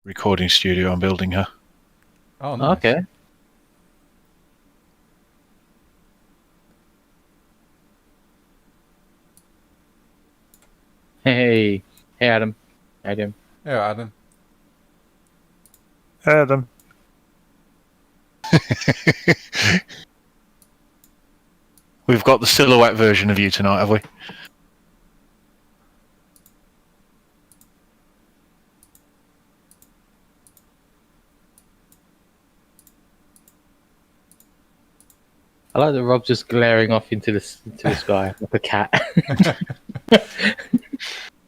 recording studio I'm building her. Oh, nice. Okay. Hey, Adam. How you doing? Yeah, Adam. Adam. We've got the silhouette version of you tonight, have we? I like that Rob's just glaring off into the sky like a cat.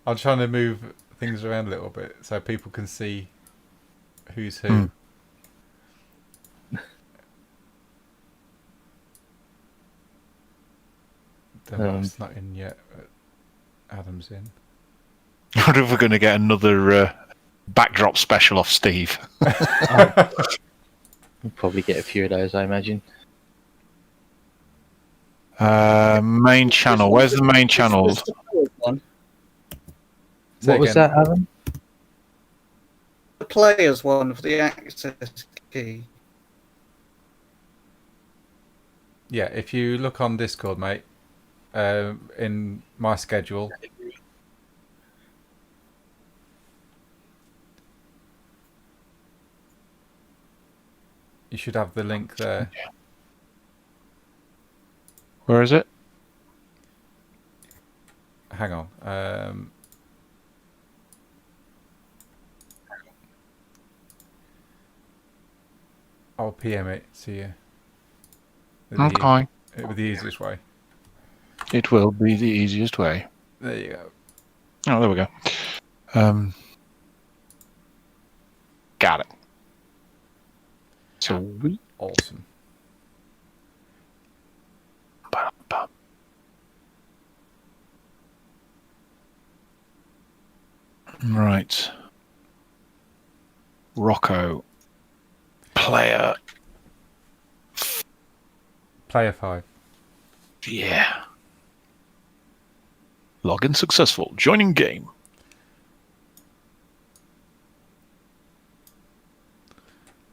I'm trying to move things around a little bit so people can see who's who. Rob's not in yet, but Adam's in. What if we're going to get another backdrop special off Steve? We'll probably get a few of those, I imagine. Main channel. Where's the main channel? What was that, Adam? The players one for the access key. Yeah, if you look on Discord, mate, in my schedule, you should have the link there. Where is it? Hang on. I'll PM it to you. Okay. It would be the easiest way. It will be the easiest way. There you go. Oh, there we go. Got it. Sweet. Awesome. Right. Rocco. Player 5. Yeah. Login successful. Joining game.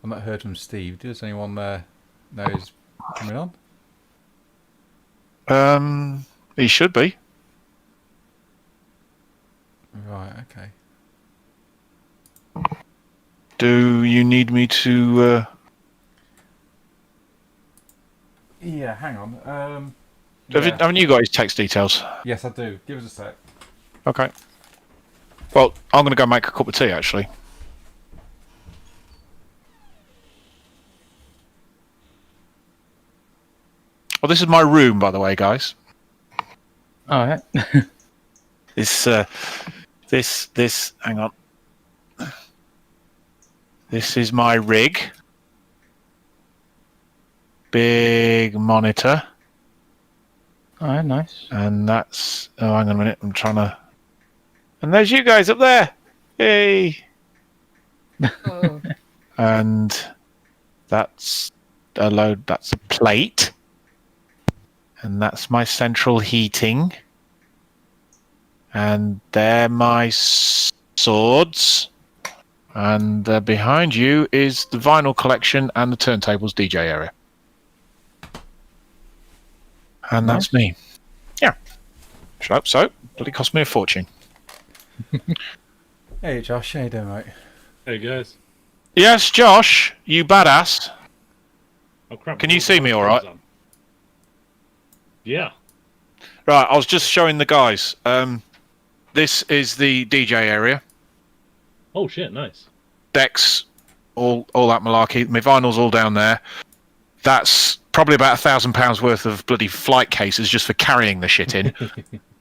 I've not heard from Steve. Does anyone there know he's coming on? He should be. Right, okay. Do you need me to... Yeah, hang on. Haven't you got his text details? Yes, I do. Give us a sec. Okay. Well, I'm going to go make a cup of tea, actually. Well, this is my room, by the way, guys. All right. This. Hang on. This is my rig. Big monitor. All right, nice. And that's... Oh, hang on a minute. I'm trying to... And there's you guys up there. Yay. Oh. And that's a load. That's a plate. And that's my central heating. And they're my swords. And behind you is the vinyl collection and the turntables DJ area. And that's me. Yeah. So, bloody cost me a fortune. Hey, Josh. How you doing, mate? Hey guys. Yes, Josh, you badass. Oh, crap. Can you see me all right? Yeah. Right, I was just showing the guys. This is the DJ area. Oh shit, nice. Decks, all that malarkey. My vinyl's all down there. That's probably about £1,000 worth of bloody flight cases just for carrying the shit in.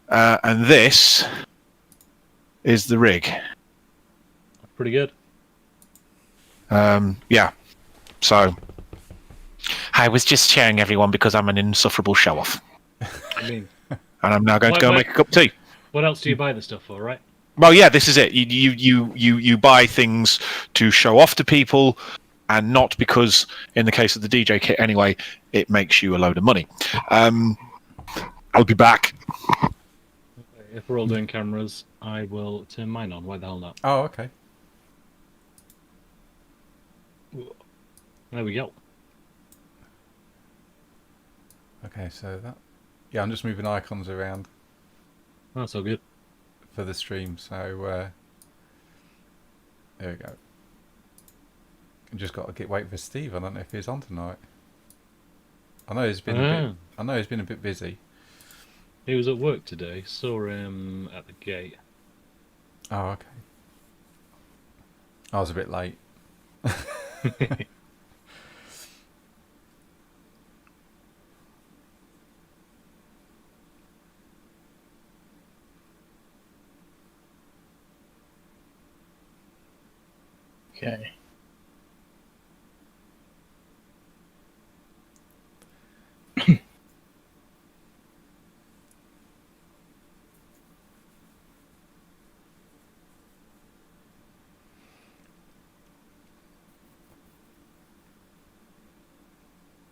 And this is the rig. Pretty good. Yeah. So I was just sharing everyone because I'm an insufferable show-off. I mean, And I'm now going to go make a cup of tea. what else do you buy the stuff for, right? Well, yeah, this is it. You buy things to show off to people, and not because, in the case of the DJ kit anyway, it makes you a load of money. I'll be back. If we're all doing cameras, I will turn mine on. Why the hell not? Oh, okay. There we go. Okay, so that. Yeah, I'm just moving icons around That's all good. for the stream. So there we go. I just got to wait for Steve. I don't know if he's on tonight. I know he's been a bit. I know he's been a bit busy. He was at work today. Saw him at the gate. Oh, okay. I was a bit late. Okay.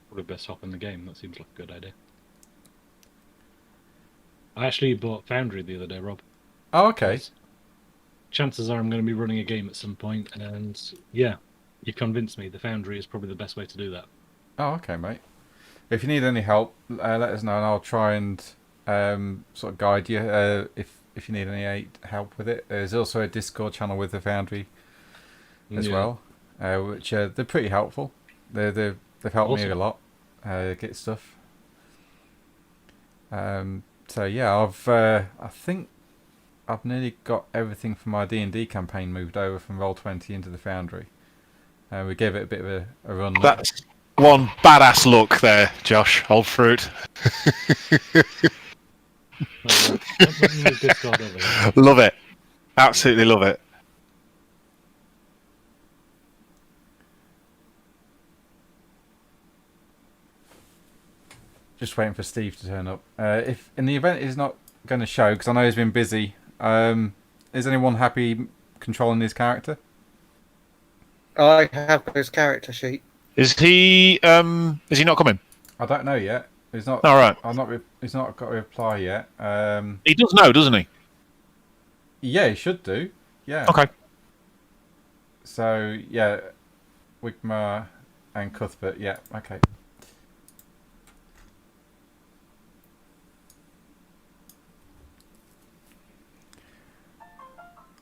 Probably best hop in the game. That seems like a good idea. I actually bought Foundry the other day, Rob. Oh, okay. Chances are I'm going to be running a game at some point, and yeah, you convinced me. The Foundry is probably the best way to do that. Oh, okay, mate. If you need any help, let us know, and I'll try and sort of guide you if you need any help with it. There's also a Discord channel with the Foundry as well, which they're pretty helpful. They've helped me a lot get stuff. So yeah, I think I've nearly got everything from my D&D campaign moved over from Roll20 into the Foundry. We gave it a bit of a run. That's one badass look there, Josh. Old fruit. Discord over here. Love it. Absolutely love it. Just waiting for Steve to turn up. If in the event he's not going to show, because I know he's been busy, is anyone happy controlling his character? I have his character sheet. Is he not coming? I don't know yet. He's not. All right. He's not got a reply yet. He does know, doesn't he? Yeah, he should do. Yeah. Okay. So yeah, Wigmar and Cuthbert. Yeah. Okay.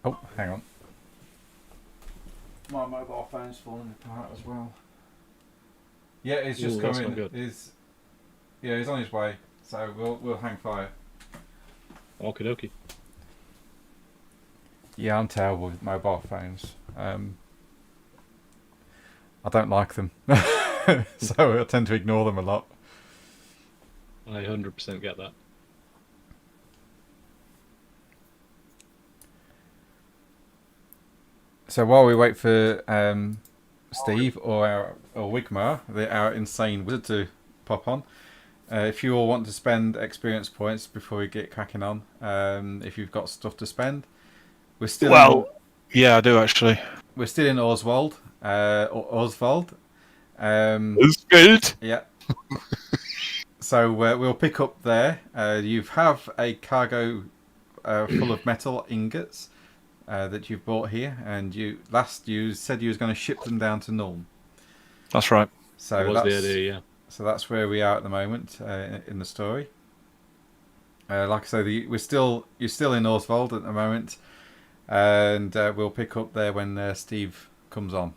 Oh, hang on. My mobile phone's falling apart as well. Yeah, he's just Ooh, that's coming. not good. He's on his way. So we'll hang fire. Okie dokie. Yeah, I'm terrible with mobile phones. I don't like them, so I tend to ignore them a lot. I 100% get that. So while we wait for Steve or Wigmar, our insane wizard, to pop on, if you all want to spend experience points before we get cracking on, if you've got stuff to spend, we're still yeah, I do actually. we're still in Oswald. Oswald. It's good. Yeah. So we'll pick up there. You have a cargo full of metal ingots that you've bought here, and you said you was going to ship them down to Nuln. That's right. So That was the idea, yeah. So that's where we are at the moment in the story. Like I said, you're still in Oswald at the moment, and we'll pick up there when Steve comes on.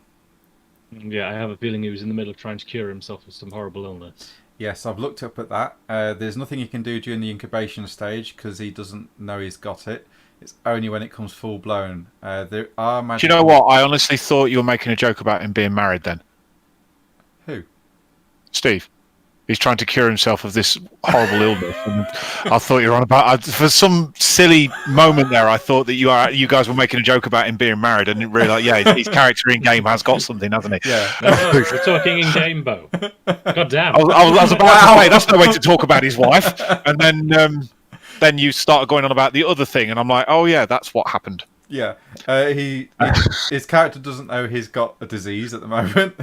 Yeah, I have a feeling he was in the middle of trying to cure himself of some horrible illness. Yes, I've looked up at that. There's nothing you can do during the incubation stage because he doesn't know he's got it. It's only when it comes full blown. There are Do you know what? I honestly thought you were making a joke about him being married then. Who? Steve. He's trying to cure himself of this horrible illness. And I thought you were on about... for some silly moment there, I thought that you guys were making a joke about him being married. I didn't realise, yeah, his character in-game has got something, hasn't he? Yeah. No, we're talking in-game, Bo. God damn. I was about to say, that's no way to talk about his wife. And then you started going on about the other thing, and I'm like, oh yeah, that's what happened. Yeah. His character doesn't know he's got a disease at the moment.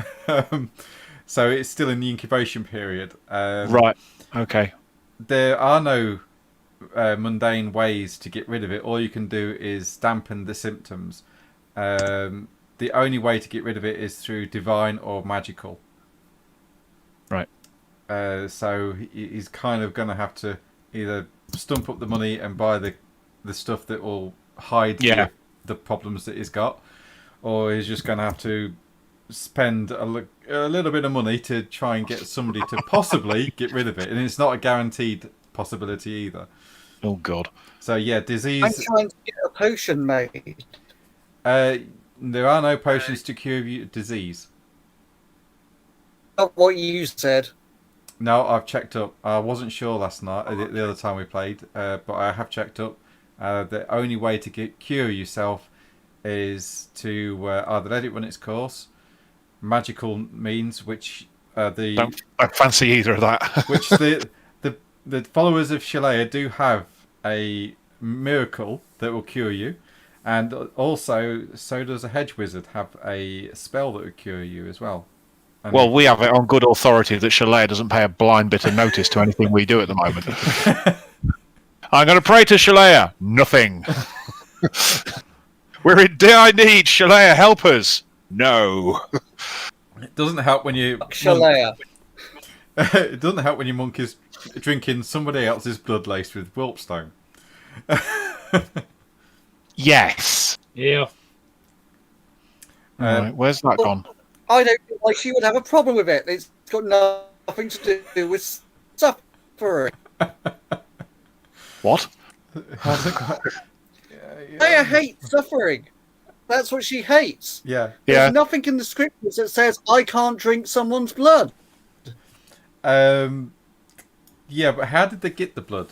So it's still in the incubation period. Right. Okay. There are no mundane ways to get rid of it. All you can do is dampen the symptoms. the only way to get rid of it is through divine or magical. Right. So he's kind of going to have to either stump up the money and buy the stuff that will hide the problems that he's got, or he's just going to have to spend a little bit of money to try and get somebody to possibly get rid of it. And it's not a guaranteed possibility either. Oh, God. So, yeah, disease... I'm trying to get a potion made. There are no potions to cure disease. Not what you said. No, I've checked up. I wasn't sure last night, the other time we played, but I have checked up. The only way to cure yourself is to either let it run its course, magical means, which Don't fancy either of that. which the followers of Shalea do have a miracle that will cure you, and also so does a hedge wizard have a spell that will cure you as well. And Well, we have it on good authority that Shalea doesn't pay a blind bit of notice to anything we do at the moment. I'm going to pray to Shalea. Nothing. We're in dire need. Shalea, help us. No. it doesn't help when you Shalea. it doesn't help when your monk is drinking somebody else's blood laced with whelpstone. Yes. Yeah. Right, where's that gone? I don't feel like she would have a problem with it. It's got nothing to do with suffering. What? How's it got- Shalea hates suffering. That's what she hates. yeah. Yeah. There's nothing in the scriptures that says I can't drink someone's blood. Yeah, but how did they get the blood?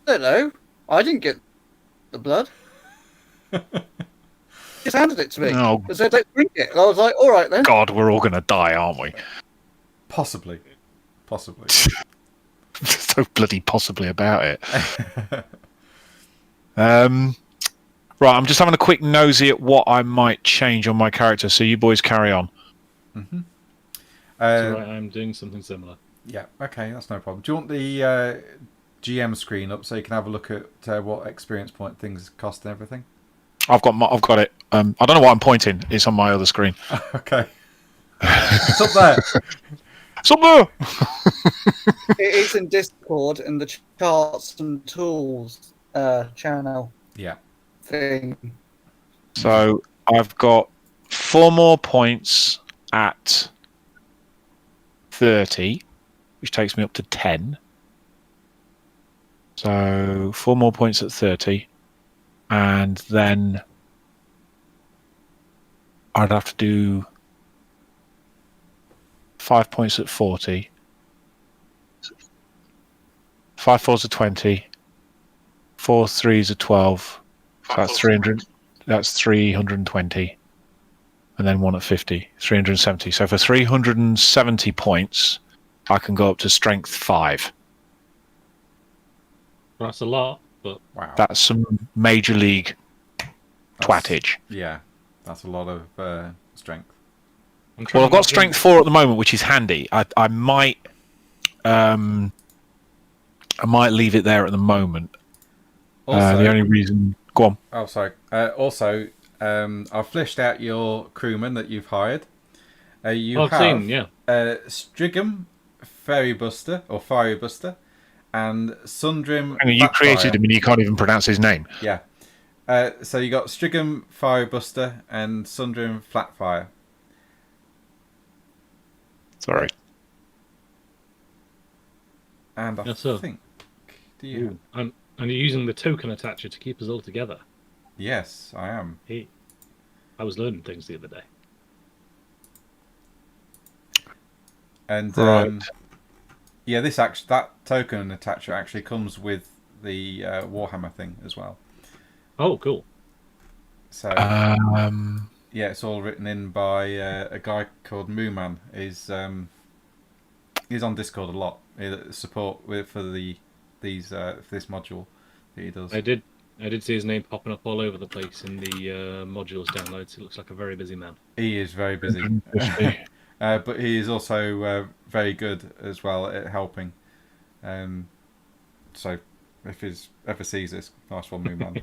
I don't know. I didn't get the blood. Just handed it to me. Oh. They said, don't drink it. And I was like, all right then. God, we're all going to die, aren't we? Possibly. So bloody possibly about it. Right, I'm just having a quick nosy at what I might change on my character, so you boys carry on. Mm-hmm. It's alright, I'm doing something similar. Yeah, okay, that's no problem. Do you want the GM screen up so you can have a look at what experience point things cost and everything? I've got it. I don't know why I'm pointing. It's on my other screen. Okay. It's up there. It's up there. It is in Discord in the charts and tools channel Yeah. thing. So I've got 4 more points at 30, which takes me up to 10. So 4 more points at 30, and then I'd have to do 5 points at 40. 5 fours are 20. 4 threes are 12. So that's 300. That's 320. And then 1 at 50. 370. So for 370 points, I can go up to strength 5. That's a lot, but Wow. That's some major league twattage. Yeah, that's a lot of strength. I'm trying Well, I've to got strength 4 at the moment, which is handy. I might leave it there at the moment. Also, The only reason, go on. Oh, sorry. Also, I've fleshed out your crewman that you've hired. You I've have seen, yeah. Strigum, Fairy Buster, or Fiery Buster, and Sundrim. And you created him, and you can't even pronounce his name. Yeah. So you got Strigum, Fiery Buster, and Sundrim Flatfire. Sorry. And I Yes, sir. think. Do you? Ooh, and you're using the token attacher to keep us all together. Yes, I am. I was learning things the other day. And Right. yeah, that token attacher actually comes with the Warhammer thing as well. Oh, cool. So yeah, it's all written in by a guy called Mooman. He's on Discord a lot. Support for this module that he does. I did see his name popping up all over the place in the modules downloads. It looks like a very busy man. He is very busy, 150. but he is also very good as well at helping. So if he ever sees this, nice one, Mooman.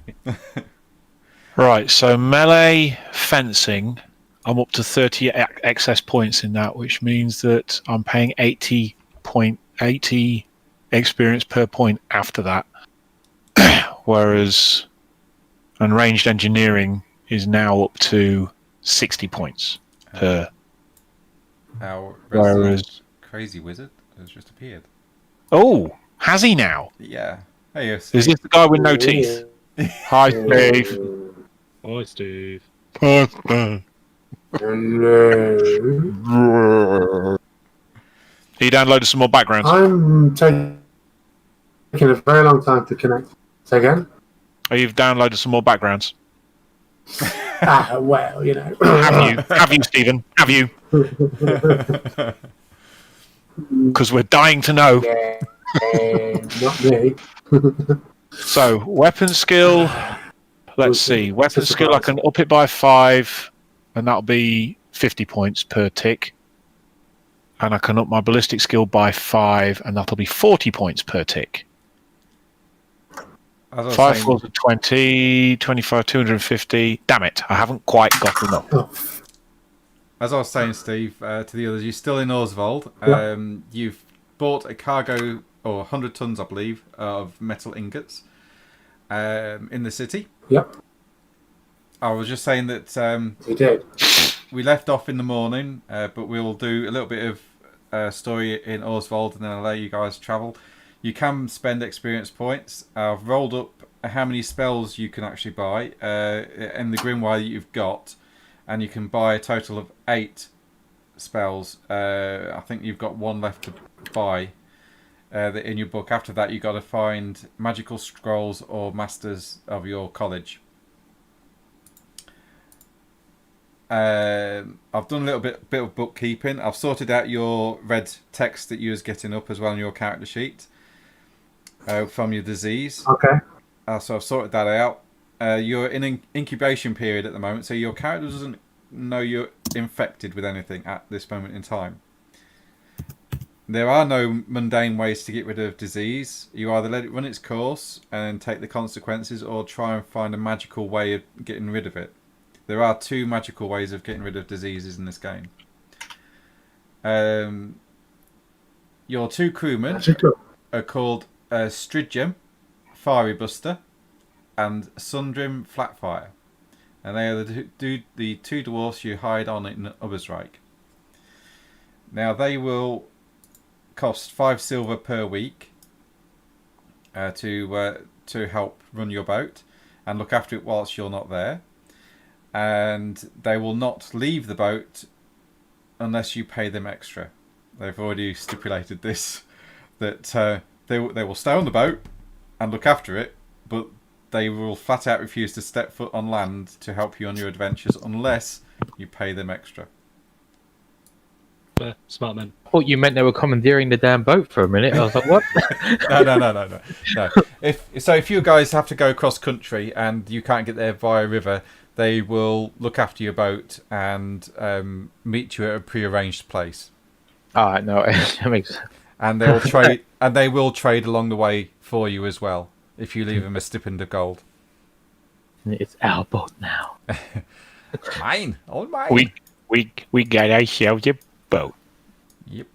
Right, so melee fencing, I'm up to 30 excess points in that, which means that I'm paying 80 experience per point after that. Whereas, and ranged engineering is now up to 60 points per. Our Whereas, resident crazy wizard has just appeared. oh, has he now? Yeah. Hey, Is this the guy with no teeth? Hi, Steve. Hi, Steve. He downloaded some more backgrounds. I'm taking a very long time to connect. Say again? Oh, you've downloaded some more backgrounds. Well, you know. Have you, Stephen? Have you? Because we're dying to know. Yeah, not me. So, weapon skill. Let's see. Weapon skill, I can up it by 5, and that'll be 50 points per tick. And I can up my ballistic skill by 5, and that'll be 40 points per tick. 5 floors of 20, 25, 250. Damn it, I haven't quite got enough. As I was saying, Steve, to the others, you're still in Oswald. Yeah. You've bought a cargo, or 100 tons, I believe, of metal ingots in the city. Yep. I was just saying that We did. we left off in the morning, but we'll do a little bit of story in Oswald and then I'll let you guys travel. You can spend experience points. I've rolled up how many spells you can actually buy in the grimoire that you've got, and you can buy a total of 8 spells. I think you've got 1 left to buy in your book. After that, you've got to find magical scrolls or masters of your college. I've done a little bit of bookkeeping. I've sorted out your red text that you was getting up as well on your character sheet from your disease. Okay. So I've sorted that out. You're in an incubation period at the moment, so your character doesn't know you're infected with anything at this moment in time. There are no mundane ways to get rid of disease. You either let it run its course and take the consequences, or try and find a magical way of getting rid of it. There are 2 magical ways of getting rid of diseases in this game. Your 2 crewmen are called Stridgem, Fiery Buster, and Sundrim Flatfire. And they are the 2 dwarfs you hide on in Ubersreich. Now they will cost 5 silver per week to help run your boat and look after it whilst you're not there. And they will not leave the boat unless you pay them extra. They've already stipulated this, that they will stay on the boat and look after it, but they will flat out refuse to step foot on land to help you on your adventures unless you pay them extra. Smart men. I thought you meant they were commandeering the damn boat for a minute. I was like, what? No. If you guys have to go cross country and you can't get there via river, they will look after your boat and meet you at a pre-arranged place. All right, no, that makes sense. And they will trade. And they will trade along the way for you as well if you leave them a stipend of gold. It's our boat now. Mine, all mine. We got ourselves a boat. Yep.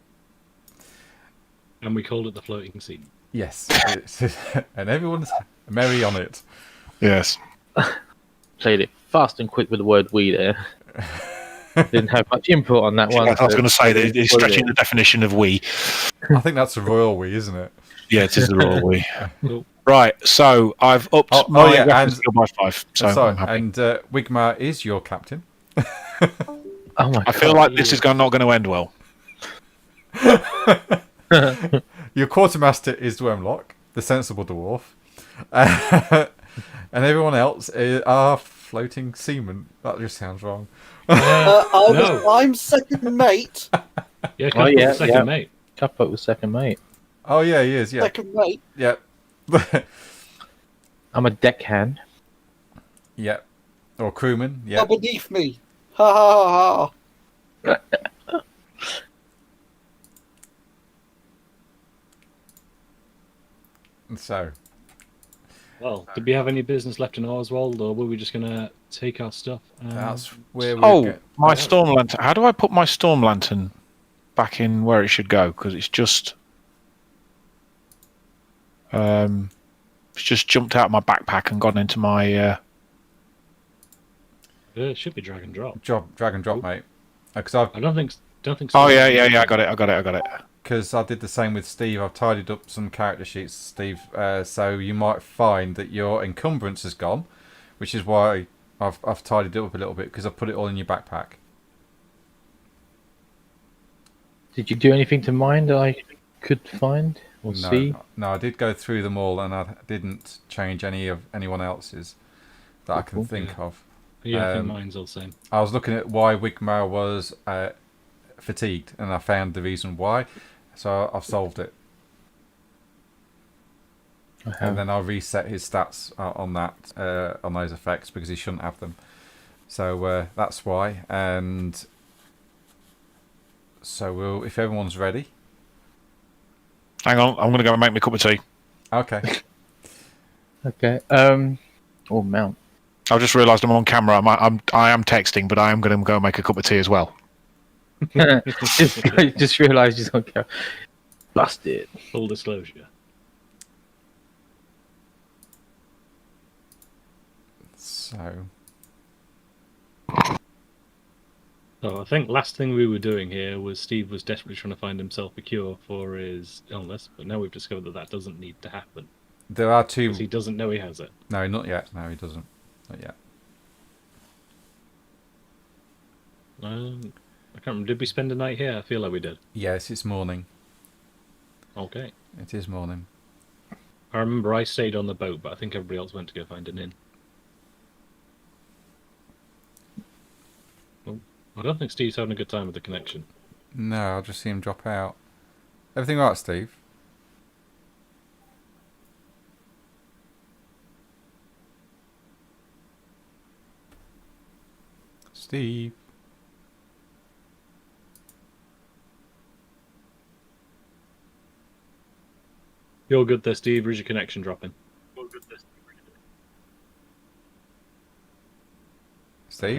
And we called it the floating sea. Yes. And everyone's merry on it. Yes. Played it fast and quick with the word "we" there. Didn't have much input on that one. I was going to say that it's stretching the definition of we. I think that's a royal we, isn't it? Yeah, it is the royal we. Cool. Right, so I've upped my weapon skill by 5. So sorry, I'm happy. and Wigmar is your captain. Oh my I feel God. like this is not going to end well. Your quartermaster is Dwermlock, the sensible dwarf. And everyone else are floating seamen. That just sounds wrong. I'm second mate. Yeah, second mate. Cuthbert was second mate. Oh yeah, he is. Yeah, Second mate. yeah, I'm a deckhand. yeah. Or crewman. Yeah. You're beneath me. Ha ha ha. So, Well, did we have any business left in Oswald, or were we just going to take our stuff? That's where we Oh, my Oh. storm lantern. How do I put my storm lantern back in where it should go? Because it's just jumped out of my backpack and gone into my. It should be drag and drop. Drag and drop, mate. Because I don't think so. Oh yeah. I got it. Because I did the same with Steve. I've tidied up some character sheets, Steve. So you might find that your encumbrance has gone, which is why I've tidied it up a little bit because I put it all in your backpack. Did you do anything to mine that I could find or see? No, I did go through them all, and I didn't change any of anyone else's that I can think of. Yeah, I think mine's all the same. I was looking at why Wigmar was fatigued, and I found the reason why. So I've solved it. And then I'll reset his stats on those effects because he shouldn't have them. So that's why. And so if everyone's ready. Hang on, I'm going to go and make me a cup of tea. Okay. Okay. Or mount. I've just realised I'm on camera. I am texting, but I am going to go and make a cup of tea as well. just realised he's on camera. Busted. Full disclosure. So I think last thing we were doing here was Steve was desperately trying to find himself a cure for his illness, but now we've discovered that doesn't need to happen. there are two. Because he doesn't know he has it. No, not yet. No, he doesn't. Not yet. I can't remember. Did we spend a night here? I feel like we did. Yes, it's morning. Okay. It is morning. I remember I stayed on the boat, but I think everybody else went to go find an inn. Well, I don't think Steve's having a good time with the connection. No, I'll just see him drop out. Everything all right, Steve? Steve? You're good there, Steve. Or is your connection dropping? Steve?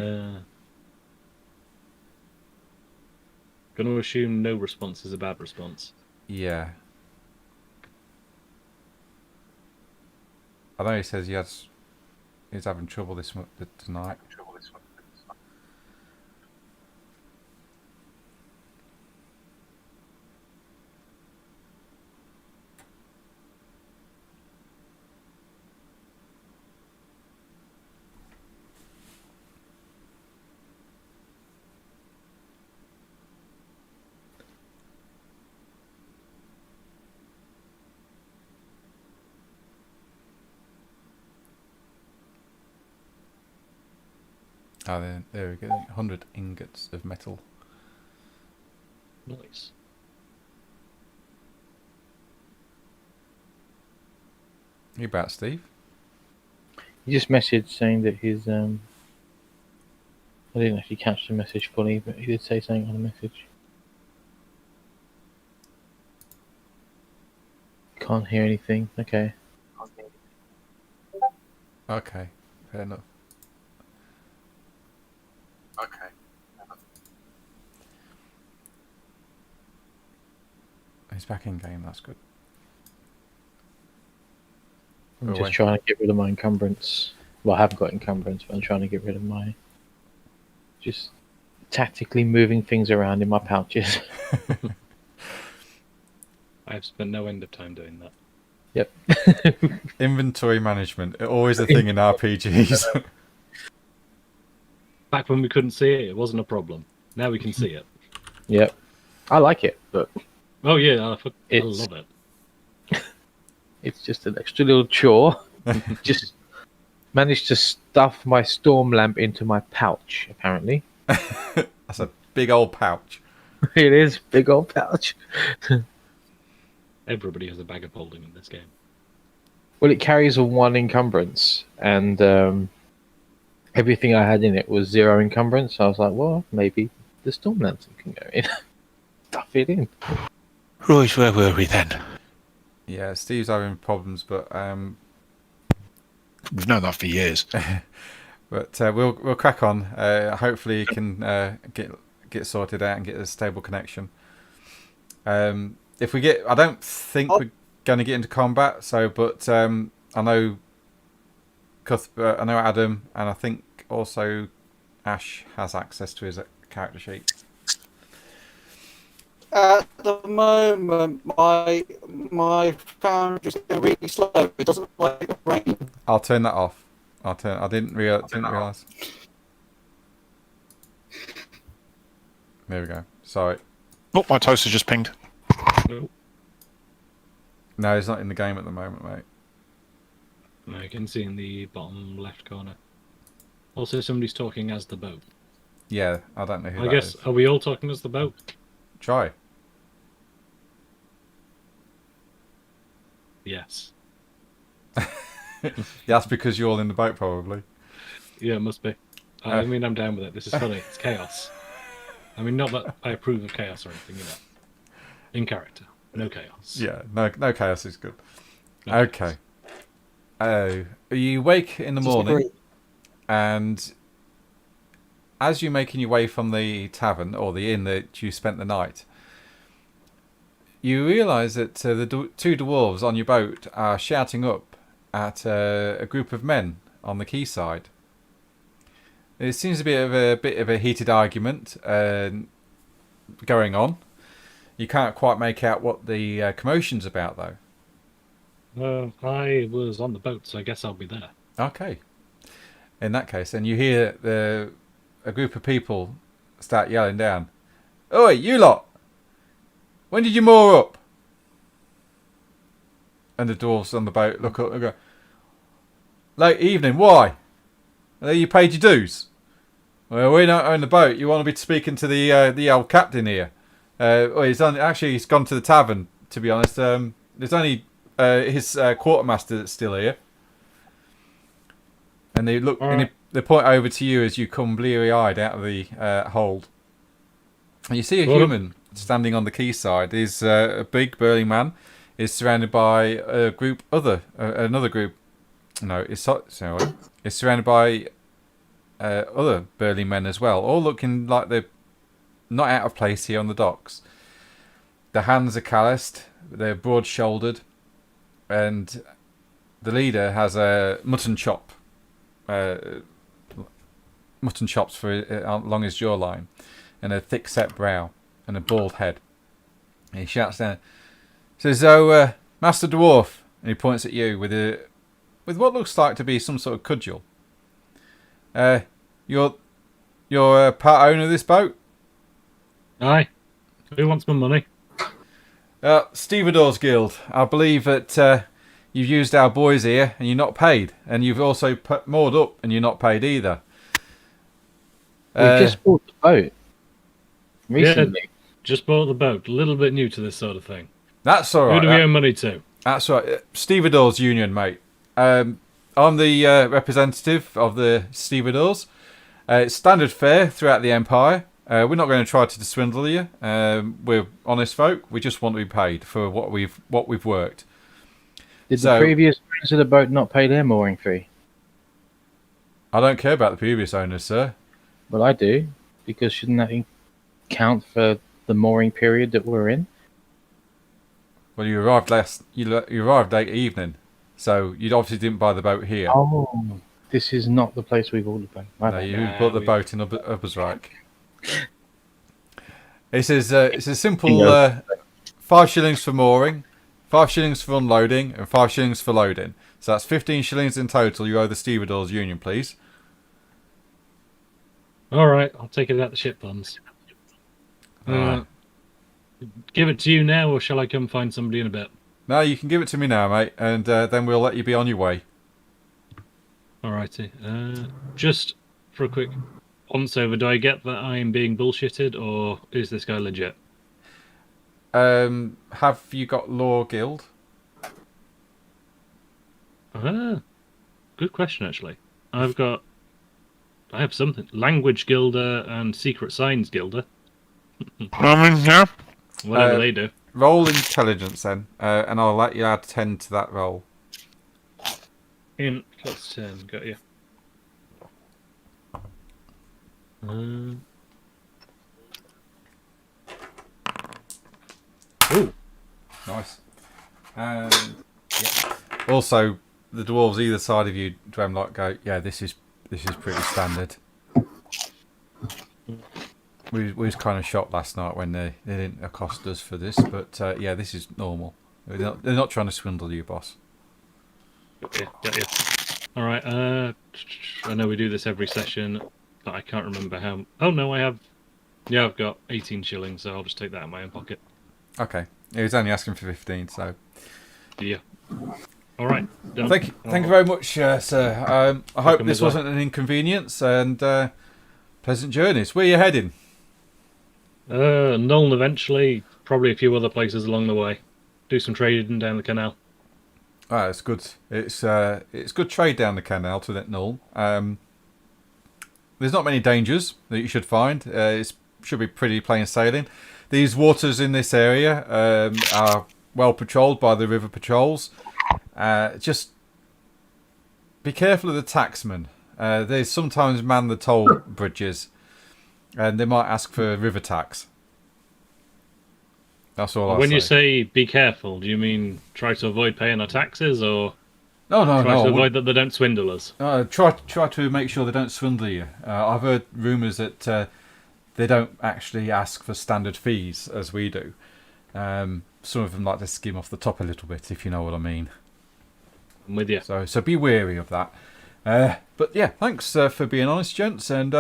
Going to assume no response is a bad response. Yeah. I know he says he's having trouble tonight. Oh, there we go. 100 ingots of metal. Nice. You about, Steve? He just messaged saying that his I didn't actually catch the message fully, but he did say something on the message. Can't hear anything. Okay. Okay, fair enough. He's back in game, that's good. I'm Go just away. trying to get rid of my encumbrance. Well, I haven't got encumbrance, but I'm trying to get rid of my... Just tactically moving things around in my pouches. I've spent no end of time doing that. Yep. Inventory management, always a thing in RPGs. Back when we couldn't see it, it wasn't a problem. Now we can see it. Yep. I like it, but Oh yeah, I It's- love it. it's just an extra little chore. Just managed to stuff my storm lamp into my pouch, apparently. That's a big old pouch. It is big old pouch. Everybody has a bag of holding in this game. Well, it carries a 1 encumbrance, and everything I had in it was 0 encumbrance. So I was like, well, maybe the storm lantern can go in. Stuff it in. Right, where were we then? Yeah, Steve's having problems, but We've known that for years. But we'll crack on. Hopefully, you can get sorted out and get a stable connection. If we get, I don't think we're going to get into combat. But I know, I know Adam, and I think also Ash has access to his character sheet. At the moment, my foundry's really slow. It doesn't like rain. I'll turn that off. I didn't realise. There we go. Sorry. Oh, my toaster just pinged. No, he's not in the game at the moment, mate. No, you can see in the bottom left corner. Also, somebody's talking as the boat. Yeah, I don't know who I that guess, is. are we all talking as the boat? Try. Yes. That's because you're all in the boat, probably. Yeah, it must be. I mean, I'm down with it. This is funny. It's chaos. I mean, not that I approve of chaos or anything, you know. In character. No chaos. Yeah, no chaos is good. No Okay. You wake in the morning, Disagree. and as you're making your way from the tavern, or the inn that you spent the night, you realise that the two dwarves on your boat are shouting up at a group of men on the quayside. It seems to be a bit of a heated argument going on. You can't quite make out what the commotion's about, though. I was on the boat, so I guess I'll be there. Okay. In that case, then you hear a group of people start yelling down, "Oi, you lot! When did you moor up?" And the dwarves on the boat look up and go, "Late evening, why? You paid your dues." "Well, we don't own the boat. You want to be speaking to the old captain here. Well, he's gone to the tavern, to be honest. There's only his quartermaster that's still here." And they look, and they point over to you as you come bleary-eyed out of the hold. And you see a human standing on the quayside. He's a big, burly man. Is surrounded by another group. No, it's surrounded by other burly men as well, all looking like they're not out of place here on the docks. Their hands are calloused, they're broad-shouldered, and the leader has a mutton chops along his jawline, and a thick-set brow, and a bald head. And he shouts down, says, "Oh, Master Dwarf," and he points at you with what looks like to be some sort of cudgel. You're part owner of this boat?" Aye. Who wants my money? Stevedores Guild. I believe that you've used our boys here and you're not paid, and you've also moored up and you're not paid either. We just bought the boat recently. Yeah, just bought the boat. A little bit new to this sort of thing. That's all right. Who do we owe money to? That's right. Stevedores Union, mate. I'm the representative of the Stevedores. It's standard fare throughout the Empire. We're not going to try to swindle you. We're honest folk. We just want to be paid for what we've worked. Did the previous owners of the boat not pay their mooring fee? I don't care about the previous owners, sir. Well, I do, because shouldn't that count for the mooring period that we're in? Well, you arrived late evening, so you obviously didn't buy the boat here. Oh, this is not the place we bought the boat. No, you bought the boat in Uppersreich. It's a simple 5 shillings for mooring, 5 shillings for unloading, and 5 shillings for loading. So that's 15 shillings in total you owe the Stevedores Union, please. All right, I'll take it out the ship funds. Give it to you now, or shall I come find somebody in a bit? No, you can give it to me now, mate, and then we'll let you be on your way. Alrighty. Just for a quick once over, do I get that I'm being bullshitted, or is this guy legit? Have you got Law Guild? Good question, actually. I have something. Language Guilder and Secret Signs Guilder. Yeah. Whatever they do. Roll intelligence then, and I'll let you add 10 to that roll. In +10, got you. Ooh, Nice. And yeah. Also, the dwarves either side of you, Dwemlock, go, yeah, this is pretty standard. We was kind of shocked last night when they didn't accost us for this, but yeah, this is normal. They're not trying to swindle you, boss. got you. All right. I know we do this every session, but I can't remember how. Oh no, I have. Yeah, I've got 18 shillings, so I'll just take that in my own pocket. Okay. He was only asking for 15, so. Yeah. All right. Done. Thank you very much, sir. I hope Welcome this as well. wasn't an inconvenience, and pleasant journeys. Where are you heading? Nuln eventually. Probably a few other places along the way. Do some trading down the canal. Ah, it's good. It's good trade down the canal to that Null. There's not many dangers that you should find. It should be pretty plain sailing. These waters in this area are well patrolled by the river patrols. Just be careful of the tacksmen. They sometimes man the toll bridges, and they might ask for river tax. That's all I'll When say. you say be careful, do you mean try to avoid paying our taxes, or No, try to no. avoid that they don't swindle us? Try to make sure they don't swindle you. I've heard rumours that they don't actually ask for standard fees as we do. Some of them like to skim off the top a little bit, if you know what I mean. I'm with you. So be wary of that. But yeah, thanks for being honest, gents, and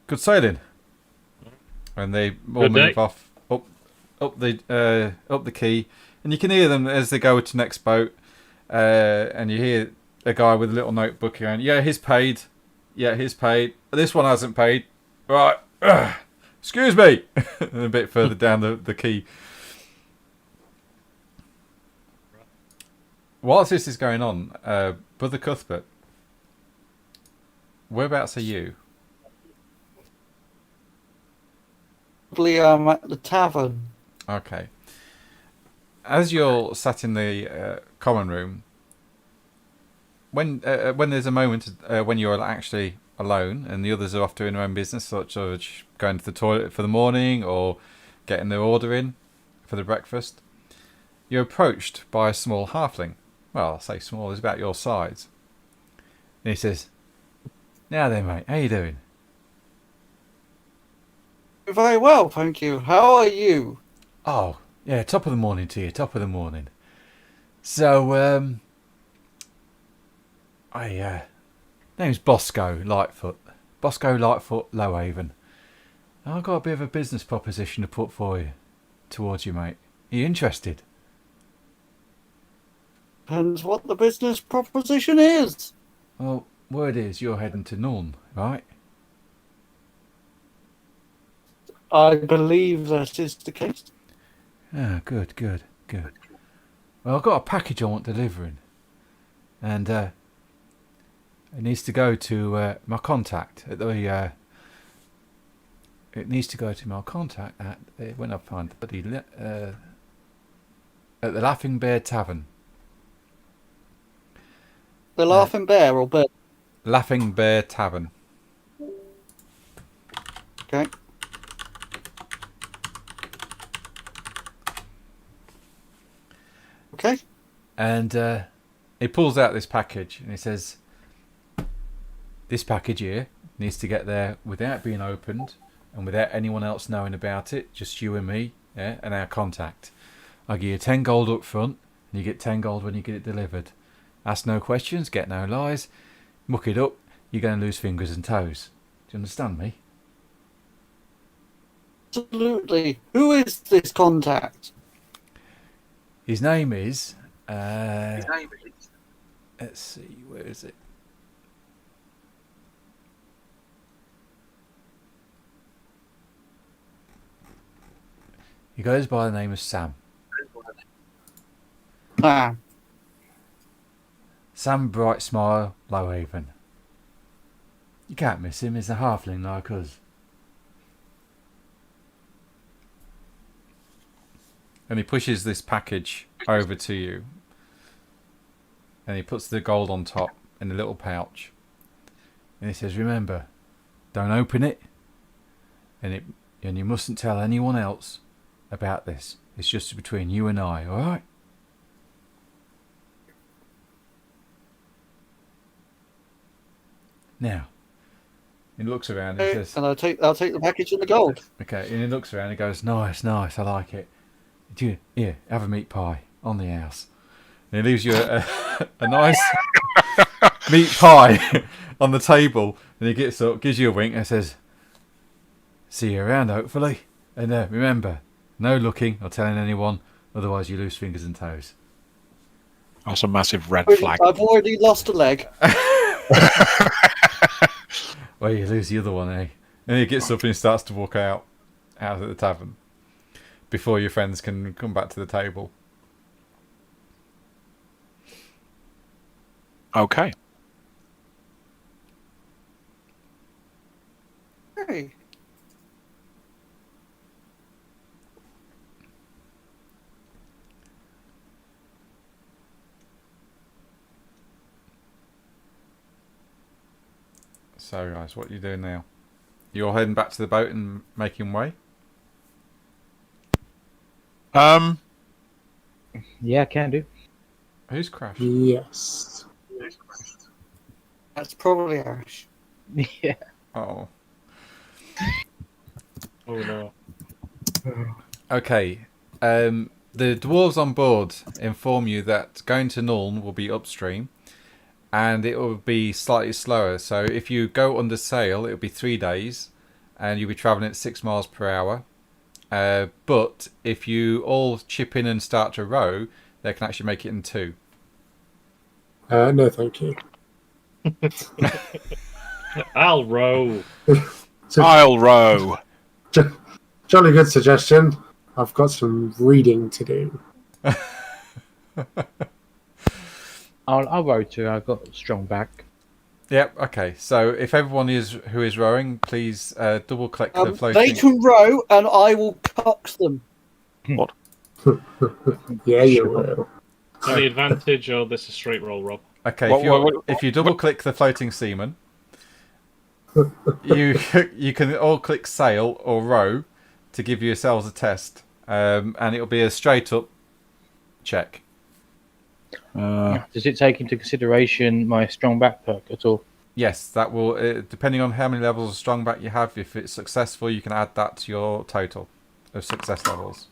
good sailing. And they all Good day. move off up the quay, and you can hear them as they go to next boat. And you hear a guy with a little notebook going, yeah, he's paid. Yeah, he's paid. This one hasn't paid. Right. Excuse me. And a bit further down the quay. Whilst this is going on, Brother Cuthbert, whereabouts are you? Probably at the tavern. Okay. As you're sat in the common room, when there's a moment when you're actually alone and the others are off doing their own business, such as going to the toilet for the morning or getting their order in for the breakfast, you're approached by a small halfling. Well, I'll say small, he's about your size. And he says, now then, mate, how you doing? Very well, thank you. How are you? Oh, yeah, top of the morning to you, top of the morning. So, name's Bosco Lightfoot. Bosco Lightfoot, Lowhaven. I've got a bit of a business proposition to put towards you, mate. Are you interested? Depends what the business proposition is. Well, word is you're heading to Nuln, right? I believe that is the case. Ah, good. Well, I've got a package I want delivering. And it needs to go to my contact at the... it needs to go to my contact at... when I find the at the Laughing Bear Tavern. The Laughing Bear or Bear? Laughing Bear Tavern. Okay. Okay. And he pulls out this package and he says, this package here needs to get there without being opened and without anyone else knowing about it, just you and me, yeah, and our contact. I'll give you 10 gold up front and you get 10 gold when you get it delivered. Ask no questions, get no lies, muck it up, you're going to lose fingers and toes. Do you understand me? Absolutely. Who is this contact? His name is... let's see, where is it? He goes by the name of Sam. Ah, Sam Bright Smile, Lowhaven. You can't miss him, he's a halfling like us. And he pushes this package over to you. and he puts the gold on top in a little pouch. And he says, "Remember, don't open it, and you mustn't tell anyone else about this. It's just between you and I, all right?" Now, he looks around and he says, And I'll take the package and the gold. "Okay." And he looks around and goes, "Nice, nice. I like it. Here, have a meat pie on the house." And he leaves you a nice meat pie on the table. And he gets up, gives you a wink, and says, "See you around, hopefully. And remember, no looking or telling anyone, otherwise you lose fingers and toes." That's a massive red flag. I've already lost a leg. Well, you lose the other one, eh? And he gets up and he starts to walk out of the tavern before your friends can come back to the table. Okay. Hey. So, guys, what are you doing now? You're heading back to the boat and making way? Yeah, can do. Who's crashed? Yes. That's probably Ash. Yeah. Oh. Oh no. Okay. The dwarves on board inform you that going to Nuln will be upstream, and it will be slightly slower. So if you go under sail, it'll be 3 days, and you'll be travelling at 6 miles per hour. But if you all chip in and start to row, they can actually make it in 2. No, thank you. I'll row. I'll row. Jolly good suggestion. I've got some reading to do. I'll row too. I've got a strong back. Yep. Okay. So if everyone who is rowing, please double click the They floating. can row, and I will cox them. Yeah, you will. Any advantage, or this is straight roll, Rob? Okay. What- if you double click the floating seaman, you can all click sail or row to give yourselves a test, and it'll be a straight up check. Does it take into consideration my strong back perk at all? Yes, that will, depending on how many levels of strong back you have, if it's successful, you can add that to your total of success levels.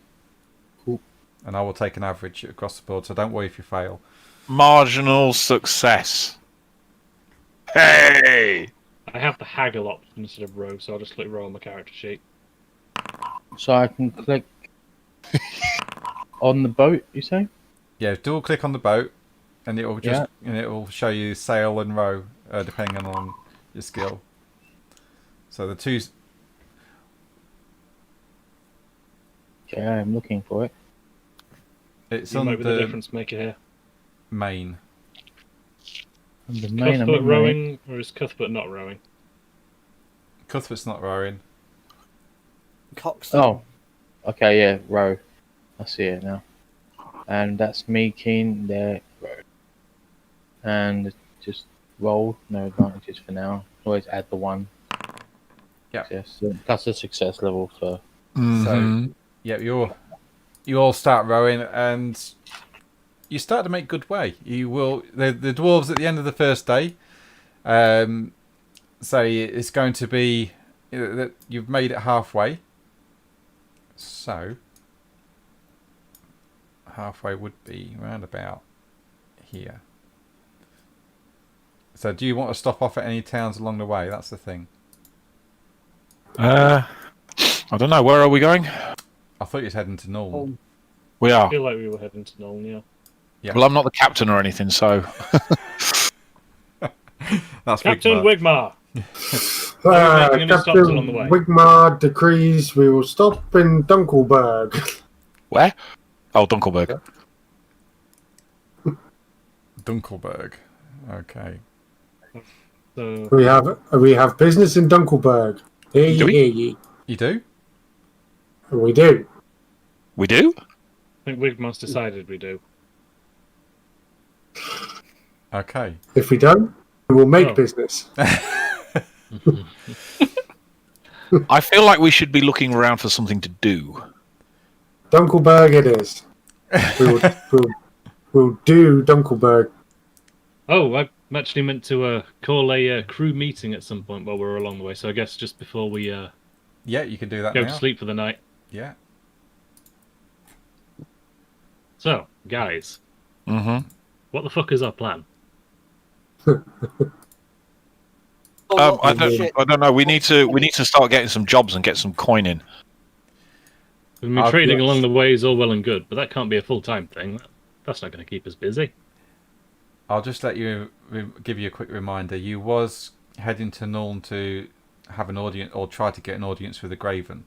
Cool. And I will take an average across the board, so don't worry if you fail. Marginal success. Hey! I have the haggle option instead of row, so I'll just click row on my character sheet. So I can click on the boat, you say? Yeah, double click on the boat, and it will show you sail and row, depending on your skill. So the two. Okay, I'm looking for it. It's You on might be the the difference maker here. main. On the main, I'm Cuthbert in rowing, or is Cuthbert not rowing? Cuthbert's not rowing. Cox them. Oh, okay, yeah, row. I see it now. And that's me keen there, row. And just roll, no advantages for now. Always add the 1. Yeah. Yes, plus a success level for. Mhm. Yeah, you all start rowing, and you start to make good way. You will the dwarves at the end of the first day say it's going to be that you've made it halfway. So halfway would be round about here. So do you want to stop off at any towns along the way? That's the thing. I don't know. Where are we going? I thought you was heading to Nuln. Home. We I are. feel like we were heading to Nuln, yeah. Yeah. Well, I'm not the captain or anything, so. That's Captain Wigmar. Wigmar! Are we making any stops along the way? Wigmar decrees we will stop in Dunkelberg. Where? Oh, Dunkelberg. Dunkelberg. Okay. So, We have business in Dunkelberg. Hear ye, Do we? hear ye. You do? We do. We do? I think Wigmar's decided we do. Okay. If we don't, we will make Oh. business. I feel like we should be looking around for something to do. Dunkelberg it is. We'll do Dunkelberg. Oh, I actually meant to call a crew meeting at some point while we're along the way. So I guess just before we Yeah, you can do that go now. to sleep for the night. Yeah. So, guys, Mm-hmm. what the fuck is our plan? Oh, I shit. don't know. We need to start getting some jobs and get some coin in. We've been trading yes. along the way is all well and good, but that can't be a full-time thing. That's not going to keep us busy. I'll just let you give you a quick reminder. You was heading to Nuln to have an audience or try to get an audience with the Graven.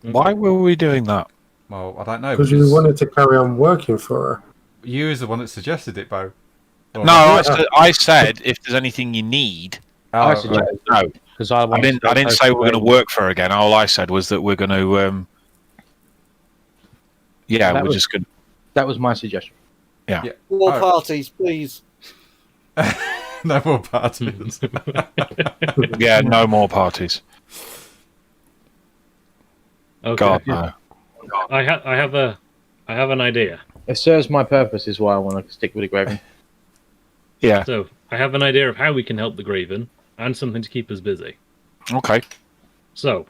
Why were we doing that? Well, I don't know. Because we wanted to carry on working for her. You was the one that suggested it, Bo. Or No, I said if there's anything you need. Oh, I suggest No, because I didn't say we're going to work for her again. All I said was that we're going to. Yeah, That we're was- just going. That was my suggestion. More Oh. parties, please. no more parties. Yeah, no more parties. Okay. God no. I have an idea. It serves my purpose, is why I want to stick with the Graven. Yeah. So I have an idea of how we can help the Graven and something to keep us busy. Okay. So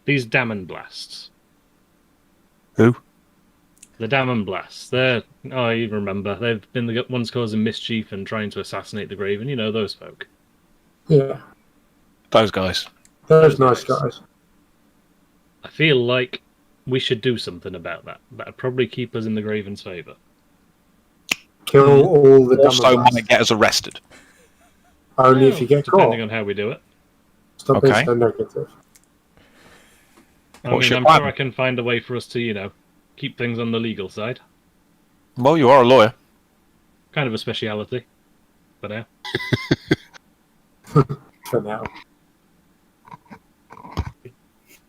these Dammon blasts. Who? The Dammon blasts. They're you remember they've been the ones causing mischief and trying to assassinate the Graven. You know those folk. Yeah, Those guys. those nice guys. I feel like we should do something about that. That'd probably keep us in the Graven's favour. Kill all the Also dumb might get us arrested. Only if you get Depending caught. on how we do it. Stop being Okay. so negative. I What's mean, your I'm plan? sure I can find a way for us to, keep things on the legal side. Well, you are a lawyer. Kind of a speciality. But now. For now.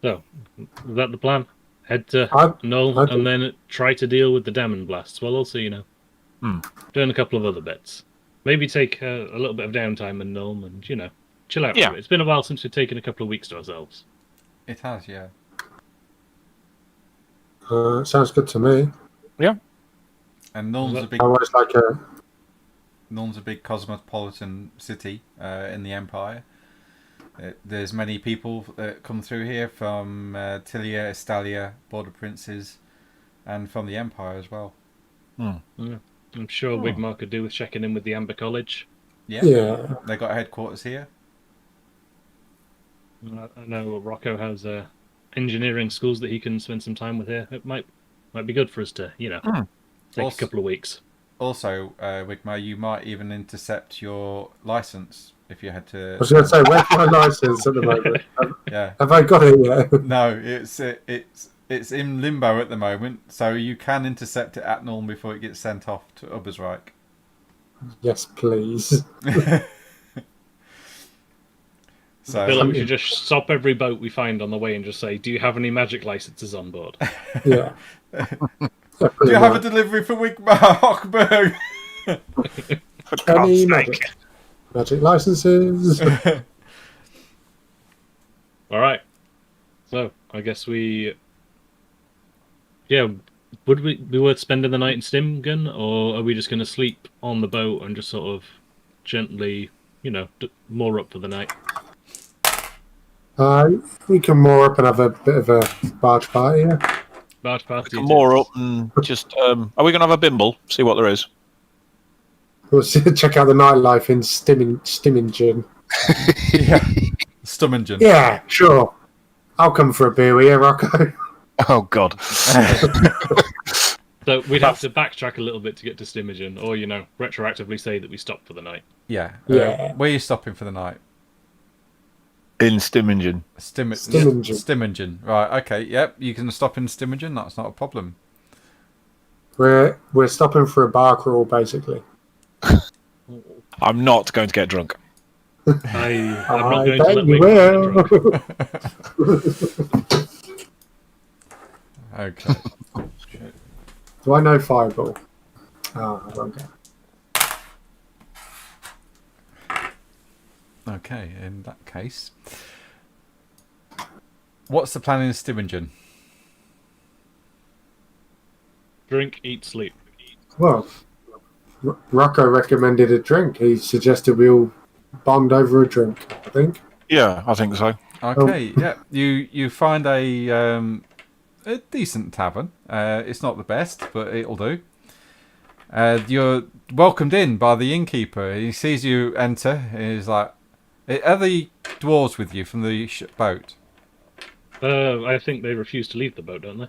So, is that the plan? Head to Null I do. and then try to deal with the Dammon blasts. Well, also, doing a couple of other bits. Maybe take a little bit of downtime in Null and, chill out Yeah. for a bit. It's been a while since we've taken a couple of weeks to ourselves. It has, yeah. Sounds good to me. And Nuln's a big I always like a. Nuln's a big cosmopolitan city in the Empire. There's many people that come through here from Tilia, Estalia, Border Princes, and from the Empire as well. I'm sure Wigmar could do with checking in with the Amber College. Yeah. They got a headquarters here. I know Rocco has engineering schools that he can spend some time with here. It might be good for us to, take Also- a couple of weeks. Also, Wigmar, you might even intercept your license if you had to. I was going to say, where's my license at the moment? Yeah. Have I got it yet? No, it's in limbo at the moment, so you can intercept it at Nuln before it gets sent off to Ubersreich. Yes, please. So I feel like we should just stop every boat we find on the way and just say, "Do you have any magic licenses on board?" Yeah. do you have a delivery for Wigmar Hochberg? For God's Any sake. magic licenses? All right. So I guess would we be worth spending the night in Stimgen, or are we just going to sleep on the boat and just sort of gently, moor up for the night? We can moor up and have a bit of a barge party. Yeah. Barge party. More up and just. Are we going to have a bimble? See what there is. We'll check out the nightlife in Stimmingen. Yeah. Stummingen. Yeah, sure. I'll come for a beer with you, Rocco. Oh God. So we'd have to backtrack a little bit to get to Stimingen, or retroactively say that we stopped for the night. Yeah. Yeah. Where are you stopping for the night? In Stimmingen. Stimmingen. Stimmingen. Right, okay, yep. You can stop in Stimmingen, that's not a problem. We're stopping for a bar crawl, basically. I'm not going to get drunk. I'm not I going to bet let you Wigmar get will. drunk. Okay. Do I know Fireball? Okay. Okay, in that case, what's the plan in Stimingen? Drink, eat, sleep. Well, Rocco recommended a drink. He suggested we all bond over a drink, I think. Yeah, I think so. Okay, yeah, you find a decent tavern. It's not the best, but it'll do. You're welcomed in by the innkeeper. He sees you enter. He's like, "Are the dwarves with you from the boat?" I think they refuse to leave the boat, don't they?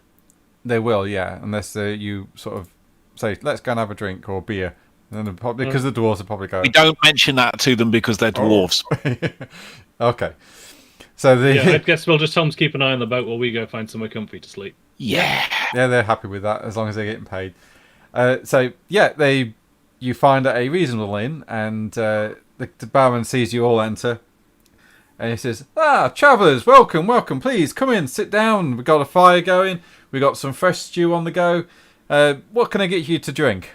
They will, yeah, unless you sort of say, "Let's go and have a drink or beer." And then because the dwarves will probably go. We don't mention that to them because they're dwarves. Okay, so Yeah, I guess we'll just tell them to keep an eye on the boat while we go find somewhere comfy to sleep. Yeah. yeah, they're happy with that as long as they're getting paid. So yeah, you find a reasonable inn, and the barman sees you all enter, and he says, travellers, welcome, please come in, sit down. We've got a fire going, we've got some fresh stew on the go. What can I get you to drink?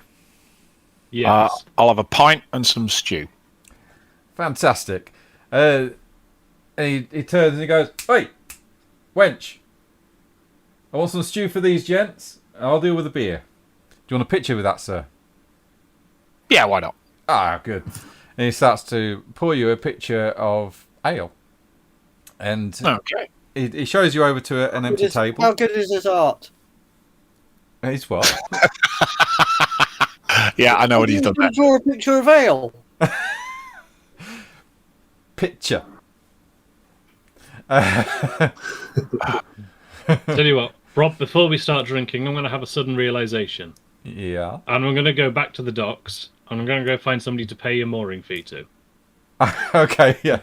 Yes. I'll have a pint and some stew. Fantastic. And he turns and he goes, "Hey, wench, I want some stew for these gents, and I'll deal with the beer. Do you want a picture with that, sir?" Yeah, why not? Ah, good. And he starts to pour you a picture of ale. And Okay. he shows you over to an empty table. How good is his art? It's what? Yeah, I know what he's done there. Draw a picture of ale. Picture. Tell you what, Rob, before we start drinking, I'm going to have a sudden realization. Yeah. And I'm going to go back to the docks, and I'm going to go find somebody to pay your mooring fee to. Okay, yeah.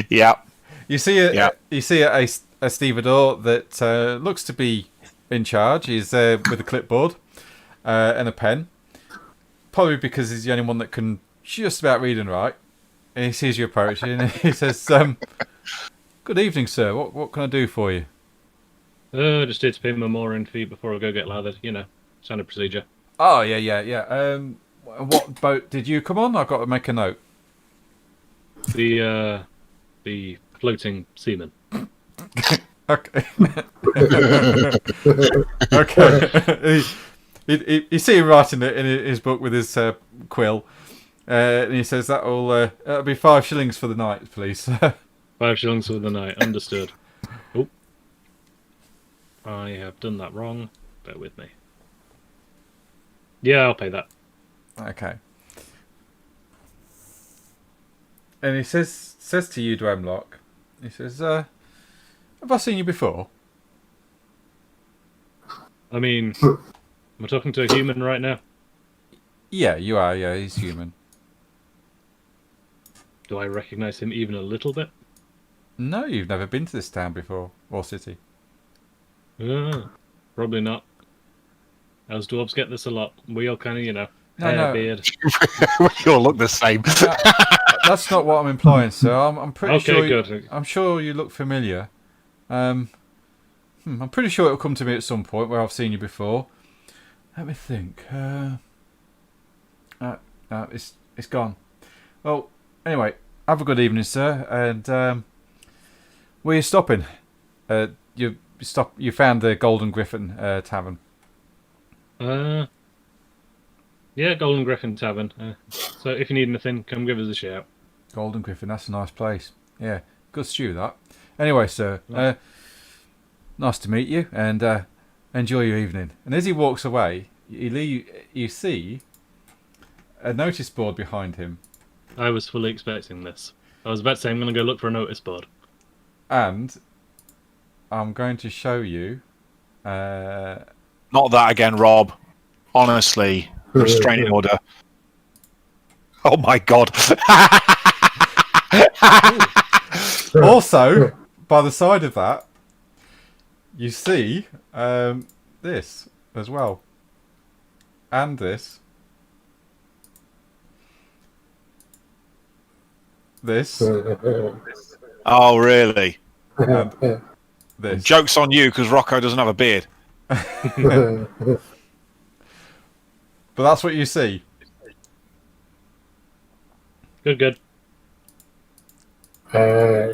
Yeah. You see a stevedore that looks to be in charge. He's there with a clipboard and a pen. Probably because he's the only one that can just about read and write. And he sees you approaching and he says, "Good evening, sir. What can I do for you?" Just here to pay my mooring fee before I go get lathered. You know, standard procedure. Oh, yeah. What boat did you come on? I've got to make a note. The floating seaman. Okay. Okay. You see him writing it in his book with his quill. And he says, that'll be 5 shillings for the night, please. 5 shillings for the night. Understood. Oh. I have done that wrong. Bear with me. Yeah, I'll pay that. Okay. And he says to you, Dwemlock, he says, "Have I seen you before?" I mean, am I talking to a human right now? Yeah, you are. Yeah, he's human. Do I recognise him even a little bit? No, you've never been to this town before, or city. Probably not. Us dwarves get this a lot. We all kind of, No. hair, beard. We all look the same. That's not what I'm implying, sir. I'm pretty Okay, sure. good. I'm sure you look familiar. I'm pretty sure it'll come to me at some point where I've seen you before. Let me think. It's gone. Well, anyway, have a good evening, sir. And where are you stopping? You found the Golden Griffin Tavern. Yeah, Golden Griffin Tavern. So if you need anything, come give us a shout. Golden Griffin, that's a nice place. Yeah, good stew that. Anyway, sir, nice to meet you, and enjoy your evening. And as he walks away, you see a notice board behind him. I was fully expecting this. I was about to say I'm going to go look for a notice board. And I'm going to show you... Not that again, Rob. Honestly, restraining order. Oh my god. Also, by the side of that, you see this as well. And this. This. Oh, really? This. Joke's on you because Rocco doesn't have a beard. But that's what you see. Good. I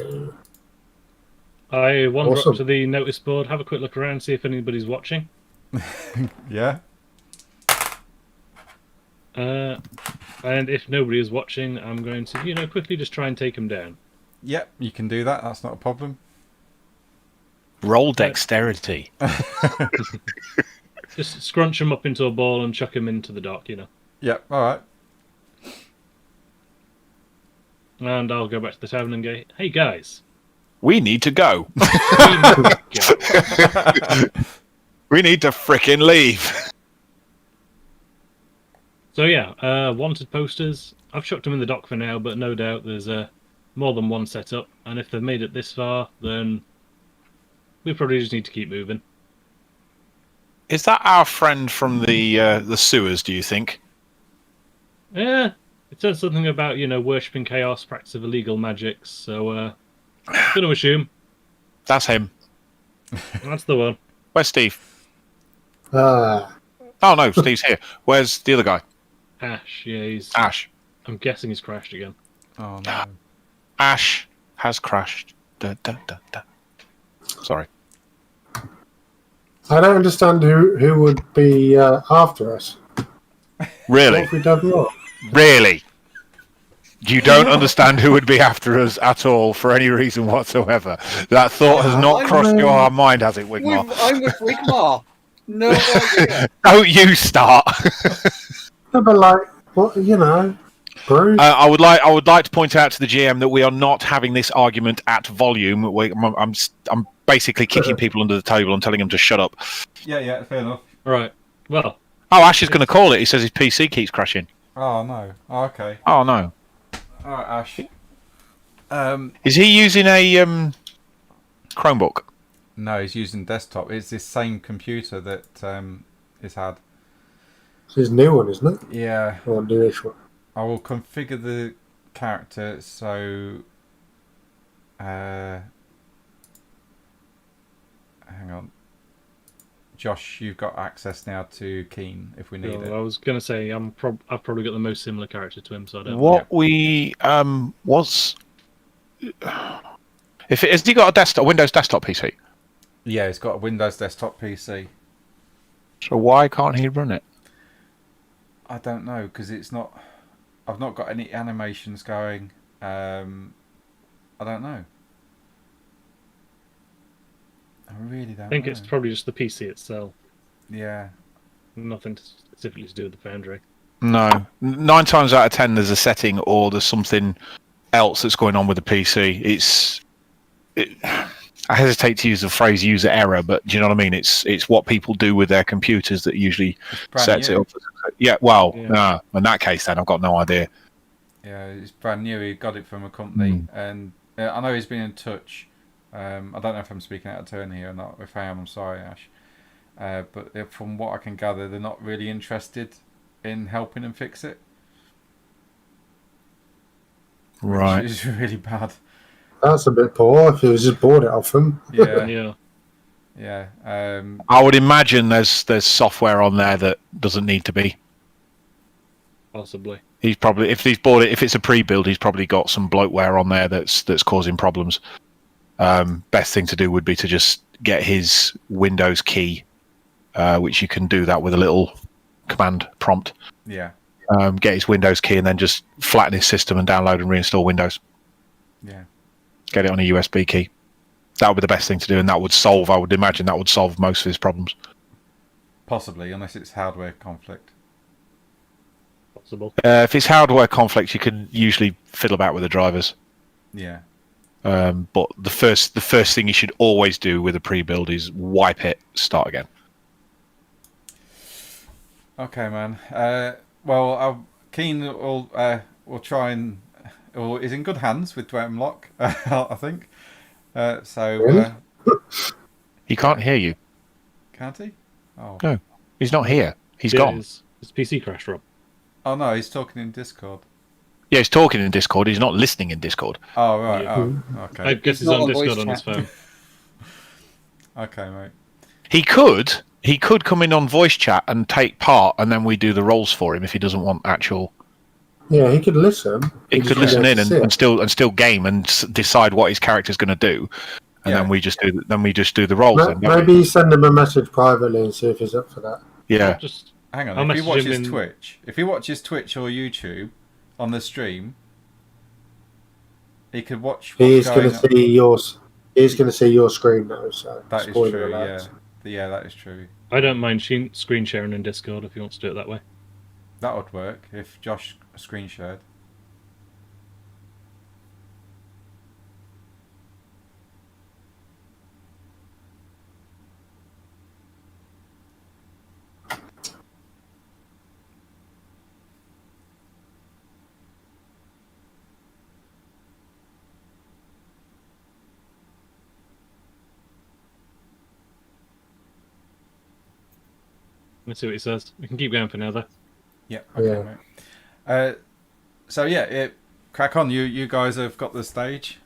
wander Awesome. up to the notice board, have a quick look around, see if anybody's watching. Yeah. And if nobody is watching, I'm going to, quickly just try and take them down. Yep, you can do that. That's not a problem. Roll dexterity. Just scrunch them up into a ball and chuck them into the dock, Yep, alright. And I'll go back to the tavern and go, hey guys. We need to go. We need to frickin' leave. So yeah, wanted posters. I've chucked them in the dock for now, but no doubt there's more than one set up. And if they've made it this far, then we probably just need to keep moving. Is that our friend from the sewers, do you think? Yeah, it says something about, worshipping chaos, practice of illegal magics, so gonna assume That's him. that's the one. Where's Steve? Ah, Oh no, Steve's here. Where's the other guy? Ash, yeah, he's... Ash. I'm guessing he's crashed again. Oh no. Ash has crashed. Da, da, da, da. Sorry. I don't understand who would be after us. What Really? have we done wrong? Really? You don't understand who would be after us at all for any reason whatsoever. That thought has not crossed your mind, has it, Wigmar? I'm with Wigmar. No idea. Don't you start. No, but like, what, Bruce? I would like to point out to the GM that we are not having this argument at volume. I'm basically kicking people under the table and telling them to shut up. Yeah, fair enough. Right, well... Oh, Ash is going to call it. He says his PC keeps crashing. Oh no. Oh, okay. Oh no. Alright, Ash. Is he using a Chromebook? No, he's using desktop. It's this same computer that he's had. It's his new one, isn't it? Yeah. Or newish one. I will configure the character so... hang on. Josh, you've got access now to Keen if we need I it. was going to say, I've probably got the most similar character to him, so I don't... What we was... Has he got a Windows desktop PC? Yeah, he's got a Windows desktop PC. So why can't he run it? I don't know, because it's not... I've not got any animations going. I don't know. I really don't know. I think it's probably just the PC itself. Yeah. Nothing specifically to do with the Foundry. No. 9 times out of 10 there's a setting or there's something else that's going on with the PC. I hesitate to use the phrase user error, but do you know what I mean? It's what people do with their computers that usually sets it up. Yeah, well, no. In that case, then I've got no idea. Yeah, it's brand new. He got it from a company, and I know he's been in touch. I don't know if I'm speaking out of turn here or not. If I am, I'm sorry, Ash. But from what I can gather, they're not really interested in helping him fix it. Right. Which is really bad. That's a bit poor if he was just bought it off him. Yeah. Yeah. Yeah. I would imagine there's software on there that doesn't need to be. Possibly. He's probably, if he's bought it, if it's a pre-build, he's probably got some bloatware on there that's causing problems. Best thing to do would be to just get his Windows key, which you can do that with a little command prompt. Yeah. Get his Windows key and then just flatten his system and download and reinstall Windows. Yeah. Get it on a USB key. That would be the best thing to do, and that would solve, I would imagine, that would solve most of his problems. Possibly, unless it's hardware conflict. Possible. If it's hardware conflict, you can usually fiddle about with the drivers. Yeah. But the first thing you should always do with a pre-build is wipe it, start again. Okay, man. Well, Keen will try and... Well, is in good hands with Dwemerlock, I think. Really? He can't hear you. Can't he? Oh. No, he's not here. He's gone. His PC crashed, Rob. Oh no, he's talking in Discord. Yeah, he's talking in Discord. He's not listening in Discord. Oh right. Yeah. Oh, okay. I guess he's not on on voice Discord on his chat. phone. Okay, mate. He could He could come in on voice chat and take part, and then we do the roles for him if he doesn't want actual. Yeah, he could listen. He just could wouldn't listen be in able to see and still game and decide what his character's going to do, and Yeah. then we just do the roles. it. Then, don't we? Maybe send him a message privately and see if he's up for that. Yeah. I'll just Hang on, I'll if he message him watches in- Twitch, if he watches Twitch or YouTube on the stream, he could watch. He what's is going going to on. see yours. He's going to see your screen though. So That is spoiler true. alert. Yeah, that is true. I don't mind screen sharing in Discord if he wants to do it that way. That would work if Josh screen shared. Let's see what he says. We can keep going for now, though. Yeah. Okay, Yeah. mate. So yeah, crack on. You guys have got the stage.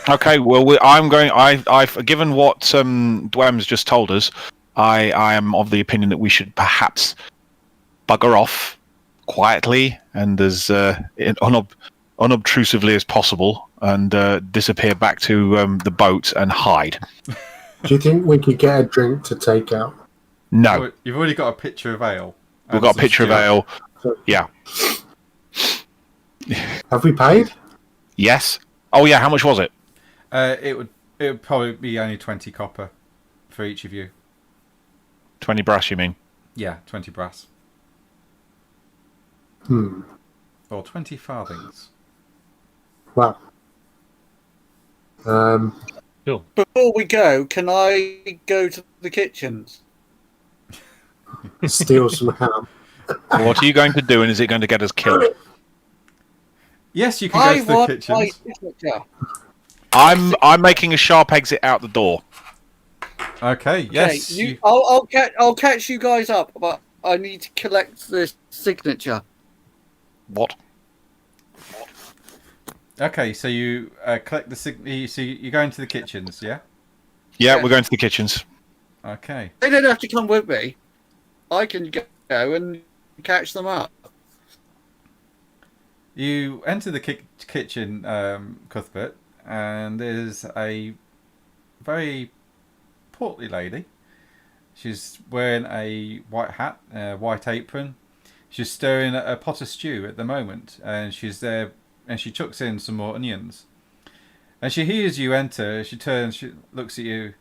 Okay. Well, I'm going. I've given what Dwem's just told us. I am of the opinion that we should perhaps bugger off quietly and as unobtrusively as possible, and disappear back to the boat and hide. Do you think we could get a drink to take out? No, You've already got a picture of ale. we've and got a some picture of stew. ale. Yeah. Have we paid? Yes. Oh yeah. How much was it? It would probably be only 20 copper for each of you. 20 brass, you mean? Yeah, 20 brass Hmm. or 20 farthings. Well. Before we go, can I go to the kitchens? Steal some ham. What are you going to do, and is it going to get us killed? Yes, you can I go to the want my kitchens. signature. I'm making a sharp exit out the door. Okay. Yes. Okay, I'll catch you guys up, but I need to collect this signature. What? Okay. So you collect the so you go into the kitchens. Yeah. Yeah, Yeah. we're going to the kitchens. Okay. They don't have to come with me. I can go and catch them up. You enter the kitchen, Cuthbert, and there's a very portly lady. She's wearing a white hat, white apron. She's stirring a pot of stew at the moment, and she's there, and she chucks in some more onions. And she hears you enter. She turns, she looks at you.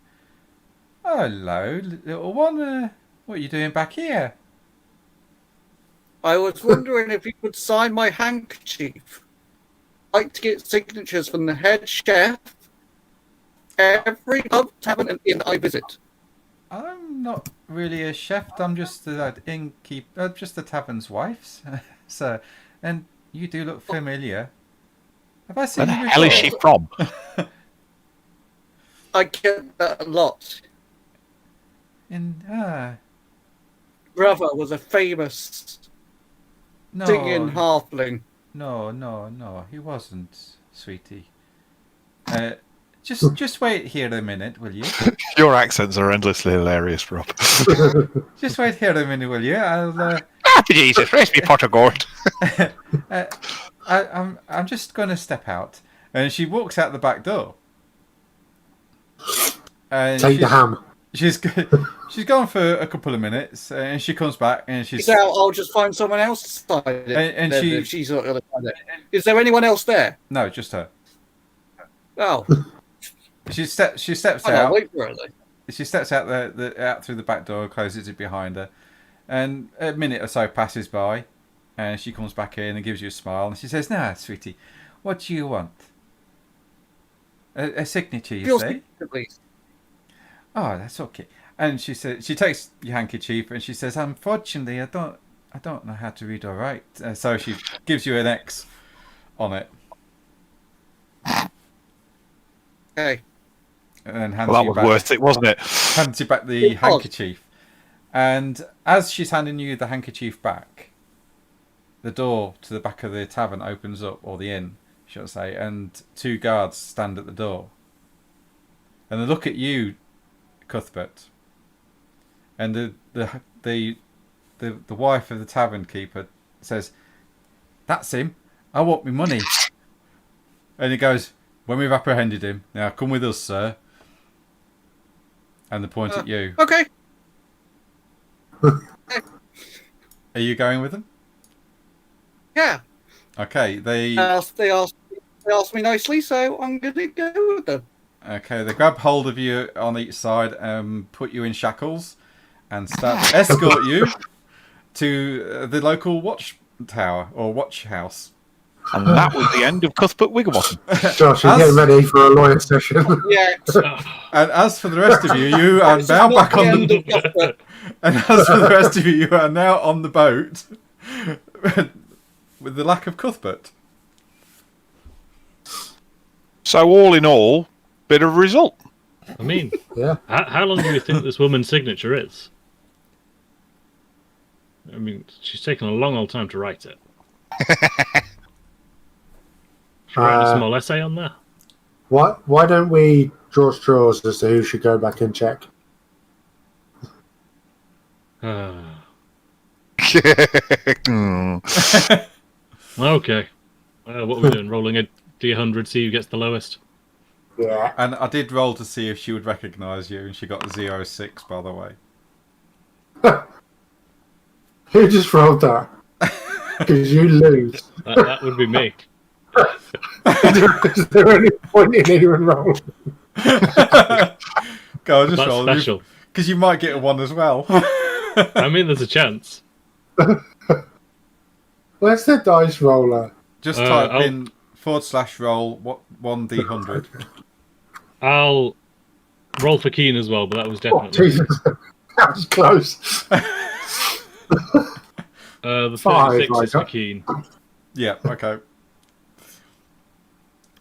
Hello, little one. What are you doing back here? I was wondering if you could sign my handkerchief. I'd like to get signatures from the head chef. Every pub, tavern, and inn I visit. I'm not really a chef. I'm just the innkeeper, just the tavern's wife. So, and you do look familiar. Have I Where seen the you hell is before? she from? I get that a lot. Brother was a famous No, singing halfling. no, he wasn't, sweetie. Just wait here a minute, will you? Your accents are endlessly hilarious, Rob. Just wait here a minute, will you? I'll. Jesus, where's me pot of gourd? I'm just going to step out, and she walks out the back door. And Take the ham. She's gone for a couple of minutes, and she comes back, and she's So I'll just find someone else to sign it. And then she- if she's not going to sign it. Is there anyone else there? no, just her. Oh, She steps I'll out. wait for her then. She steps out out through the back door, closes it behind her, and a minute or so passes by, and she comes back in and gives you a smile, and she says, "Now, sweetie, what do you want? A signature, you Your say? signature, please. Oh, that's okay." And she said, she takes your handkerchief, and she says, "Unfortunately, I don't know how to read or write." So she gives you an X on it, Okay. and then hands Well, that you was back. worth it, wasn't it? Hands you back the It was. handkerchief. And as she's handing you the handkerchief back, the door to the back of the tavern opens up, or the inn, shall I say, and two guards stand at the door. And they look at you, Cuthbert. And the wife of the tavern keeper says, "That's him. I want my money." And he goes, "When we've apprehended him, now come with us, sir." And they point at you. Okay. Are you going with them? Yeah. Okay, they They asked me nicely, so I'm going to go with them. okay, they grab hold of you on each side and put you in shackles and start to escort you to the local watch tower or watch house. And that was the end of Cuthbert Wigglebottom. Josh, you're getting ready for a lawyer session. Yeah. And as for the rest of you, you are now back on the. And as for the rest of you, you are now on the boat with the lack of Cuthbert. So all in all, bit of result. I mean, Yeah. how long do you think this woman's signature is? I mean, she's taken a long old time to write it. Should we write a small essay on that? Why don't we draw straws as to who should go back and check? Okay. What are we doing? Rolling a D100, see who gets the lowest? Yeah. And I did roll to see if she would recognise you, and she got a 0.6, by the way. Who just rolled that? Because you lose. That would be me. Is there any point in even rolling? Go on, just That's roll. special. Because you might get a 1 as well. I mean, there's a chance. Where's the dice roller? Just type I'll- in /roll 1d100. I'll roll for Keen as well, but that was Oh, definitely... Jesus. That was close. The 5, 36 is for like- Keen. Yeah, okay.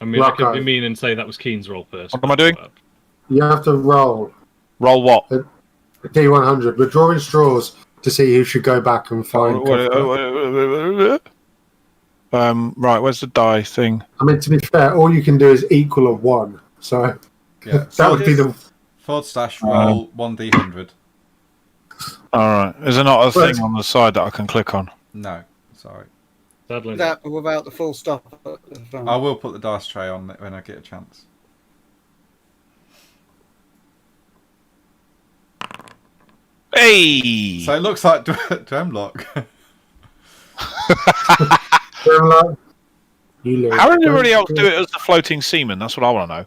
I mean, I could Rocco. be mean and say that was Keen's roll first. What am I doing? You have to roll Roll what? a D100. We're drawing straws to see who should go back and find. Cuthbert. Right, where's the die thing? I mean, to be fair, all you can do is equal a 1. So Yeah. that would be the. /roll 1d100. Alright, is there not a thing on the side that I can click on? No, sorry. Sadly, not. That without the full stop. I will put the dice tray on it when I get a chance. Hey! So it looks like Dremlock. You lose. How did everybody else do it as the floating seaman? That's what I want to know.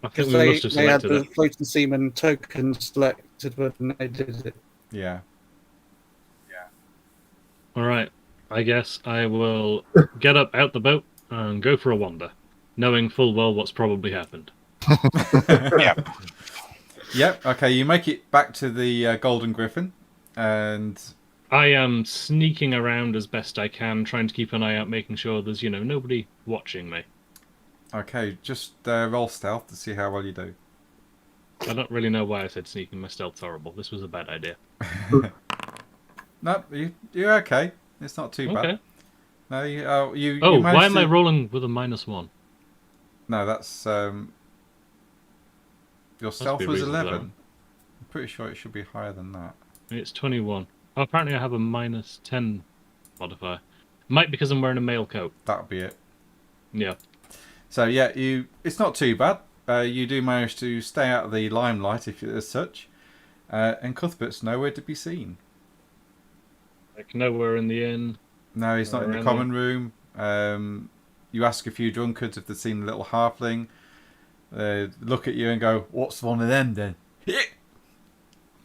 I think Because we must have they had selected the it. floating seaman token selected when they did it. Yeah. Alright, I guess I will get up out the boat and go for a wander, knowing full well what's probably happened. Yeah. Yep, okay, you make it back to the Golden Griffin, and I am sneaking around as best I can, trying to keep an eye out, making sure there's, nobody watching me. okay, just roll stealth to see how well you do. I don't really know why I said sneaking. My stealth's horrible. This was a bad idea. No, you're okay. It's not too bad. Okay. No, you Oh, managed why am I to- rolling with a -1? No, that's your stealth be a was reason for that 11. one. I'm pretty sure it should be higher than that. It's 21. Oh, apparently I have a -10 modifier. Might because I'm wearing a male coat. That would be it. Yeah. So yeah, it's not too bad. You do manage to stay out of the limelight, if as such, and Cuthbert's nowhere to be seen. Like nowhere in the inn. No, he's not in the Around common room. You ask a few drunkards if they've seen the little halfling. Look at you and go, "What's one of them then?"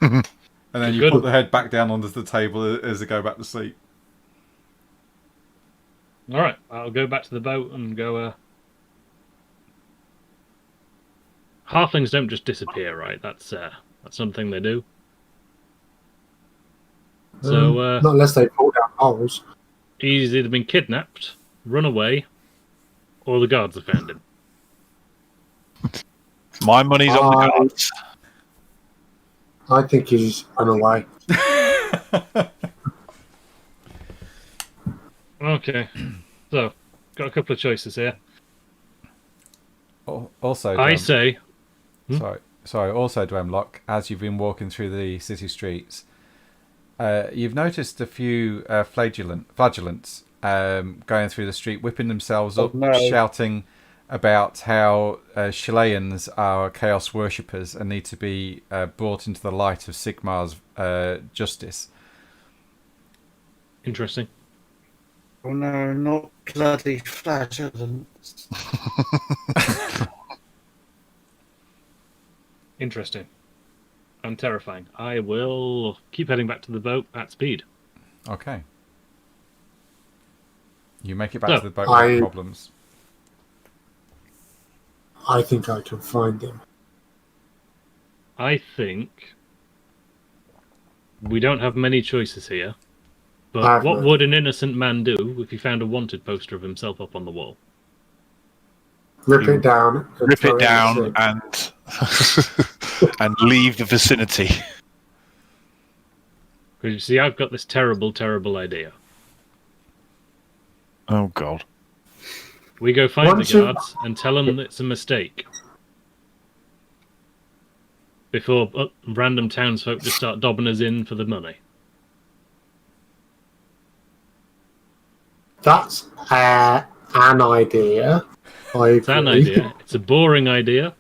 And then you Good. put the head back down onto the table as they go back to sleep. Alright, I'll go back to the boat and go, Halflings don't just disappear, right? That's something they do. So, not unless they pull down holes. he's either been kidnapped, run away, or the guards have found him. My money's on the cards. I think he's run away. Okay, so, got a couple of choices here. Also, I say, sorry. Dwemlock, as you've been walking through the city streets, you've noticed a few flagellants going through the street, whipping themselves up, no. shouting about how Chileans are chaos worshippers and need to be brought into the light of Sigmar's justice. Interesting. Oh no, not bloody flagellants. Interesting. And terrifying. I will keep heading back to the boat at speed. Okay. You make it back to the boat I- without problems. I think I can find him. I think we don't have many choices here. But what would an innocent man do if he found a wanted poster of himself up on the wall? Rip it down. and Rip throw it in the down sea. and and leave the vicinity. Because you see, I've got this terrible, terrible idea. Oh God. We go find Once the you- guards and tell them it's a mistake. Before random townsfolk just start dobbing us in for the money. That's an idea. I It's an agree. idea. It's a boring idea.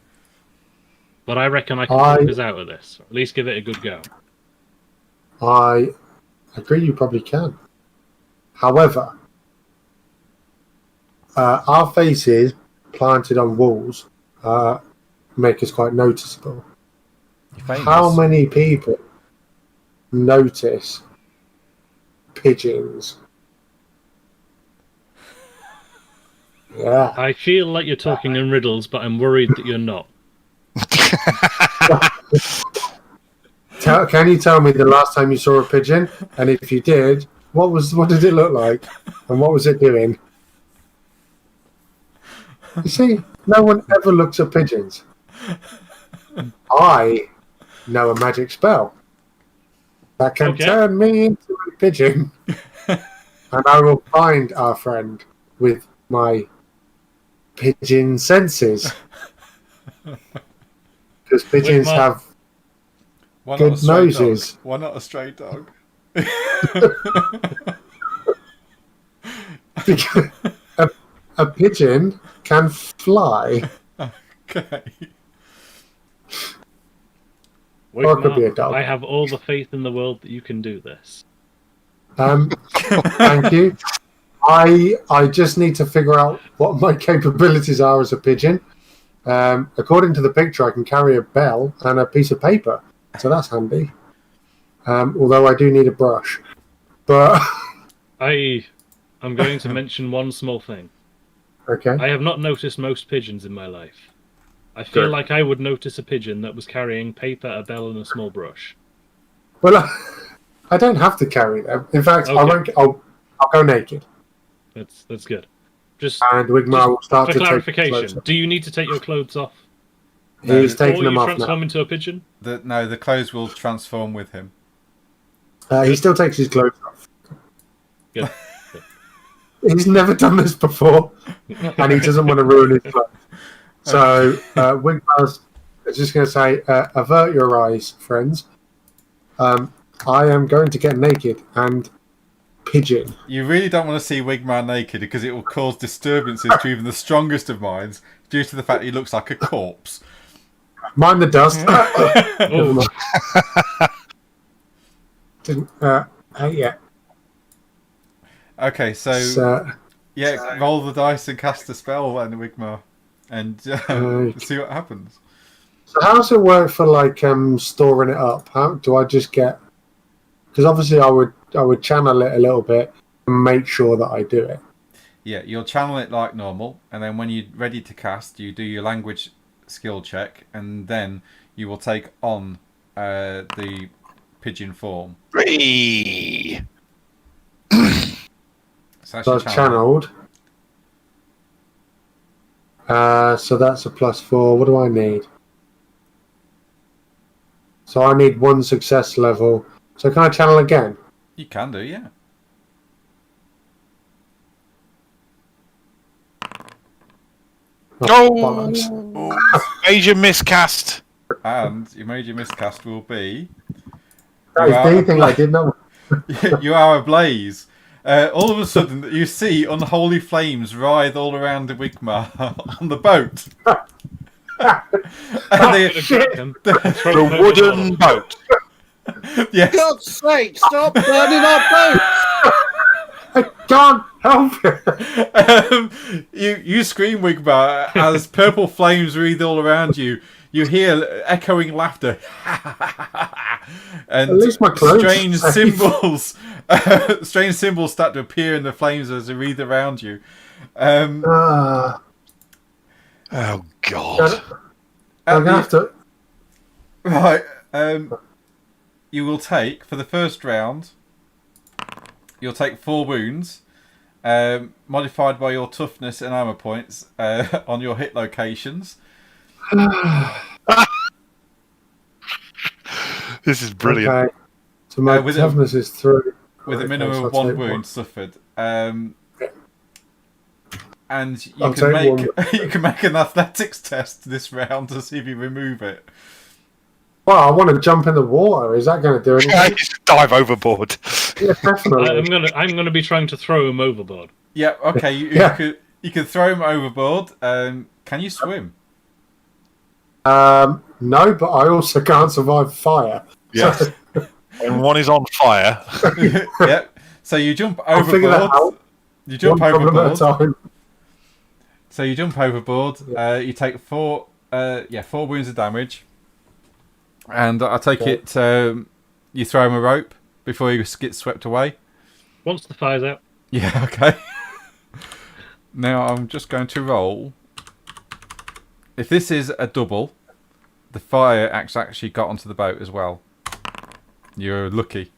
But I reckon I can talk us out of this. Or at least give it a good go. I agree. You probably can. However, our faces planted on walls make us quite noticeable. You're famous. How many people notice pigeons? Yeah. I feel like you're talking in riddles, but I'm worried that you're not. Can you tell me the last time you saw a pigeon? And if you did, what did it look like? And what was it doing? You see, no one ever looks at pigeons. I know a magic spell that can Okay. turn me into a pigeon. And I will find our friend with my pigeon senses. Because pigeons Wigmar. have Why not good a stray noses. Dog? Why not a stray dog? because a pigeon can fly. Okay. Or it could be a Wigmar, dog. I have all the faith in the world that you can do this. Thank you. I just need to figure out what my capabilities are as a pigeon. According to the picture, I can carry a bell and a piece of paper, so that's handy. Although I do need a brush. But I'm going to mention one small thing. okay, I have not noticed most pigeons in my life. I feel Good. like I would notice a pigeon that was carrying paper, a bell, and a small brush. well, I don't have to carry them. In fact, I Okay. won't. I'll go naked, That's good. Just and Wigmar will start for to take his clothes clarification, off. do you need to take your clothes off He's taking before them you off transform now. into a pigeon? No, the clothes will transform with him. He still takes his clothes off. Good. He's never done this before, and he doesn't want to ruin his clothes. So, Wigmar's just going to say, avert your eyes, friends. I am going to get naked and pigeon. You really don't want to see Wigmar naked because it will cause disturbances to even the strongest of minds due to the fact he looks like a corpse. Mind the dust. Oh, Didn't, yeah. Okay, so So, yeah, roll the dice and cast a spell then, Wigmar, and see what happens. so how does it work for like storing it up? How do I just get? Because obviously I would channel it a little bit and make sure that I do it. Yeah, you'll channel it like normal, and then when you're ready to cast, you do your language skill check, and then you will take on the pigeon form. Hey! So that's So your I've channel. channeled. So that's a +4. What do I need? So I need 1 success level. So can I channel again? You can do, yeah. Oh! Bollocks. Major miscast. And your major miscast will be... That is the thing I did not. You are ablaze. All of a sudden, you see unholy flames writhe all around the Wigmar on the boat. And The wooden boat. Yes. God's sake, stop burning our boat! I can't help it. You scream, Wigmar, as purple flames wreathe all around you. You hear echoing laughter. And At least my clothes strange are safe. symbols strange symbols start to appear in the flames as they wreathe around you. Oh God! I'm gonna have to. Right. You will take, for the first round, you'll take 4 wounds, modified by your toughness and armor points on your hit locations. This is brilliant. Okay. So my with toughness is 3. With a Okay, minimum so of I'll 1 take wound suffered. And you I'll can take make one. you can make an athletics test this round to see if you remove it. Well, I want to jump in the water. Is that going to do anything? Just dive overboard. Yeah, definitely. I'm gonna be trying to throw him overboard. Yeah, okay. You can throw him overboard. Can you swim? No, but I also can't survive fire. Yes. And one is on fire. Yep. So you jump I'll figure that overboard. out. You jump One problem at a overboard. time. So you jump overboard. You take 4 wounds of damage. And I take Okay. it you throw him a rope before he gets swept away. Once the fire's out. Yeah, okay. Now I'm just going to roll. If this is a double, the fire actually got onto the boat as well. You're lucky.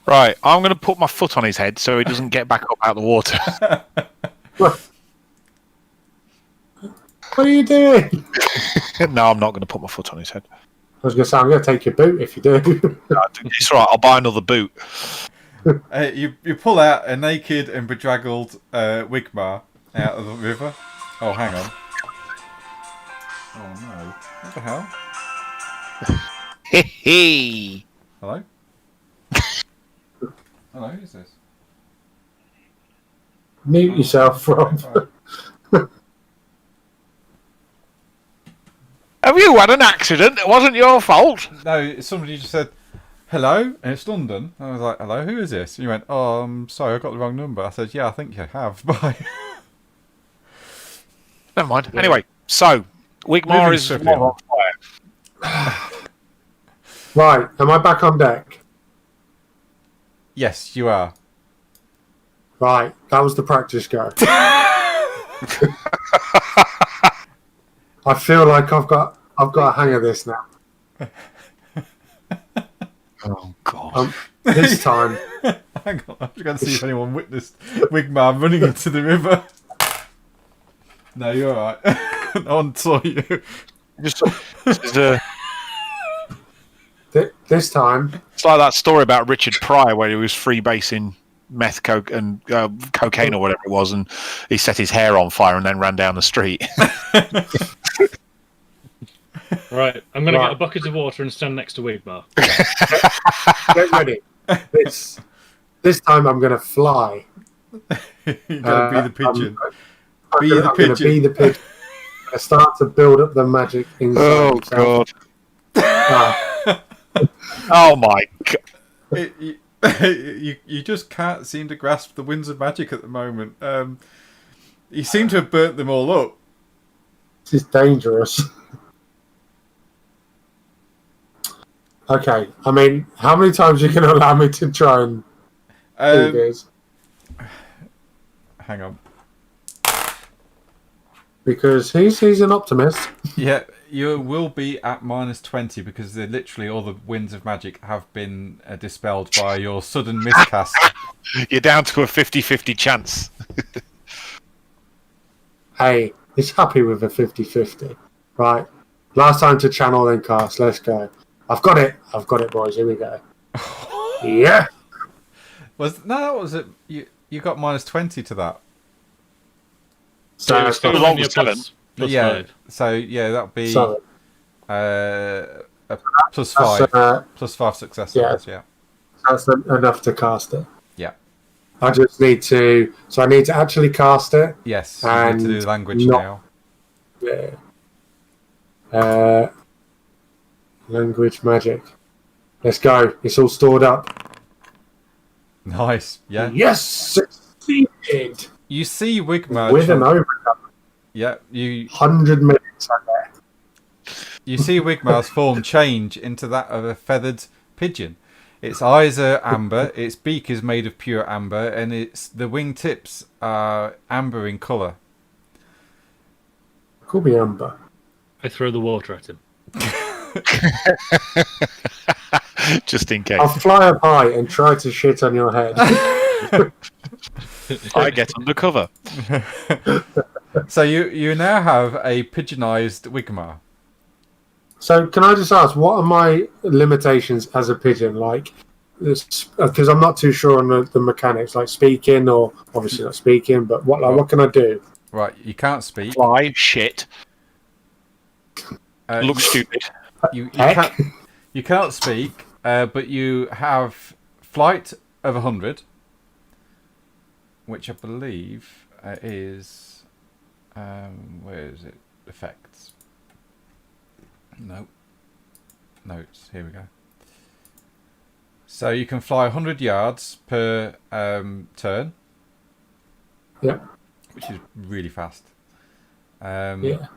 Right, I'm going to put my foot on his head so he doesn't get back up out of the water. What are you doing? No, I'm not going to put my foot on his head. I was going to say, I'm going to take your boot if you do. It's all right. I'll buy another boot. You pull out a naked and bedraggled Wigmar out of the river. Oh, hang on. Oh no! What the hell? Hey. Hello? Hello, who's this? Mute yourself, Rob. Have you had an accident? It wasn't your fault. No, somebody just said hello, and it's London. And I was like, hello, who is this? And you went, oh, I'm sorry, I got the wrong number. I said, yeah, I think you have. Bye. Never mind. Anyway, so Wigmar Moving is swiftly on fire. Right, am I back on deck? Yes, you are. Right, that was the practice go. I feel like I've got a hang of this now. Oh God! This time, Hang on, I'm just going to see if anyone witnessed Wigmar running into the river. No, you're alright. No one saw you. This is this time, it's like that story about Richard Pryor where he was freebasing meth, coke, and cocaine or whatever it was, and he set his hair on fire and then ran down the street. Right, I'm going to Right. get a bucket of water and stand next to Wigmar. get ready. This time I'm going to fly. You're going to be the pigeon. I'm Be gonna- the I'm gonna pigeon. be the pigeon. I start to build up the magic inside. Oh myself. God! Ah, Oh my God! You just can't seem to grasp the winds of magic at the moment. You seem to have burnt them all up. this is dangerous. Okay, I mean, how many times are you going to allow me to try and do this? Hang on. Because he's an optimist. Yeah, you will be at -20 because literally all the winds of magic have been dispelled by your sudden miscast. You're down to a 50-50 chance. Hey, he's happy with a 50-50. Right. Last time to channel then cast. Let's go. I've got it, boys. Here we go. Yeah. Was it? You got -20 to that. So You're it's still the on wrong your seven. plus. Plus yeah. 5. So yeah, that'll be So a plus that's, 5. Plus 5 success yeah. levels. Yeah. that's enough to cast it. Yeah. I just need to. So I need to actually cast it. Yes. You And need to do the language not- now. Yeah. Language magic. Let's go. It's all stored up. Nice. Yeah. Yes, succeeded You see Wigmar. with an overcome. Yeah. You 100 minutes on there. You see Wigmar's form change into that of a feathered pigeon. Its eyes are amber, its beak is made of pure amber, and the wingtips are amber in colour. Call me Amber. I throw the water at him. Just in case. I'll fly up high and try to shit on your head. I get undercover. So you now have a pigeonized Wigmar. So can I just ask, what are my limitations as a pigeon? Like, because I'm not too sure on the mechanics, like speaking or obviously not speaking, but what can I do? Right, you can't speak. Fly, shit, look You- stupid. You can't speak, but you have flight of 100, which I believe is where is it? Effects. No. Notes. Here we go. So you can fly 100 yards per turn. Yeah. Which is really fast. Yeah.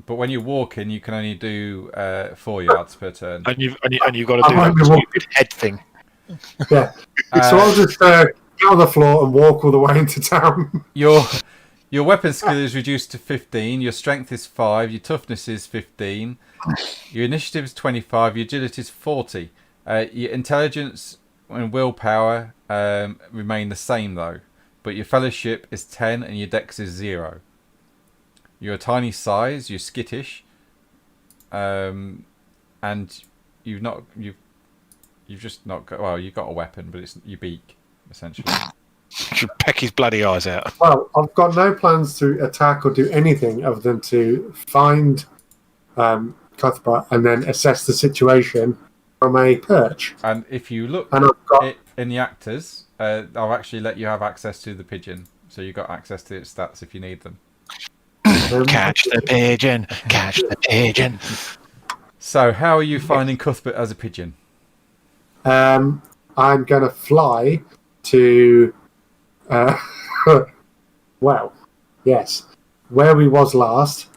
But when you're walking, you can only do 4 yards per turn. And you've got to do might that be stupid head thing. Yeah. So I'll just get on the floor and walk all the way into town. Your weapon skill is reduced to 15. Your strength is 5. Your toughness is 15. Your initiative is 25. Your agility is 40. Your intelligence and willpower remain the same though, but your fellowship is 10 and your dex is 0. You're a tiny size. You're skittish, and you've just not got. Well, you've got a weapon, but it's your beak essentially. Should peck his bloody eyes out. Well, I've got no plans to attack or do anything other than to find Cuthbert and then assess the situation from a perch. And if you look And I've got in the actors, I'll actually let you have access to the pigeon, so you've got access to its stats if you need them. Catch the pigeon. Catch the pigeon. So, how are you finding Cuthbert as a pigeon? I'm going to fly to, well, yes, where we was last,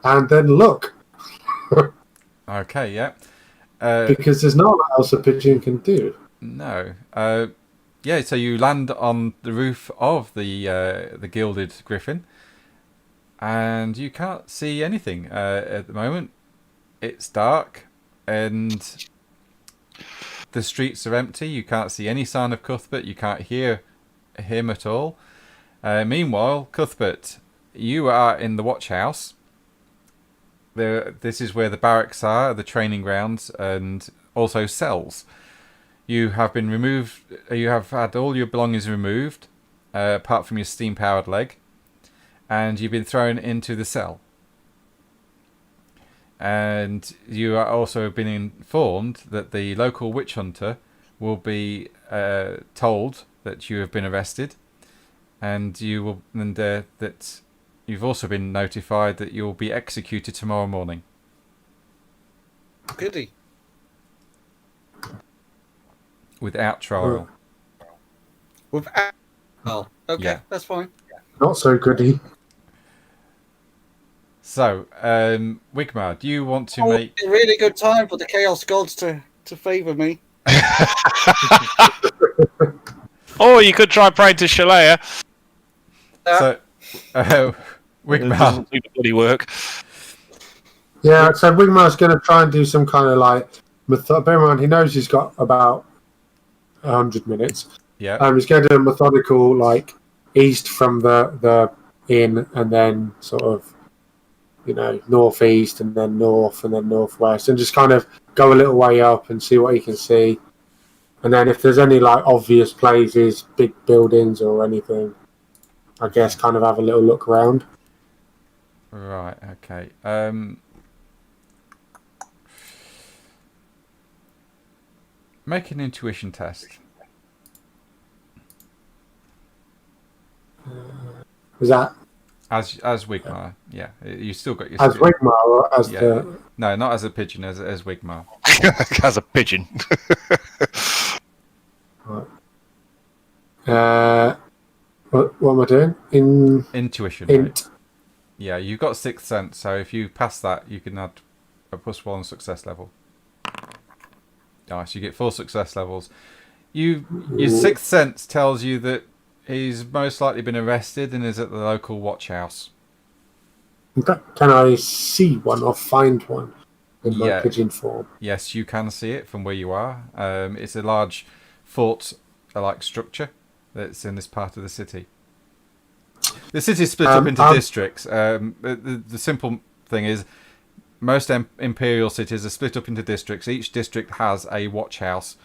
and then look, Okay, yeah. because there's not what else a pigeon can do. No. Yeah, so you land on the roof of the Gilded Griffin, and you can't see anything at the moment. It's dark, and the streets are empty. You can't see any sign of Cuthbert. You can't hear him at all. Meanwhile, Cuthbert, you are in the watch house. This is where the barracks are, the training grounds, and also cells. You have been removed. You have had all your belongings removed, apart from your steam-powered leg, and you've been thrown into the cell. And you are also been informed that the local witch hunter will be told that you have been arrested, and that you've also been notified that you will be executed tomorrow morning. Goody. Without trial. Without. Oh, okay, Yeah. that's fine. Not so goody. So, Wigmar, do you want to Oh, make... it's a really good time for the Chaos Gods to favour me. Or you could try praying to Shalaya. So, It Wigmar, doesn't seem to bloody work. Yeah, so Wigmar's going to try and do some kind of like bear in mind, he knows he's got about 100 minutes. yeah, He's going to do a methodical, like, east from the inn, and then sort of, northeast, and then north, and then northwest, and just kind of go a little way up and see what he can see. And then if there's any, like, obvious places, big buildings or anything, I guess kind of have a little look around. Right. Okay. Make an intuition test. Is that As Wigmar, yeah. You still got your as skill. Wigmar or as Yeah. the? No, not as a pigeon, as Wigmar. As a pigeon. What am I doing? Intuition, right? Int. Yeah, you've got sixth sense, so if you pass that, you can add a +1 success level. Nice, you get 4 success levels. Your sixth sense tells you that he's most likely been arrested and is at the local watch house. Can I see one or find one in my Yeah. pigeon form? Yes, you can see it from where you are. It's a large fort-like structure that's in this part of the city. The city's split up into districts. The simple thing is, most imperial cities are split up into districts. Each district has a watch house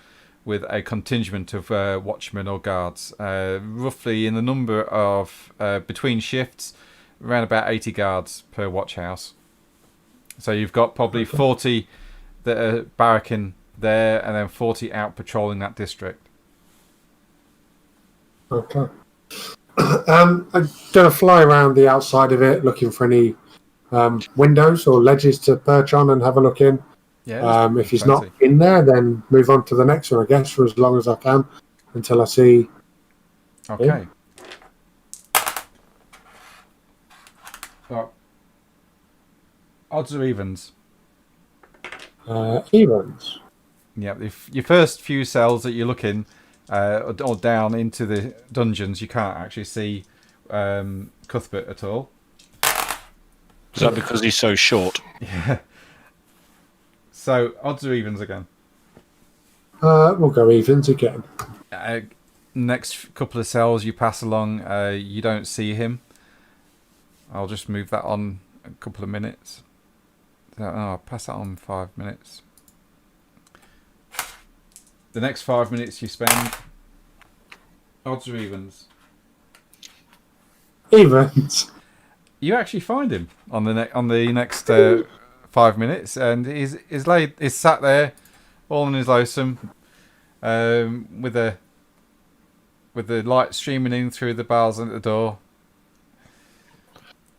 with a contingent of watchmen or guards. Roughly in the number of, between shifts, around about 80 guards per watch house. So you've got probably 40 that are barracking there and then 40 out patrolling that district. Okay. I'm going to fly around the outside of it looking for any windows or ledges to perch on and have a look in. Yeah. If he's not in there, then move on to the next one, I guess, for as long as I can until I see. Okay. him. Right. Odds or evens? Evens. Yeah, if your first few cells that you look in or down into the dungeons, you can't actually see Cuthbert at all. Is that because he's so short? Yeah. So, odds or evens again? We'll go evens again. Next couple of cells you pass along, you don't see him. I'll just move that on a couple of minutes. I'll pass that on 5 minutes. The next 5 minutes you spend, odds or evens? Evens. You actually find him on the next 5 minutes, and he's sat there, all in his lonesome, with the light streaming in through the bars at the door,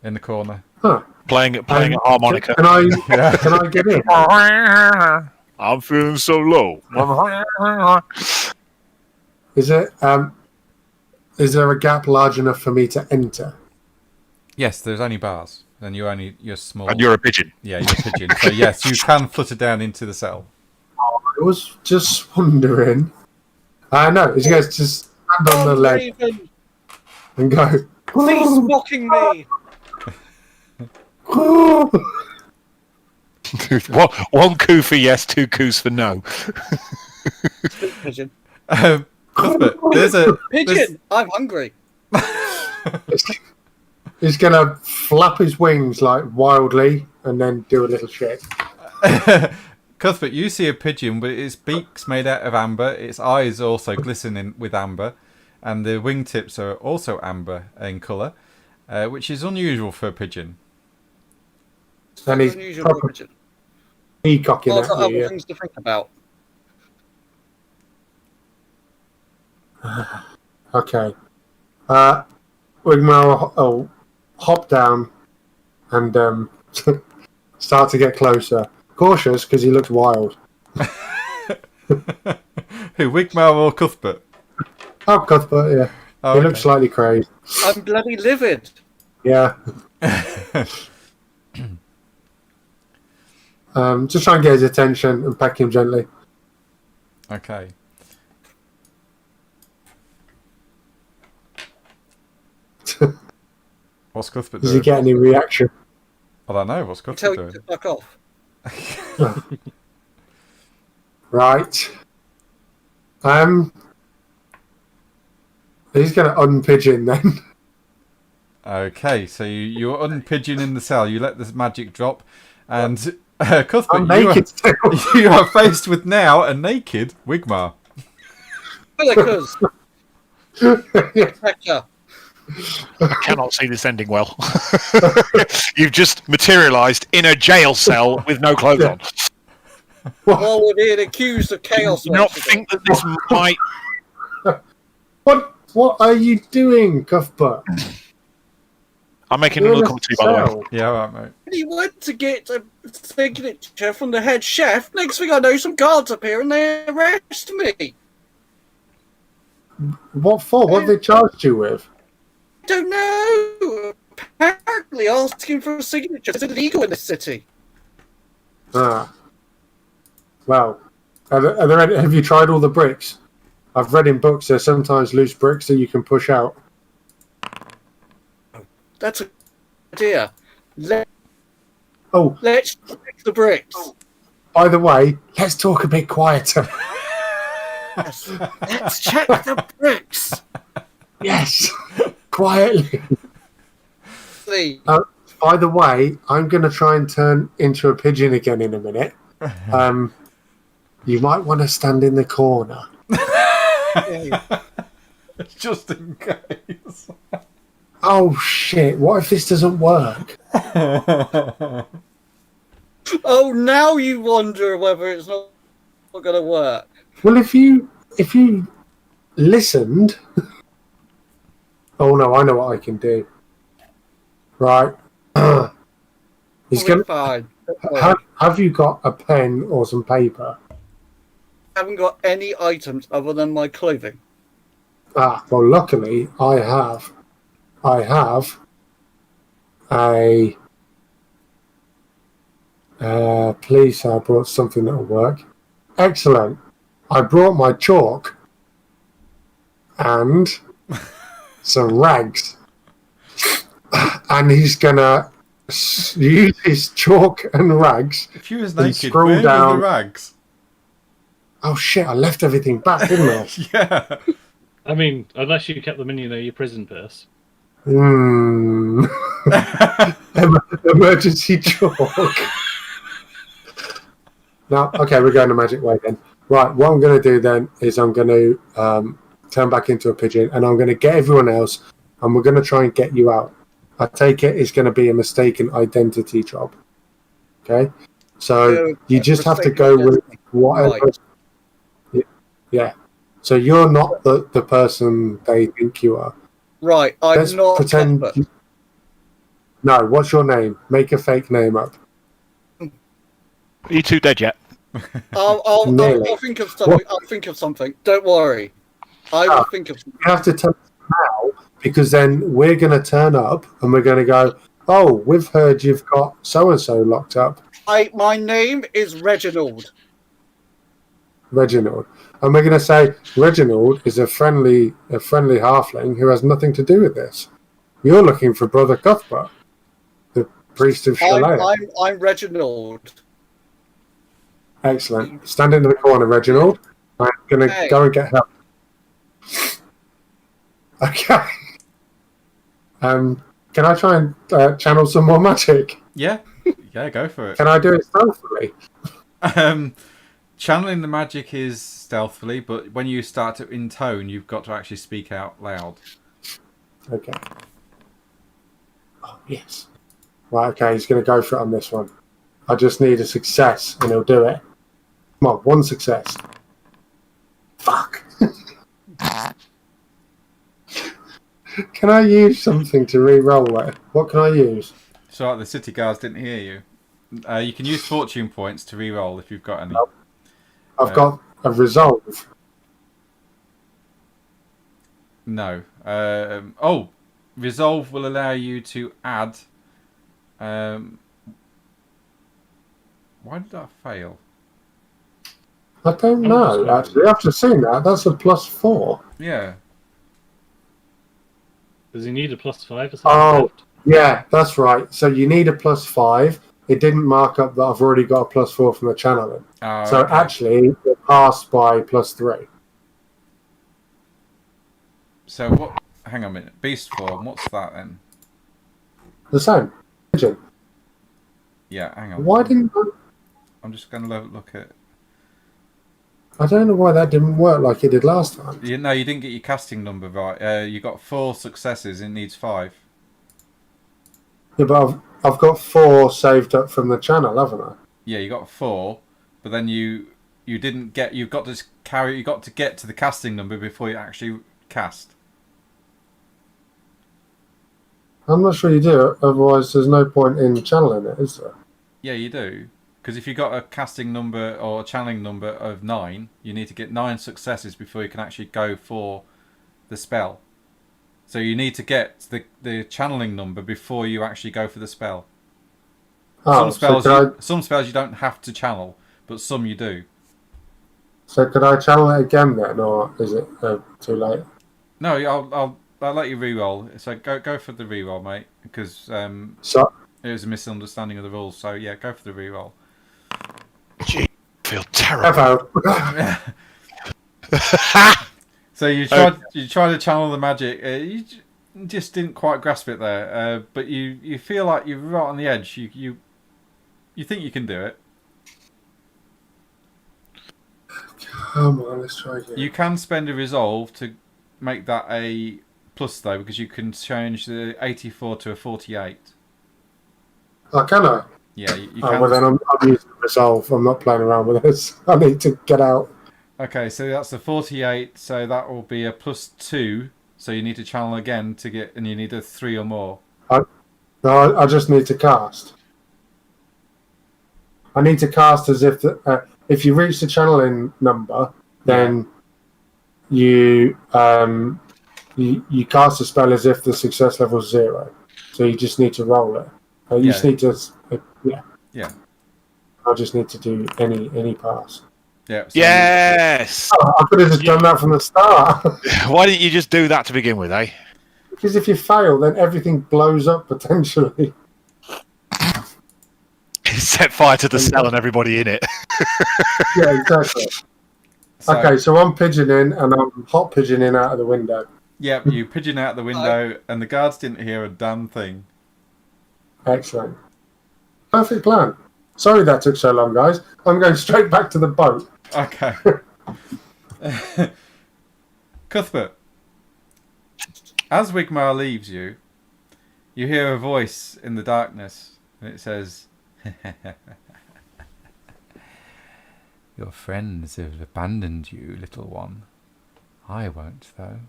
in the corner. Huh. Playing a harmonica. Can I get in? I'm feeling so low. Is there a gap large enough for me to enter? Yes, there's only bars, and you're small. And you're a pigeon. Yeah, you're a pigeon. So yes, you can flutter down into the cell. I was just wondering. No, he's going to just stand on the leg Raven, and go. please mocking me. One coup for yes, 2 coups for no. Pigeon. Cuthbert, there's a Pigeon, I'm hungry. He's going to flap his wings like wildly and then do a little shake. Cuthbert, you see a pigeon, but its beak's made out of amber. Its eyes also glistening with amber, and the wingtips are also amber in colour, which is unusual for a pigeon. And he's Unusual proper pigeon. peacocking I've got at you. other things to think about. Okay. Wigmar will hop down and start to get closer. Cautious because he looks wild. Who, Wigmar or Cuthbert? Oh, Cuthbert, yeah. Oh, He okay. looks slightly crazy. I'm bloody livid. Yeah. Just try and get his attention and peck him gently. Okay. What's Cuthbert Does he doing? get any reaction? I don't know. What's Tell Cuthbert you doing? to fuck off. Right. He's going to unpigeon then. Okay, so you're unpigeoning the cell. You let the magic drop, and Cuthbert, I'm naked still. you are faced with now a naked Wigmar. Because Yeah. Pecker. I cannot see this ending well. You've just materialised in a jail cell with no clothes on. While we're being accused of chaos. Do you not worshipping. think that this might... What are you doing, Cuthbert? I'm making You're in another a cup of tea, by the way. cell. Yeah, all right, mate. He went to get a signature from the head chef. Next thing I know, some guards appear and they arrest me. What for? What have they charged you with? Don't know. Apparently, asking for a signature is illegal in this city. Ah. Well, have you tried all the bricks? I've read in books there's sometimes loose bricks that you can push out. That's a good idea. Oh, Let's check the bricks. by the way, let's talk a bit quieter. Yes. Let's check the bricks. Yes, quietly. Please. By the way, I'm going to try and turn into a pigeon again in a minute. You might want to stand in the corner. Just in case. Oh shit! What if this doesn't work? Oh, now you wonder whether it's not going to work. Well, if you listened. Oh no! I know what I can do. Right. He's We're gonna. fine. Have you got a pen or some paper? I haven't got any items other than my clothing. Ah, well, luckily I have. I have a. Please, I brought something that'll work. Excellent. I brought my chalk and some rags, and he's gonna use his chalk and rags. If you was and naked, scroll where down. were the rags? Oh shit! I left everything back, didn't I? Yeah. I mean, unless you kept them in, your prison purse. Emergency chalk. No, okay, we're going the magic way then. Right, what I'm going to do then is I'm going to turn back into a pigeon, and I'm going to get everyone else, and we're going to try and get you out. I take it it's going to be a mistaken identity job. Okay, so you just have to go with whatever. Yeah. So you're not the person they think you are. Right, I'm Let's not. pretend. No, what's your name? Make a fake name up. Are you two dead yet? I'll think of something. What? I'll think of something. Don't worry. I will think of something. You have to tell us now, because then we're going to turn up and we're going to go, oh, we've heard you've got so-and-so locked up, My name is Reginald. Reginald. And we're going to say, Reginald is a friendly halfling who has nothing to do with this. You're looking for Brother Cuthbert, the priest of Shalea. I'm Reginald. Excellent. Stand into the corner, Reginald. I'm going to go and get help. Okay. Can I try and channel some more magic? Yeah. Yeah, go for it. Can I do it stealthily? Channeling the magic is stealthily, but when you start to intone, you've got to actually speak out loud. Okay. Oh, yes. Right, okay, he's going to go for it on this one. I just need a success, and he'll do it. Come on, one success. Fuck. Can I use something to re-roll it? What can I use? So like the city guards didn't hear you. You can use fortune points to re-roll if you've got any. Nope. I've got a resolve. No. Resolve will allow you to add. Why did that fail? I don't know, actually. After seeing that, that's a +4. Yeah. Does he need a +5 or something? Oh, yeah, that's right. So you need a +5. It didn't mark up that I've already got a +4 from the channeling. Oh, So okay. actually, it passed by +3. So what? Hang on a minute. Beast form. What's that then? The same. Pigeon. Yeah. Hang on. Why didn't I... I'm just going to look at. I don't know why that didn't work like it did last time. No, you didn't get your casting number right. You got 4 successes. It needs 5. Yeah, but I've got 4 saved up from the channel, haven't I? Yeah, you got 4, but then you didn't get. You've got to carry. You got to get to the casting number before you actually cast. I'm not sure you do. Otherwise, there's no point in channeling it, is there? Yeah, you do. Because if you've got a casting number or a channeling number of 9, you need to get 9 successes before you can actually go for the spell. So you need to get the channeling number before you actually go for the spell. Oh, Some spells you don't have to channel, but some you do. So could I channel it again then, or is it too late? No, I'll let you re-roll. So go for the re-roll, mate, because So it was a misunderstanding of the rules. So yeah, go for the re-roll. Gee, I feel terrible. So you tried to channel the magic. You just didn't quite grasp it there. But you feel like you're right on the edge. You think you can do it. Come on, let's try again. You can spend a resolve to make that a plus though, because you can change the 84 to a 48. Oh, can I? Yeah, you Oh, can. well, then I'm using resolve. I'm not playing around with this. I need to get out. Okay, so that's a 48. So that will be a plus 2. So you need to channel again to get, and you need a 3 or more. No, I just need to cast. I need to cast as if you reach the channeling number, then you cast a spell as if the success level is 0. So you just need to roll it. You just need to, Yeah. I just need to do any pass. Yeah. So Yes. Oh, I could have just done that from the start. Why didn't you just do that to begin with, eh? Because if you fail, then everything blows up potentially. Set fire to the cell and everybody in it. Yeah, exactly. Okay, so I'm pigeoning and I'm hot pigeoning out of the window. Yeah, you pigeon out the window, and the guards didn't hear a damn thing. Excellent. Perfect plan. Sorry that took so long, guys. I'm going straight back to the boat. Okay. Cuthbert, as Wigmar leaves you, you hear a voice in the darkness, and it says, "Your friends have abandoned you, little one. I won't, though."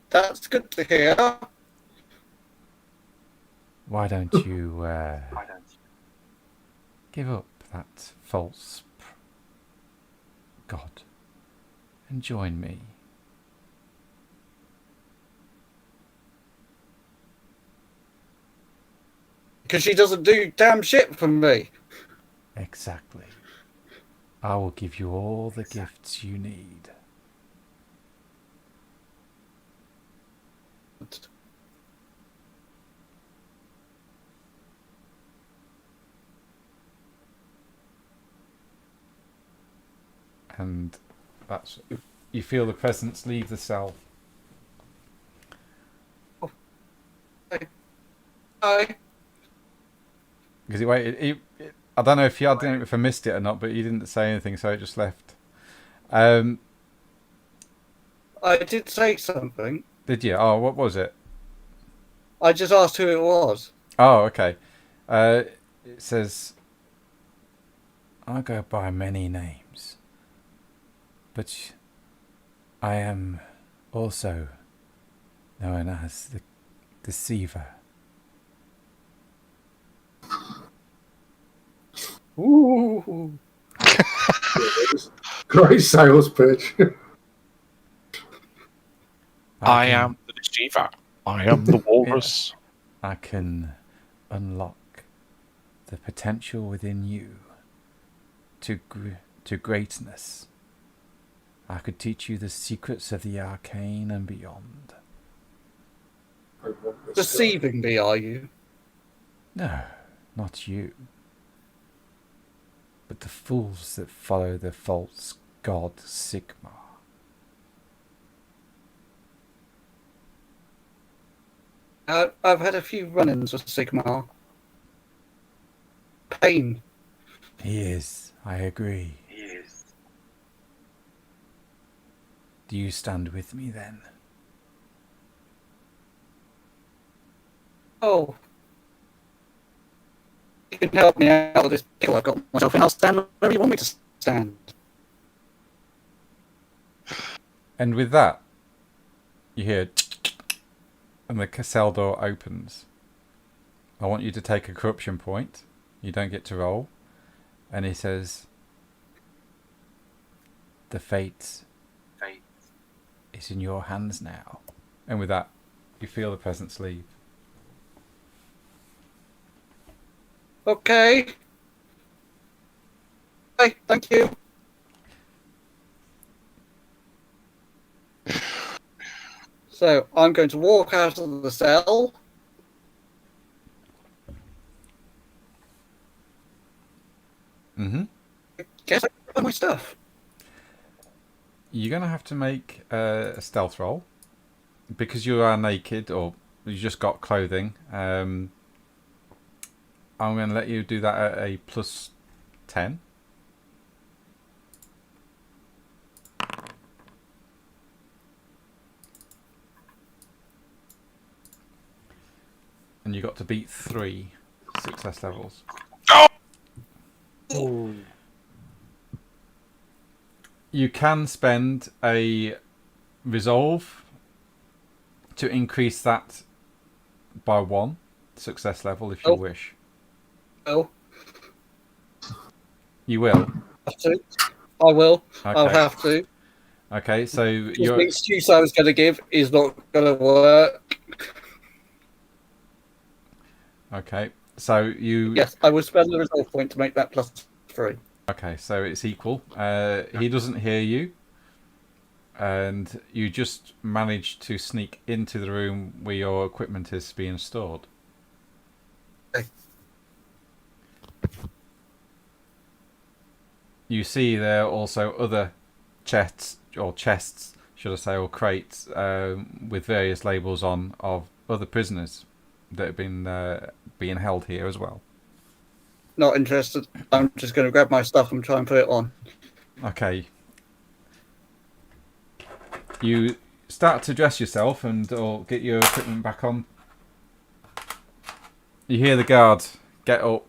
That's good to hear. Why don't you give up that false god and join me? Because she doesn't do damn shit for me. Exactly. I will give you all the gifts you need. And that's, you feel the presence leave the cell. Hi. Because he waited. I don't know if if I missed it or not, but he didn't say anything, so it just left. I did say something. Did you? Oh, what was it? I just asked who it was. Oh, okay. It says, "I go by many names, but I am also known as the Deceiver." Ooh. Great sales pitch. I am the deceiver. I am the walrus. I can unlock the potential within you to greatness. I could teach you the secrets of the arcane and beyond. Deceiving me, are you? No, not you. But the fools that follow the false god Sigmar. I've had a few run-ins with Sigmar. Pain. He is. I agree. Do you stand with me then? Oh. You can help me out of this pickle I've got myself in. I'll stand wherever you want me to stand. And with that, you hear and the cell door opens. I want you to take a corruption point. You don't get to roll. And he says, the fate is in your hands now. And with that, you feel the presence leave. Okay. Hey, thank you. So, I'm going to walk out of the cell. Mm-hmm. Guess I can find my stuff. You're going to have to make a stealth roll. Because you are naked, or you just got clothing, I'm going to let you do that at a plus 10. And you got to beat 3 success levels. Oh. You can spend a resolve to increase that by 1 success level if you wish. Oh. You will. Have to. I will. Okay. I'll have to. Okay, so The excuse I was going to give is not going to work. Okay, so you... Yes, I will spend the resolve point to make that plus 3. Okay, so it's equal. He doesn't hear you. And you just managed to sneak into the room where your equipment is being stored. Okay. You see there are also other chests, should I say, or crates with various labels on of other prisoners that have been being held here as well. Not interested. I'm just going to grab my stuff and try and put it on. Okay. You start to dress yourself and or get your equipment back on. You hear the guard get up,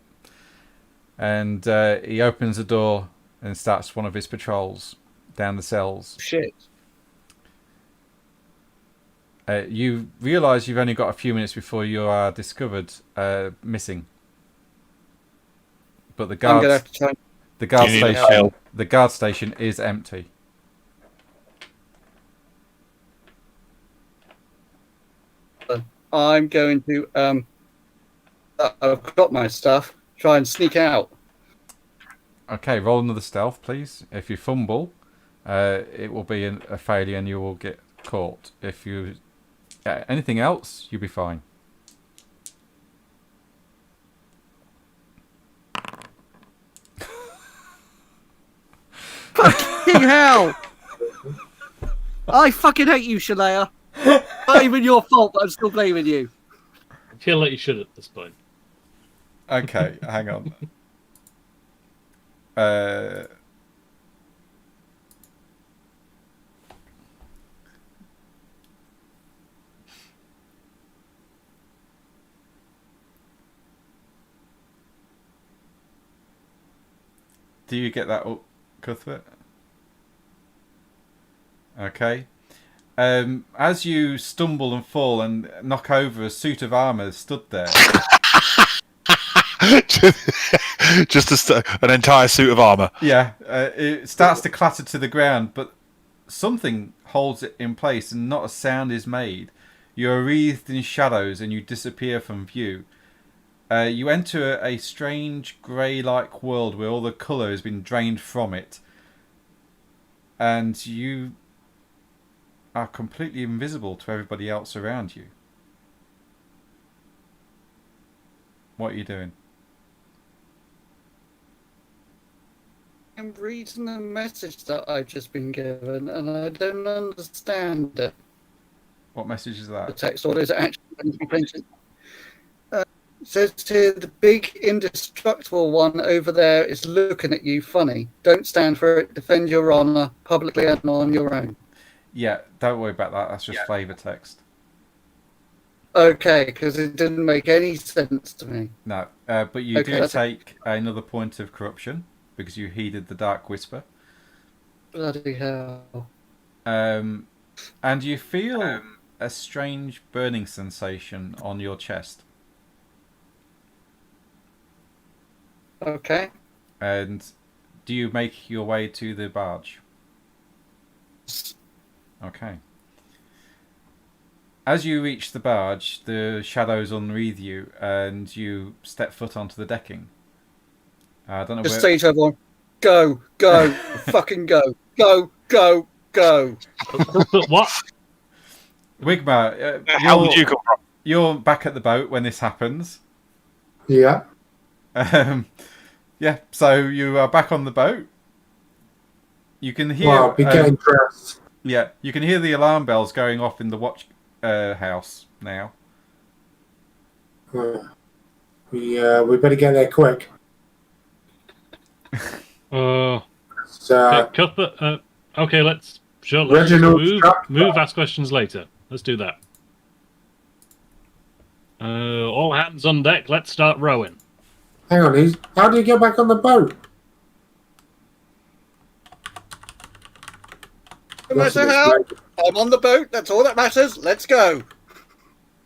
and he opens the door and starts one of his patrols down the cells. Shit. You realise you've only got a few minutes before you are discovered missing. But the I'm going to have to try. the guard station is empty. I'm going to I've got my stuff. Try and sneak out. Okay, roll another stealth, please. If you fumble, it will be a failure and you will get caught. If you anything else, you'll be fine. Fucking hell! I fucking hate you, Shalaya. Not even your fault, but I'm still blaming you. I feel like you should at this point. Okay, hang on. Do you get that up, Cuthbert? Okay. As you stumble and fall and knock over a suit of armour stood there. Just an entire suit of armour. Yeah, it starts to clatter to the ground, but something holds it in place and not a sound is made. You are wreathed in shadows and you disappear from view. You enter a strange grey-like world where all the colour has been drained from it. And you are completely invisible to everybody else around you. What are you doing? I'm reading the message that I've just been given and I don't understand it. What message is The that? text, or is it actually going to be printed? It says here, the big indestructible one over there is looking at you funny. Don't stand for it. Defend your honour publicly and on your own. Yeah, don't worry about that. That's just flavor text. Okay, because it didn't make any sense to me. No, but you Okay, do that's take another point of corruption because you heeded the dark whisper. Bloody hell. And you feel a strange burning sensation on your chest. Okay. And do you make your way to the barge? Okay. As you reach the barge, the shadows unwreathe you, and you step foot onto the decking. I don't know Just where. say to everyone, go, go, fucking go, go, go, go. But what? Wigmar, How did you come from? you're back at the boat when this happens. Yeah. Yeah, so you are back on the boat. You can hear. Well, I'll be getting dressed. Yeah, you can hear the alarm bells going off in the watch house now. We better get there quick. So, Cuthbert. Okay, let's Reginald move. Ask questions later. Let's do that. All hands on deck. Let's start rowing. hang on, how do you get back on the boat? No matter how, I'm on the boat. That's all that matters. Let's go.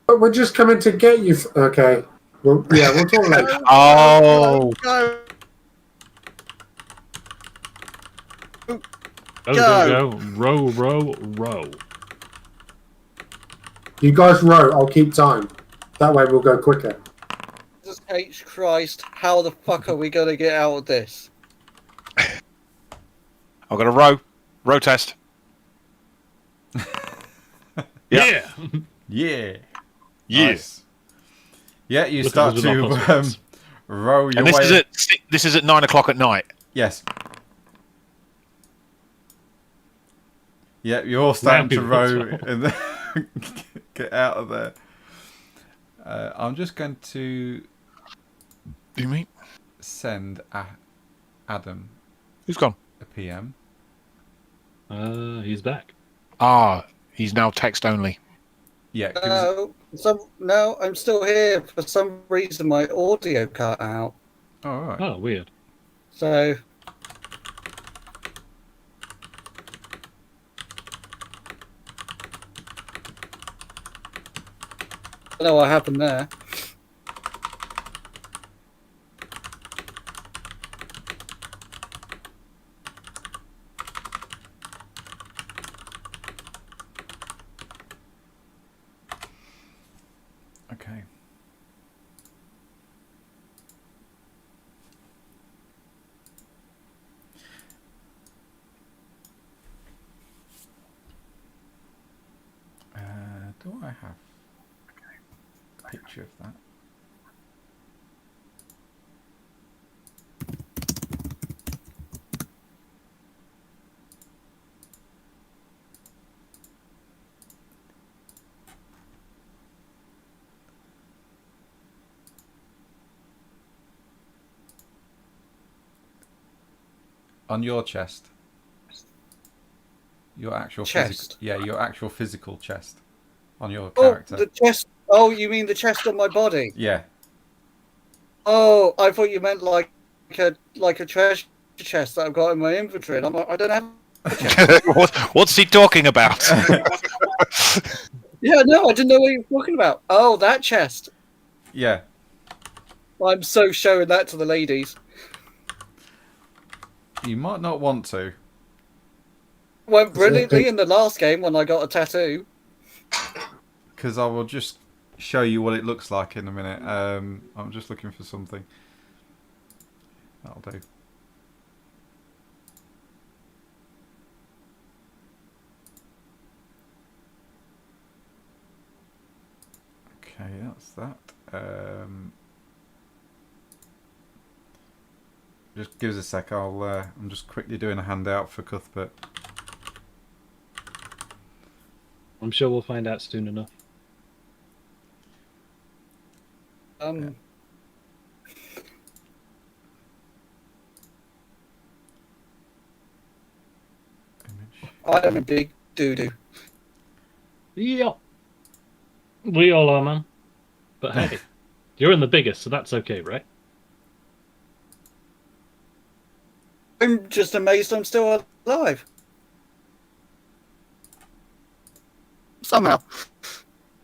But we're just coming to get you. Okay. Well, yeah, we'll talk later. Oh. Go. Go. Row, row, row. You guys row. I'll keep time. That way we'll go quicker. Jesus H. Christ, how the fuck are we going to get out of this? I've got a row. Row test. Yeah. Yeah. Yeah. Nice. Yeah, you Look start at us with our to puzzles. row your And this way. is at 9 o'clock at night. Yes. Yeah, you're all starting to row and get out of there. I'm just going to Do you mean? send Adam Who's gone? a PM. He's back. Ah, he's now text only. Yeah, give us No, I'm still here. For some reason, my audio cut out. all right. Oh, weird. So, I don't know what happened there. Okay. Do I have a picture of that? On your chest. Your actual Chest? your actual physical chest. On your Oh, character. the chest. Oh, you mean the chest on my body? Yeah. Oh, I thought you meant like a treasure chest that I've got in my inventory. And I'm like, I don't have. What's he talking about? Yeah, no, I didn't know what you were talking about. Oh, that chest. Yeah. I'm so showing that to the ladies. You might not want to. Went brilliantly in the last game when I got a tattoo. Because I will just show you what it looks like in a minute. I'm just looking for something. That'll do. Okay, that's that. Just give us a sec. I'm just quickly doing a handout for Cuthbert. I'm sure we'll find out soon enough. I am a big doo-doo. Yeah. We all are, man. But hey, you're in the biggest, so that's okay, right? I'm just amazed I'm still alive. Somehow.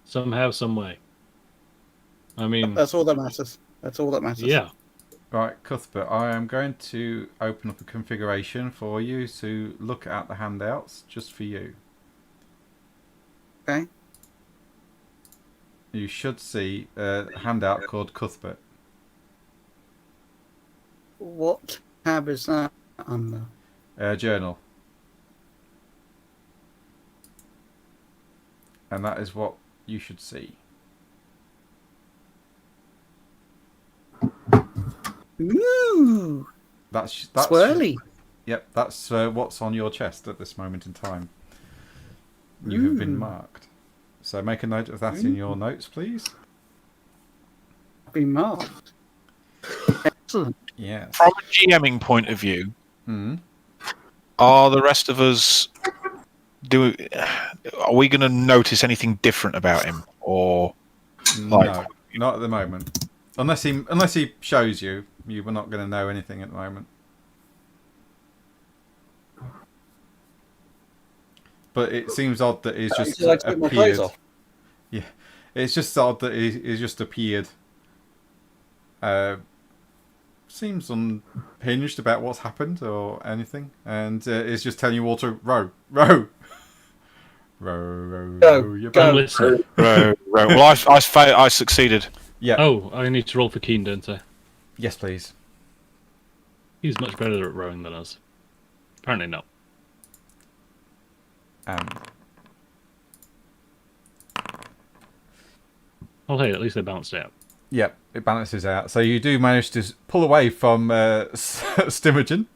Somehow, some way. I mean, That's all that matters. That's all that matters. yeah. Right, Cuthbert, I am going to open up a configuration for you to look at the handouts just for you. Okay. You should see a handout called Cuthbert. What tab is that under? Journal. And that is what you should see. Ooh, That's swirly. Yep, that's what's on your chest at this moment in time. You have been marked. So make a note of that in your notes, please. Been marked. Excellent. Yes. From a GMing point of view, are the rest of us are we going to notice anything different about him, or No, not at the moment. Unless he shows you, you were not going to know anything at the moment. But it seems odd that he's just Like to take my clothes appeared. off. Yeah, it's just odd that he's just appeared. Seems unhinged about what's happened or anything, and is just telling you all to row, row, row, row, row your go. I'm boat. listening. right. Well, I succeeded. Yeah. Oh, I need to roll for Keen, don't I? Yes, please. He's much better at rowing than us. Apparently not. Oh, hey, at least they balanced it out. Yep, it balances out. So you do manage to pull away from Stimogen.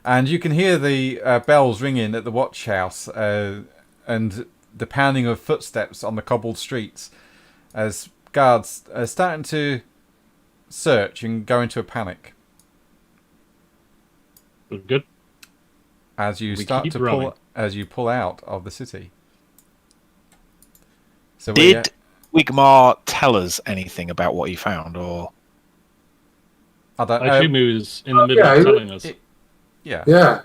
And you can hear the bells ringing at the watch house and the pounding of footsteps on the cobbled streets as guards are starting to search and go into a panic. Good. As you We start keep to rowing. pull out of the city. So Did Wigmar tell us anything about what he found, or I don't I assume he was in the middle yeah, of telling us. Yeah. Yeah,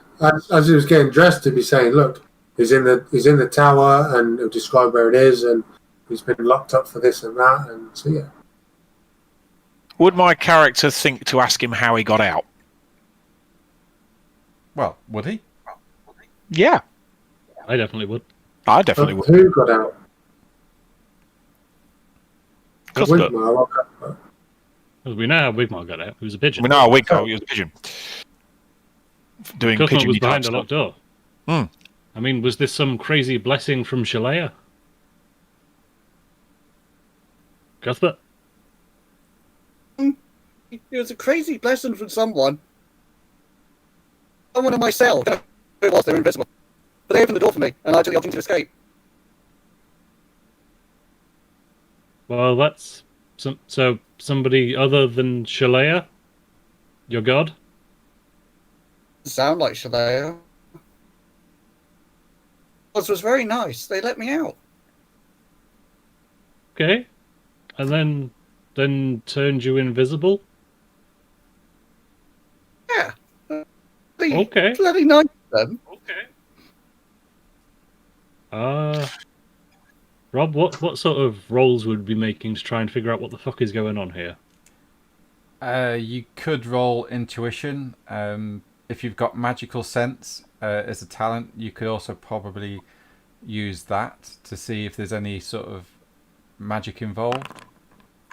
as he was getting dressed, to be saying, "Look, he's in the tower," and he'll describe where it is, and he's been locked up for this and that, and so yeah. would my character think to ask him how he got out? Well, would he? Yeah, I definitely would. I definitely would. Who got out? Cuthbert. Wigmar. Because we know how Wigmar got out. He was a pigeon. We know a Wigmar, he was a pigeon. Doing Cuthbert pigeon was behind a locked door. Hmm. I mean, was this some crazy blessing from Shalea? Cuthbert? It was a crazy blessing from someone. Someone in my cell. I don't know who it was, they were invisible. But they opened the door for me, and I took the opportunity to escape. Well, that's so somebody other than Shalea? Your god? Sound like Shalea. It was very nice. They let me out. Okay. And then turned you invisible? Yeah. Okay. Bloody nice of them. Okay. Rob, what sort of rolls would we be making to try and figure out what the fuck is going on here? You could roll intuition. If you've got magical sense as a talent, you could also probably use that to see if there's any sort of magic involved.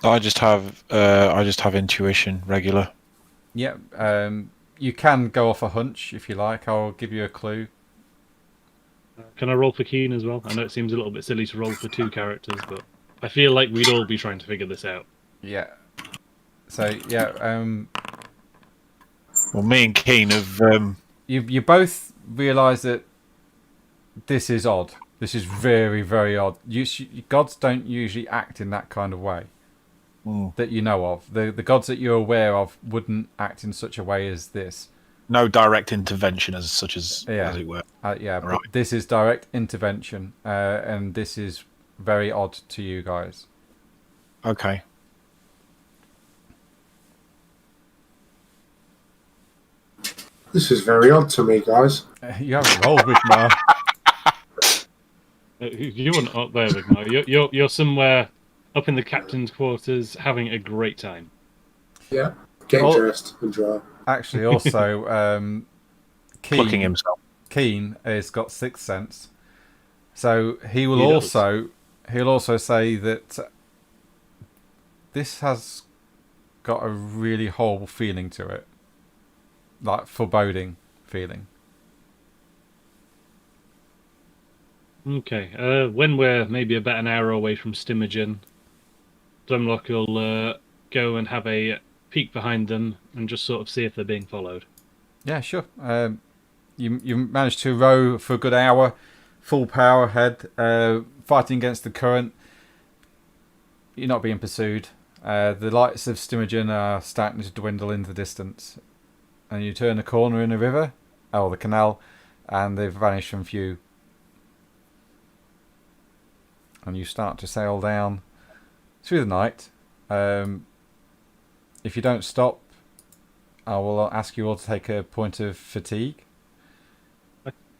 I just have intuition regular. Yeah. You can go off a hunch if you like. I'll give you a clue. Can I roll for Keen as well? I know it seems a little bit silly to roll for two characters, but I feel like we'd all be trying to figure this out. Yeah. So yeah. Well, me and Keen have. You both realise that this is odd. This is very, very odd. Gods don't usually act in that kind of way that you know of. The gods that you're aware of wouldn't act in such a way as this. No direct intervention as such as it were. Yeah, Right. but this is direct intervention, and this is very odd to you guys. Okay. This is very odd to me, guys. You haven't rolled with Mar. You weren't up there, Vigmar. You're somewhere up in the captain's quarters having a great time. Yeah. Getting Oh. dressed and dry. Actually, also, Plucking himself. Keen has got sixth sense, so he'll He does. also say that this has got a really horrible feeling to it, like foreboding feeling. Okay. When we're maybe about an hour away from Stimogen, Drumlock will go and have a peek behind them and just sort of see if they're being followed. Yeah, sure. You managed to row for a good hour, full power ahead, fighting against the current. You're not being pursued. The lights of Stimogen are starting to dwindle into the distance, and you turn a corner in the river, or the canal, and they've vanished from view. And you start to sail down through the night. If you don't stop, I will ask you all to take a point of fatigue.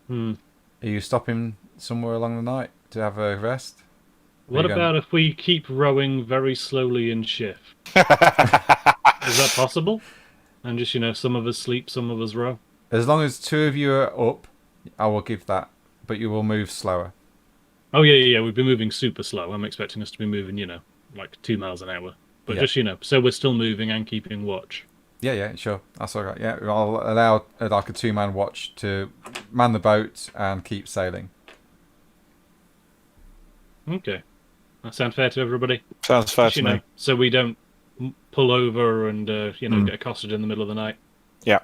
Hmm. Are you stopping somewhere along the night to have a rest? What you about if we keep rowing very slowly in shift? Is that possible? And just, some of us sleep, some of us row? As long as two of you are up, I will give that. But you will move slower. Oh, yeah. We've been moving super slow. I'm expecting us to be moving, like 2 miles an hour. But Yeah. just, so we're still moving and keeping watch. Yeah, sure. That's all right. Yeah, I'll allow like a 2-man watch to man the boat and keep sailing. Okay. That sound fair to everybody? Sounds fair Just, to me. So we don't pull over and, get accosted in the middle of the night. Yeah.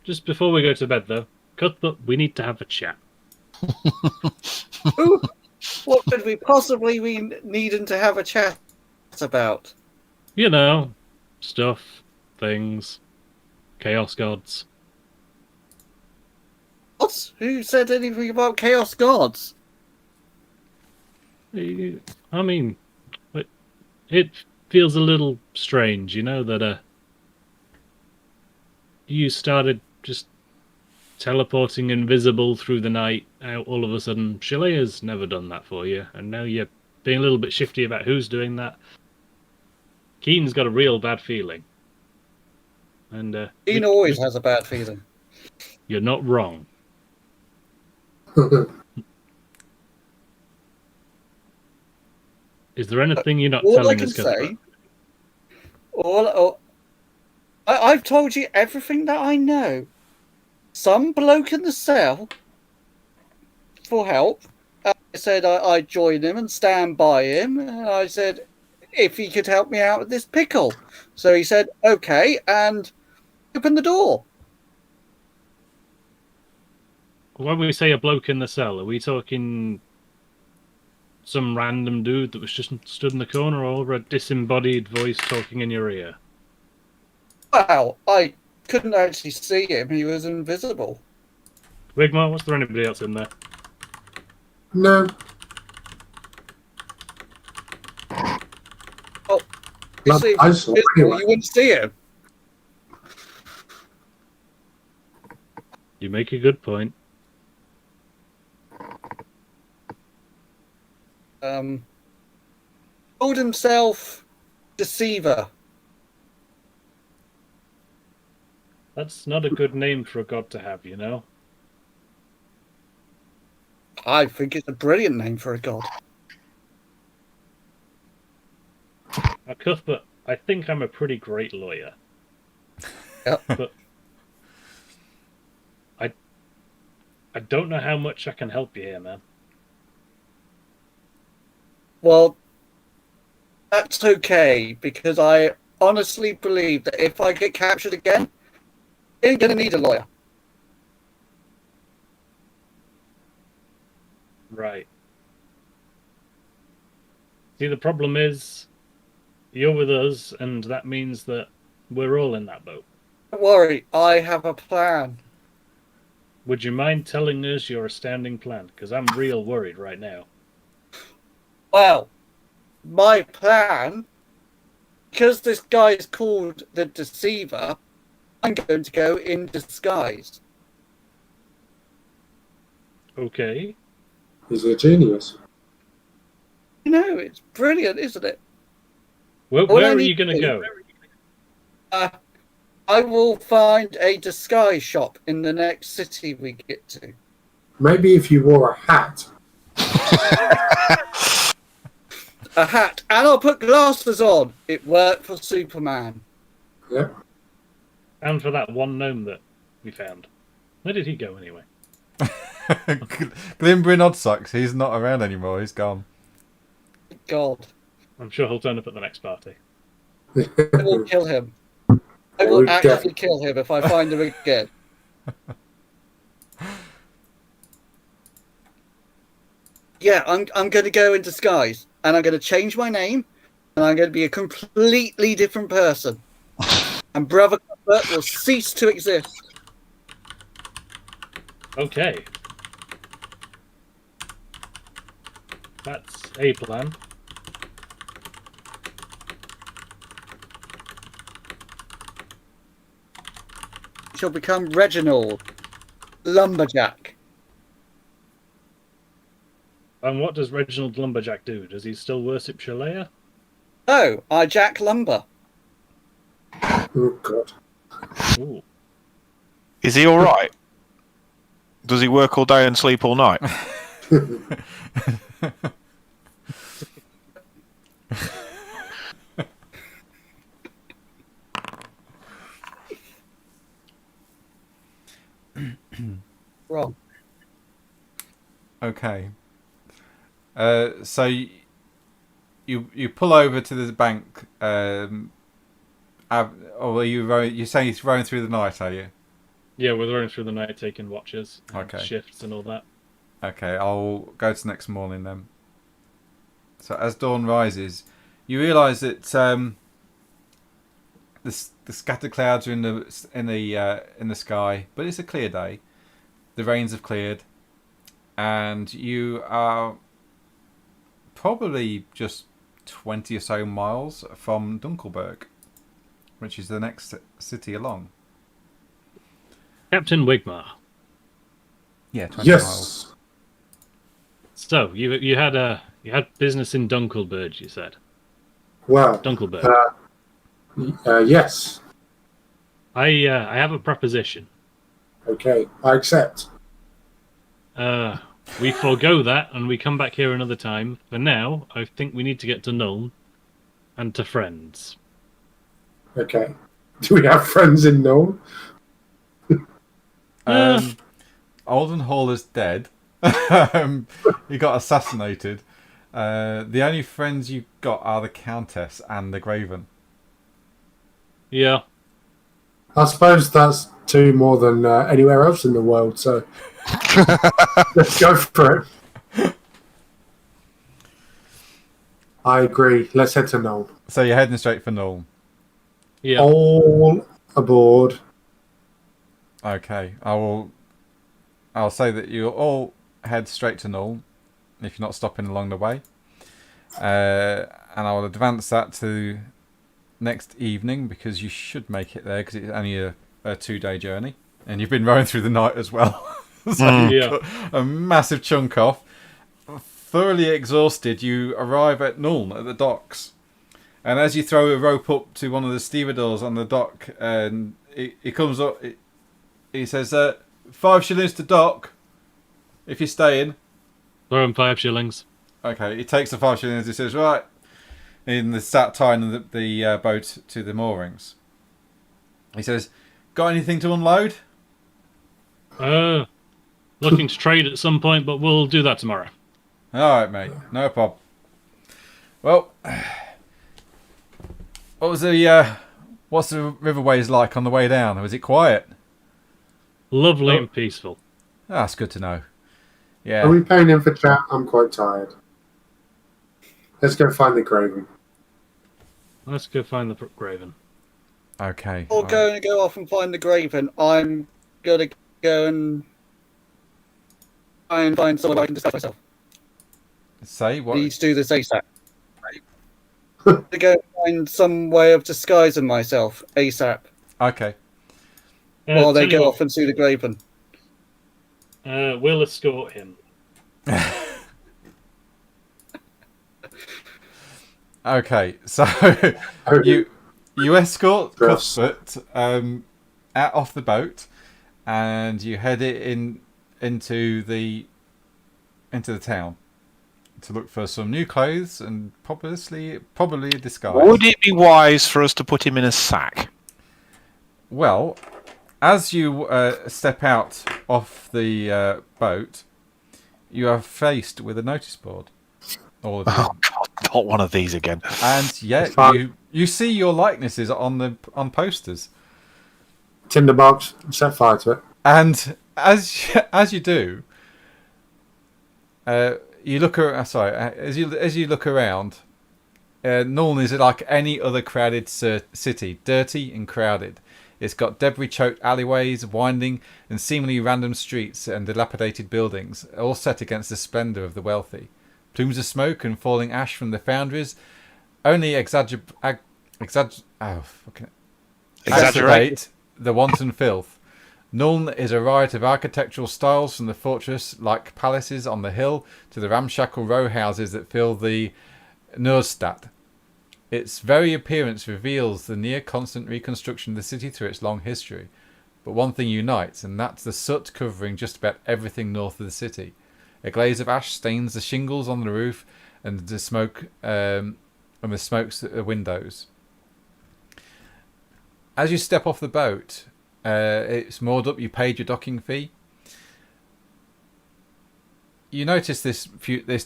Just before we go to bed, though, Cuthbert, we need to have a chat. Ooh, what could we possibly be needing to have a chat about? Stuff, things, chaos gods. What? Who said anything about chaos gods? I mean, it feels a little strange, that you started just teleporting invisible through the night. All of a sudden, Shalea's never done that for you, and now you're being a little bit shifty about who's doing that. Keen's got a real bad feeling. And Keen always has a bad feeling. You're not wrong. Is there anything you're not All I telling can us, Cuthbert? say, I've told you everything that I know. Some bloke in the cell for help. I said I'd join him and stand by him. And I said if he could help me out with this pickle. So he said, okay, and opened the door. When we say a bloke in the cell, are we talking some random dude that was just stood in the corner, or a disembodied voice talking in your ear? Wow, I couldn't actually see him. He was invisible. Wigmar, was there anybody else in there? No. You see, if I he was saw invisible, anyway. you wouldn't see him. You make a good point. Called himself Deceiver. That's not a good name for a god to have, I think it's a brilliant name for a god. Now, Cuthbert, I think I'm a pretty great lawyer. Yep. But I don't know how much I can help you here, man. Well, that's okay, because I honestly believe that if I get captured again, I ain't gonna need a lawyer. Right. See, the problem is, you're with us, and that means that we're all in that boat. Don't worry, I have a plan. Would you mind telling us your astounding plan? Because I'm real worried right now. Well, my plan, because this guy is called the Deceiver, I'm going to go in disguise. Okay. He's a genius. You know, it's brilliant, isn't it? Well, All I where are need you going to to- go? I will find a disguise shop in the next city we get to. Maybe if you wore a hat. A hat, and I'll put glasses on. It worked for Superman. Yeah. And for that one gnome that we found. Where did he go anyway? Glimbrinn Oddsucks, he's not around anymore, he's gone. God, I'm sure he'll turn up at the next party. I will kill him. I will actually kill him if I find him again. Yeah, I'm going to go in disguise, and I'm going to change my name, and I'm going to be a completely different person. And Brother Cuthbert will cease to exist. Okay. That's a plan. Shall become Reginald Lumberjack. And what does Reginald Lumberjack do? Does he still worship Shalea? Oh, I jack lumber. Oh, God. Ooh. Is he all right? Does he work all day and sleep all night? Wrong. Okay. So you pull over to the bank. Or are you saying he's rowing through the night? Are you? Yeah, we're running through the night, taking watches, and Okay. shifts, and all that. Okay, I'll go to next morning then. So as dawn rises, you realise that the scattered clouds are in the sky, but it's a clear day. The rains have cleared, and you are probably just 20 or so miles from Dunkelberg, which is the next city along. Captain Wigmar. Yeah, 20 miles. Yes. So you had business in Dunkelberg, you said. Well, Dunkelberg. yes. I have a proposition. Okay, I accept. We forego that and we come back here another time. For now, I think we need to get to Nuln and to friends. Okay. Do we have friends in Nome? Oldenhall is dead. He got assassinated. The only friends you got are the Countess and the Graven. Yeah. I suppose that's two more than anywhere else in the world, so let's go for it. I agree. Let's head to Nome. So you're heading straight for Null. Yeah. All aboard. Okay, I'll say that you all head straight to Null if you're not stopping along the way. And I'll advance that to next evening because you should make it there because it's only a 2-day journey. And you've been rowing through the night as well. So you've got a massive chunk off. Thoroughly exhausted, you arrive at Nuln at the docks. And as you throw a rope up to one of the stevedores on the dock, and he comes up, he says, 5 shillings to dock if you're staying. Throw him 5 shillings. Okay, he takes the 5 shillings. He says, right. And they start tying the boat to the moorings. He says, got anything to unload? Looking to trade at some point, but we'll do that tomorrow. All right, mate. No problem. Well, what's the riverways like on the way down? Was it quiet? Lovely and peaceful. That's good to know. Yeah. Are we paying in for chat? I'm quite tired. Let's go find the Graven. Let's go find the Graven. Okay. Or right. going to go off and find the Graven. I'm going to go and try and find someone I can disguise myself. Say what? Please do this ASAP. To go and find some way of disguising myself ASAP Okay. while they Tell you go what, off and see the Graven. we'll escort him. Okay. So you escort Gross. Cuthbert out off the boat, and you head it into the town to look for some new clothes and probably a disguise. Would it be wise for us to put him in a sack? Well, as you step out off the boat, you are faced with a notice board. All of you. Oh God, not one of these again. And yet Fine. you see your likenesses on posters. Tinderbox, set fire to it. And as you do, you look around. Sorry, as you look around, Nuln is like any other crowded city, dirty and crowded. It's got debris-choked alleyways, winding and seemingly random streets and dilapidated buildings, all set against the splendour of the wealthy. Plumes of smoke and falling ash from the foundries only exacerbate the wanton filth. Nuln is a riot of architectural styles, from the fortress-like palaces on the hill to the ramshackle row houses that fill the Neustadt. Its very appearance reveals the near-constant reconstruction of the city through its long history. But one thing unites, and that's the soot covering just about everything north of the city. A glaze of ash stains the shingles on the roof and the smoke smokes at the windows. As you step off the boat, it's moored up. You paid your docking fee. You notice this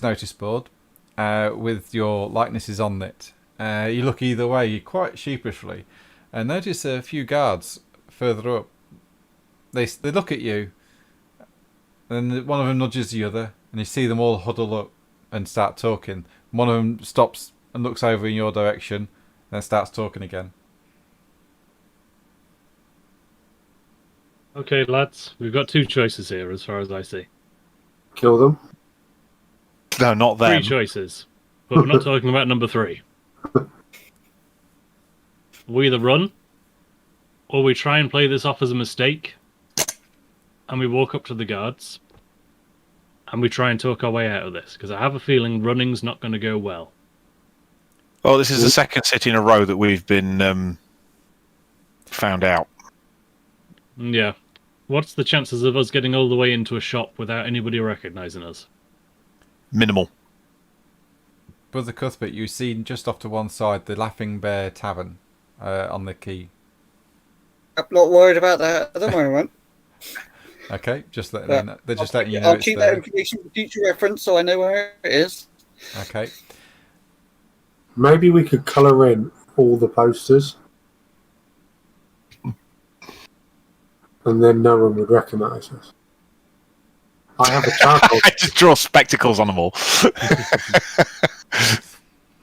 notice board with your likenesses on it. You look either way quite sheepishly, and notice a few guards further up. They look at you, and one of them nudges the other, and you see them all huddle up and start talking. One of them stops and looks over in your direction, and then starts talking again. Okay, lads, we've got two choices here, as far as I see. Kill them. No, not them. Three choices, but we're not talking about number 3. We either run, or we try and play this off as a mistake, and we walk up to the guards, and we try and talk our way out of this, because I have a feeling running's not going to go well. Well, this is the second city in a row that we've been found out. Yeah. What's the chances of us getting all the way into a shop without anybody recognising us? Minimal. Brother Cuthbert, you see just off to one side the Laughing Bear Tavern on the quay. I'm not worried about that at the moment. Okay, just letting you know. They're just letting you know I'll it's keep there. that information for future reference so I know where it is. Okay. Maybe we could colour in all the posters. And then no one would recognise us. I have a charcoal. I just draw spectacles on them all.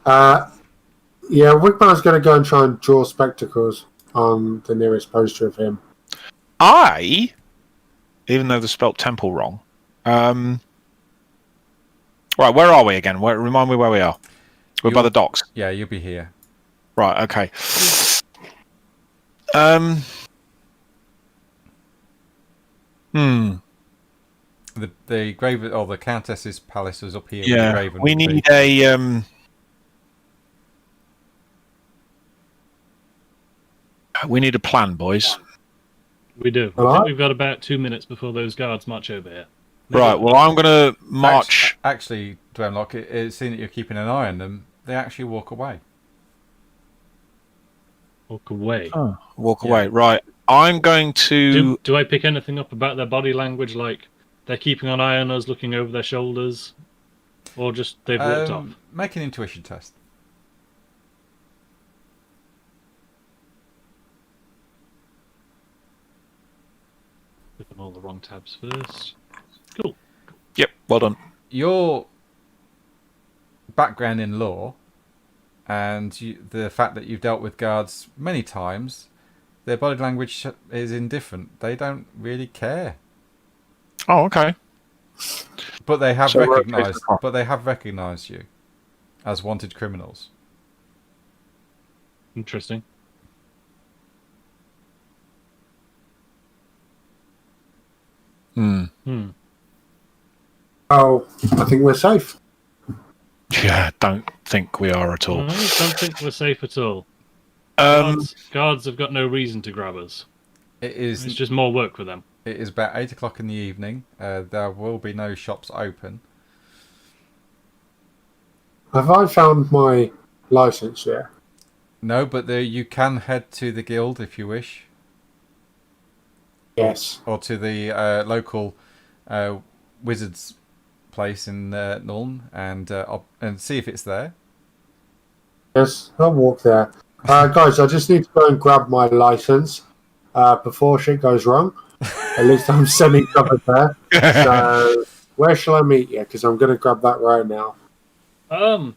Yeah, Wigman's going to go and try and draw spectacles on the nearest poster of him. Even though they spelt temple wrong. Right, where are we again? Remind me where we are. We're by the docks. Yeah, you'll be here. Right, okay. The Graven, or the Countess's palace was up here. Yeah, the Graven we would be. need a we need a plan, boys. We do. I think we've got about 2 minutes before those guards march over here. Right, well, I'm going to march... Actually, Dwemlock, seeing that you're keeping an eye on them, they actually walk away. Walk away. Oh, walk away, right. I'm going to... Do I pick anything up about their body language, like they're keeping an eye on us, looking over their shoulders, or just they've walked off? Make an intuition test. Click on all the wrong tabs first. Cool. Yep, well done. Your background in law and the fact that you've dealt with guards many times, their body language is indifferent. They don't really care. Oh, okay. But they have So recognised you as wanted criminals. Interesting. Hmm. Oh, I think we're safe. Yeah, don't think we are at all. I don't think we're safe at all. Um, Guards have got no reason to grab us. It's just more work for them. It is about 8 o'clock in the evening. There will be no shops open. Have I found my license yet? No, but you can head to the guild if you wish. Yes. Or to the local wizard's place in Nuln and see if it's there. Yes, I'll walk there. Guys, I just need to go and grab my license before shit goes wrong. At least I'm semi-covered there. So, where shall I meet you? Because I'm going to grab that right now. Well,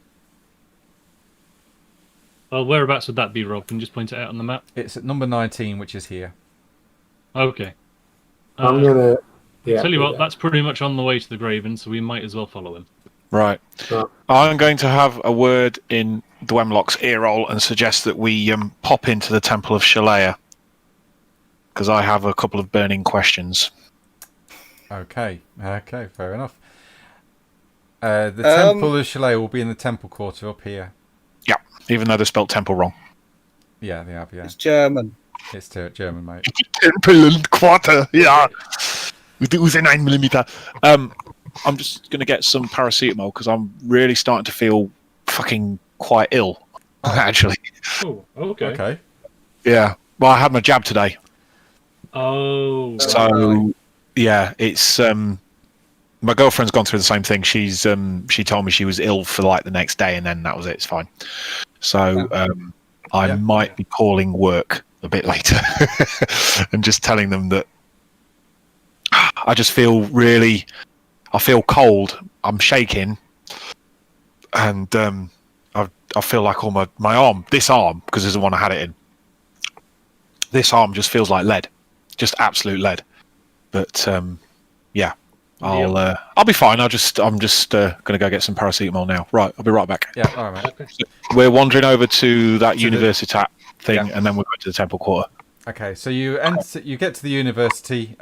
whereabouts would that be, Rob? Can you just point it out on the map? It's at number 19, which is here. Okay. I'm going to... Yeah, tell you what, that's pretty much on the way to the Graven, so we might as well follow him. right. Sure. I'm going to have a word in Dwemlock's earhole and suggest that we pop into the Temple of Shalea. Because I have a couple of burning questions. Okay, fair enough. The Temple of Shalea will be in the Temple Quarter up here. Yeah, even though they spelt temple wrong. Yeah, they have, yeah. It's German. It's German, mate. Temple Quarter, yeah. With the 9mm. I'm just going to get some paracetamol because I'm really starting to feel fucking quite ill, actually. Oh, okay. Okay. Yeah. Well, I had my jab today. Oh. So, yeah, it's... my girlfriend's gone through the same thing. She told me she was ill for like the next day, and then that was it. It's fine. So I might be calling work a bit later and just telling them that I just feel really. I feel cold. I'm shaking, and I feel like all my arm, this arm, because there's the one I had it in. This arm just feels like lead, just absolute lead. But yeah. I'll be fine. I'm just gonna go get some paracetamol now. Right, I'll be right back. Yeah, all right, mate. So we're wandering over to that universitat thing, and then we'll go to the Temple Quarter. Okay, so you get to the university.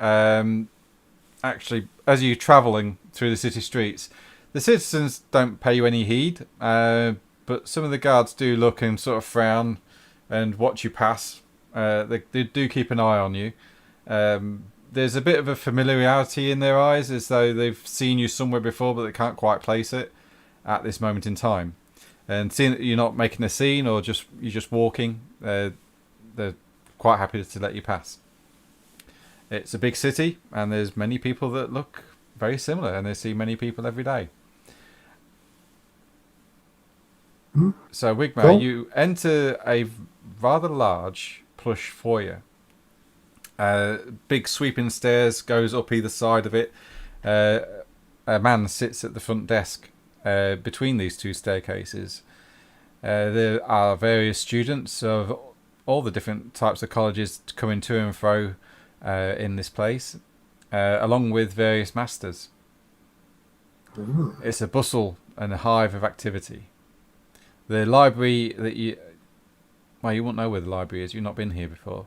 Actually, as you're travelling through the city streets, the citizens don't pay you any heed, but some of the guards do look and sort of frown and watch you pass. They do keep an eye on you. There's a bit of a familiarity in their eyes, as though they've seen you somewhere before, but they can't quite place it at this moment in time. And seeing that you're not making a scene or you're just walking, they're quite happy to let you pass. It's a big city, and there's many people that look very similar, and they see many people every day. So, Wigmar, Cool. you enter a rather large plush foyer. Big sweeping stairs goes up either side of it. A man sits at the front desk between these two staircases. There are various students of all the different types of colleges coming to and fro in this place, along with various masters. It's a bustle and a hive of activity. The library that you won't know where the library is. You've not been here before.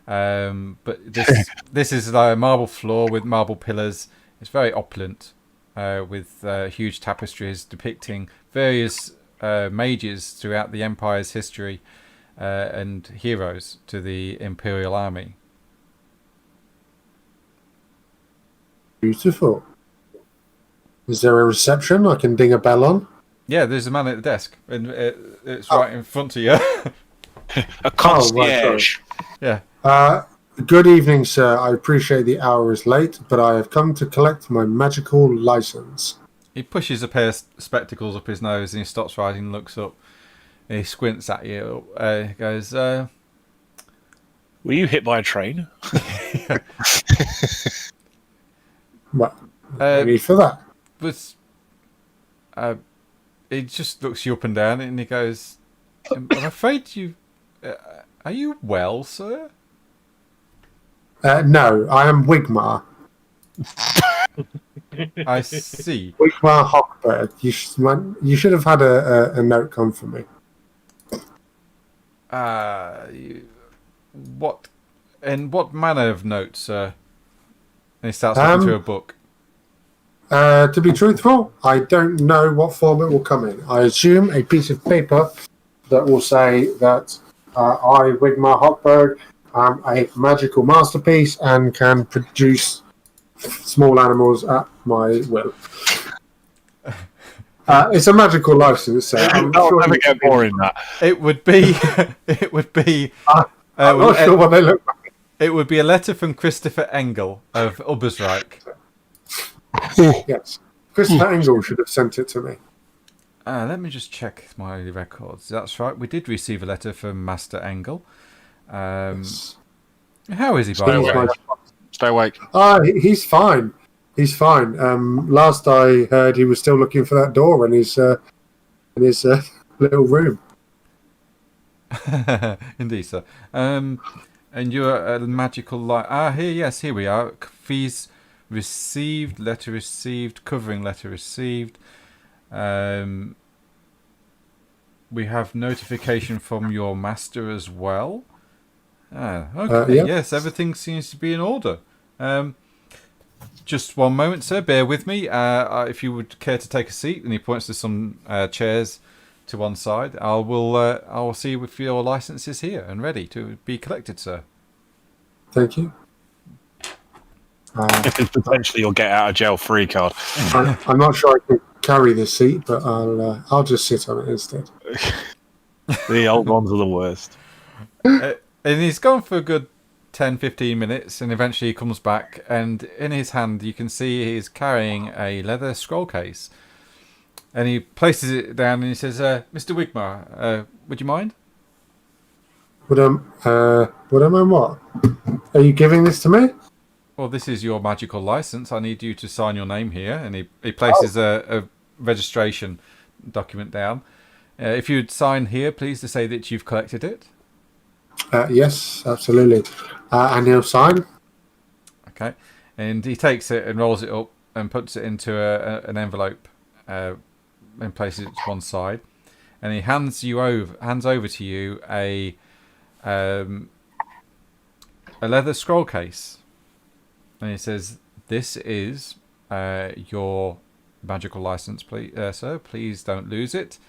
But this is like a marble floor with marble pillars. It's very opulent, with huge tapestries depicting various mages throughout the Empire's history and heroes to the Imperial Army. Beautiful. Is there a reception I can ding a bell on? Yeah, there's a man at the desk, and it's right in front of you. A concierge. Yeah. Good evening, sir. I appreciate the hour is late, but I have come to collect my magical license. He pushes a pair of spectacles up his nose, and he stops writing and looks up. And he squints at you. He goes, Were you hit by a train? What? No need for that. was. He just looks you up and down, and he goes, "I'm afraid you. Are you well, sir?" No, I am Wigmar. I see. Wigmar Hochberg. You should have had a note come for me. What? In what manner of note, sir? And he starts looking through a book. To be truthful, I don't know what form it will come in. I assume a piece of paper that will say that I, Wigmar Hochberg, am a magical masterpiece and can produce small animals at my will. It's a magical license, so I'm I'll sure never get more in that. It would be. It would be. I'm not sure what they look like. It would be a letter from Christopher Engel of Ubersreich. Yes. Christopher Engel should have sent it to me. Let me just check my records. That's right. We did receive a letter from Master Engel. How is he, by the way? Stay awake. He's fine. He's fine. Last I heard, he was still looking for that door in his little room. Indeed, sir. And you're a magical light. Here we are. Fees received, letter received, covering letter received. We have notification from your master as well. Okay, yeah. Yes, everything seems to be in order. Just one moment, sir. Bear with me. If you would care to take a seat, and he points to some chairs to one side. I will see if your license is here and ready to be collected, sir. Thank you. Potentially, you'll get out of jail free card. I'm not sure I can carry this seat, but I'll just sit on it instead. The old ones are the worst. And he's gone for a good 10-15 minutes, and eventually he comes back, and in his hand you can see he's carrying a leather scroll case. And he places it down and he says, Mr. Wigmar, would you mind? Would I mind what? Are you giving this to me? Well, this is your magical license. I need you to sign your name here. And he places a registration document down. If you'd sign here, please, to say that you've collected it. Yes, absolutely. And he'll sign. Okay. And he takes it and rolls it up and puts it into an envelope and places it to one side. And he hands over to you a leather scroll case. And he says, "This is your magical license, please, sir. Please don't lose it.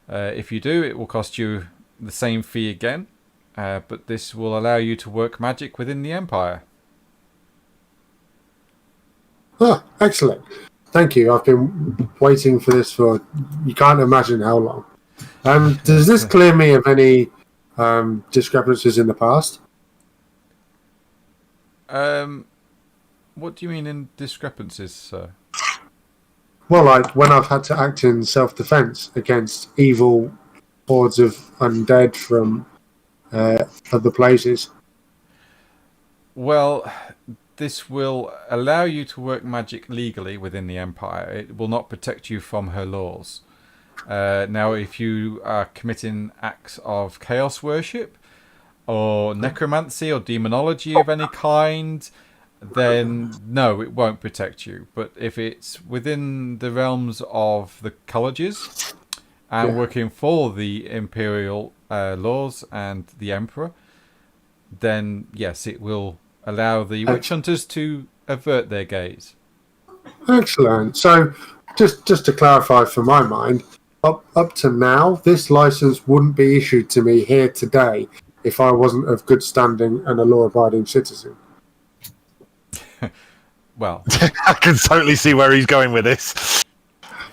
If you do, it will cost you the same fee again. But this will allow you to work magic within the Empire." Excellent. Thank you. I've been waiting for this for you can't imagine how long. Does this clear me of any discrepancies in the past? What do you mean in discrepancies, sir? Well, like when I've had to act in self-defense against evil hordes of undead from other places. Well, this will allow you to work magic legally within the Empire. It will not protect you from her laws. Now, if you are committing acts of chaos worship or necromancy or demonology of any kind, then no, it won't protect you. But if it's within the realms of the colleges and working for the imperial laws and the emperor, then yes, it will allow the witch hunters to avert their gaze. Excellent. So, just to clarify for my mind, up to now, this license wouldn't be issued to me here today if I wasn't of good standing and a law-abiding citizen. Well, I can totally see where he's going with this.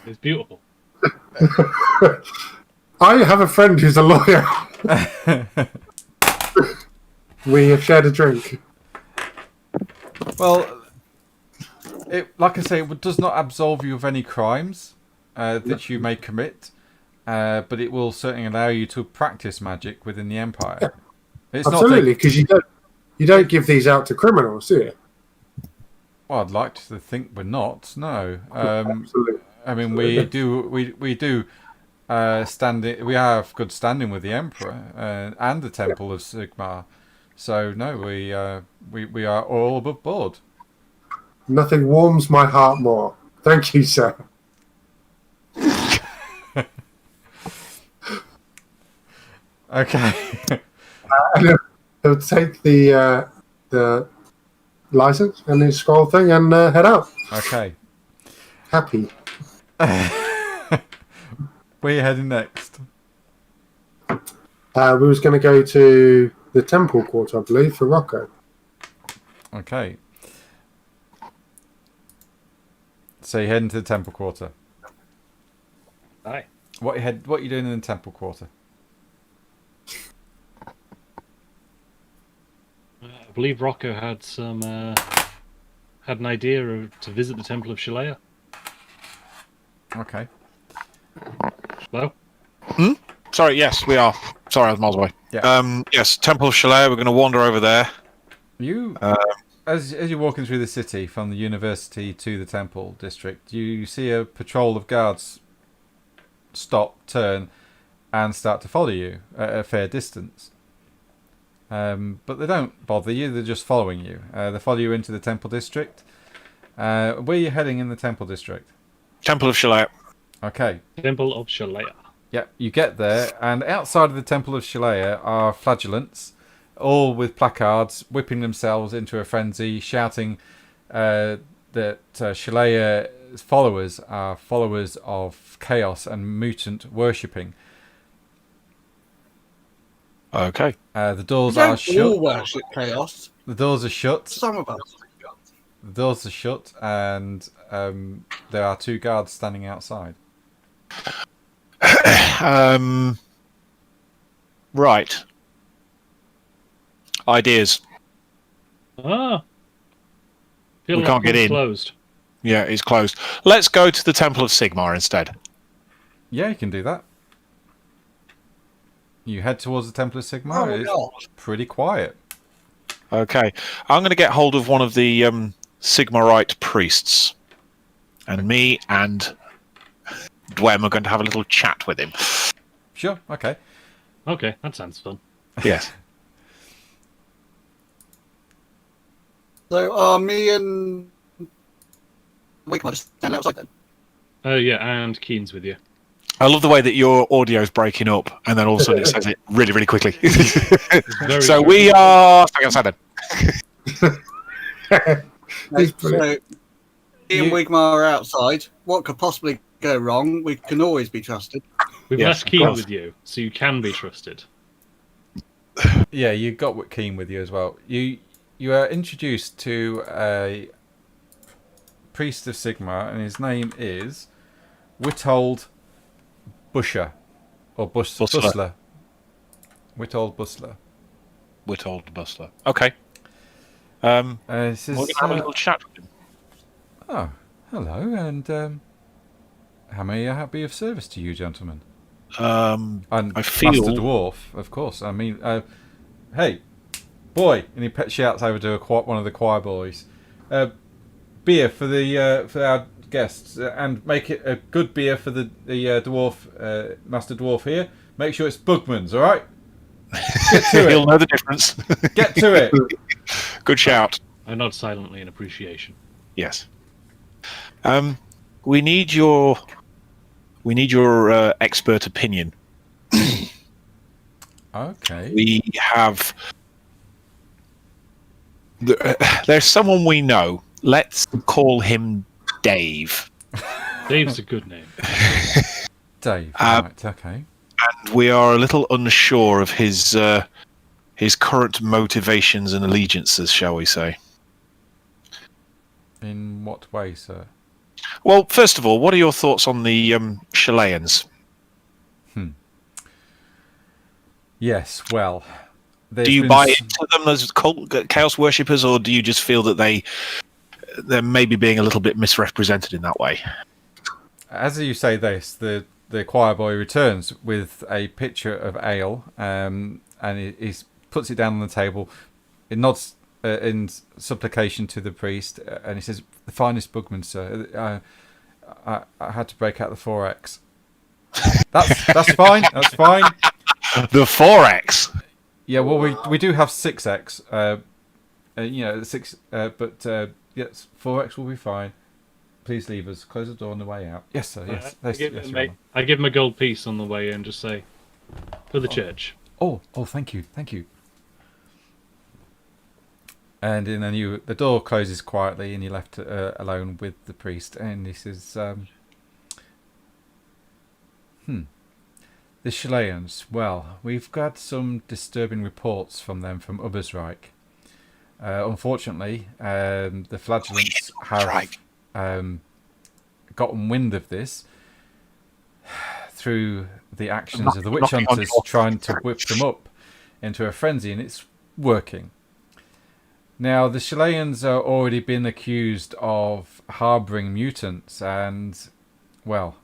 It's beautiful. I have a friend who's a lawyer. We have shared a drink. well, like I say, it does not absolve you of any crimes that you may commit, but it will certainly allow you to practice magic within the Empire. Yeah. It's Absolutely, because you don't give these out to criminals, do you? Well, I'd like to think we're not. No. Absolutely. I mean, we do. We do. Standing. We have good standing with the Emperor and the Temple of Sigmar. So no, we are all above board. Nothing warms my heart more. Thank you, sir. Okay. And he'll take the license and the scroll thing and head out. Okay. Happy. Where are you heading next? We was going to go to the temple quarter, I believe, for Rocco. Okay. So you're heading to the Temple Quarter. Aye. What are you doing in the Temple Quarter? I believe Rocco had had an idea to visit the Temple of Shaleia. Okay. Hello? Sorry, yes, we are. Sorry, I was miles away. Yeah. Yes, Temple of Shaleia. We're going to wander over there. You, as you're walking through the city from the university to the temple district, you see a patrol of guards stop, turn, and start to follow you at a fair distance. But they don't bother you; they're just following you. They follow you into the temple district. Where are you heading in the temple district? Temple of Shaleia. Okay. Temple of Shaleia. Yeah, you get there, and outside of the Temple of Shaleia are flagellants, all with placards, whipping themselves into a frenzy, shouting that Shaleia's followers are followers of chaos and mutant worshipping. Okay. The doors We are don't all shut. worship chaos. The doors are shut. Some of us. The doors are shut, and there are two guards standing outside. Right. Ideas. Ah. Feel We like can't get it's in. Closed. Yeah, it's closed. Let's go to the Temple of Sigmar instead. Yeah, you can do that. You head towards the Temple of Sigmar. Oh, It's God. pretty quiet. Okay. I'm going to get hold of one of the Sigmarite priests. And me and Dwem are going to have a little chat with him. Sure, okay. Okay, that sounds fun. Yes. So are me and we can just stand outside then. Oh yeah, and Keen's with you. I love the way that your audio's breaking up and then all of a sudden it says it really, really quickly. Very So good. we are standing outside then. He's So brilliant. me and Wigmar are outside. What could possibly go wrong? We can always be trusted. We've Yes, left of Keen course. with you, so you can be trusted. Yeah, you got Keen with you as well. You are introduced to a priest of Sigmar, and his name is Witold Busher, or Bustler. Bustler. Witold Bustler. We're told the bustler. Okay. He We're says, going to have a little chat with him. "Oh, hello, and how may I be of service to you, gentlemen?" And I feel- Master Dwarf, of course. I mean, hey, boy, and he shouts over to one of the choir boys, beer for our guests, and make it a good beer for the dwarf, Master Dwarf here. Make sure it's Bugman's, all right? Get to He'll it. know the difference. Get to it. Good shout. I nod silently in appreciation. Yes. We need your expert opinion. Okay. We have. There's someone we know. Let's call him Dave. Dave's a good name. Dave. Right. Okay. And we are a little unsure of his current motivations and allegiances, shall we say. In what way, sir? Well, first of all, what are your thoughts on the Chileans? Yes. Well, Do you buy into them as chaos worshippers, or do you just feel that they're maybe being a little bit misrepresented in that way? As you say this, the choir boy returns with a pitcher of ale, and he puts it down on the table. It nods in supplication to the priest, and he says, "The finest bugman, sir. I had to break out the 4x." That's fine. That's fine. The 4x. Yeah, well, we do have 6x. Six. Yes, 4x will be fine. Please leave us. Close the door on the way out. Yes, sir. Yes. I give him a gold piece on the way and just say, for the church. Oh, thank you. And then the door closes quietly, and you're left alone with the priest. And he says, the Chileans. Well, we've got some disturbing reports from them from Ubersreich. Unfortunately, the flagellants have gotten wind of this through the actions of the witch hunters trying to whip them up into a frenzy, and it's working. Now, the Chileans are already been accused of harbouring mutants, and, well,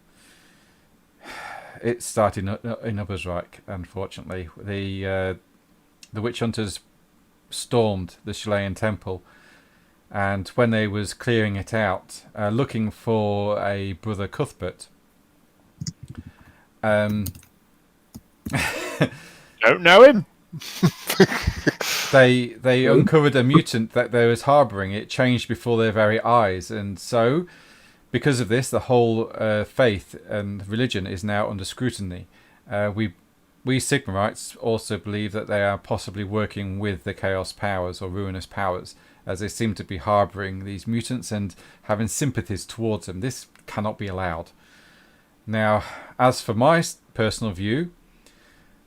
it started in Ubersreich, unfortunately. The witch hunters stormed the Chilean temple, and when they was clearing it out, looking for a brother Cuthbert, don't know him. they uncovered a mutant that they was harbouring. It changed before their very eyes, and so because of this, the whole faith and religion is now under scrutiny. We Sigmarites also believe that they are possibly working with the Chaos Powers or Ruinous Powers, as they seem to be harbouring these mutants and having sympathies towards them. This cannot be allowed. Now, as for my personal view,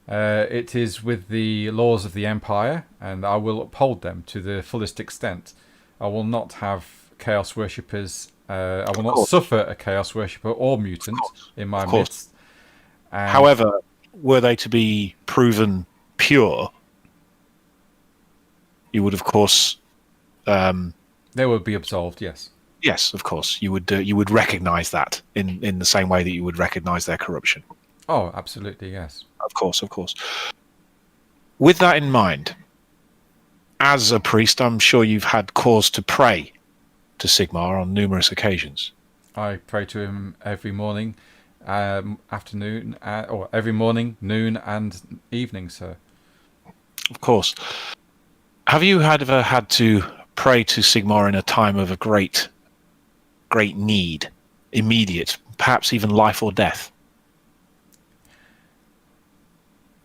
it is with the laws of the Empire, and I will uphold them to the fullest extent. I will not have Chaos Worshippers. I will not suffer a Chaos Worshipper or mutant in my midst. However, were they to be proven pure, you would, of course, they would be absolved. Yes. Yes, of course, you would recognise that in the same way that you would recognise their corruption. Oh, absolutely, yes. Of course. With that in mind, as a priest, I'm sure you've had cause to pray to Sigmar on numerous occasions. I pray to him every morning, afternoon, or every morning, noon, and evening, sir. Of course. Have you ever had to pray to Sigmar in a time of a great need, immediate, perhaps even life or death?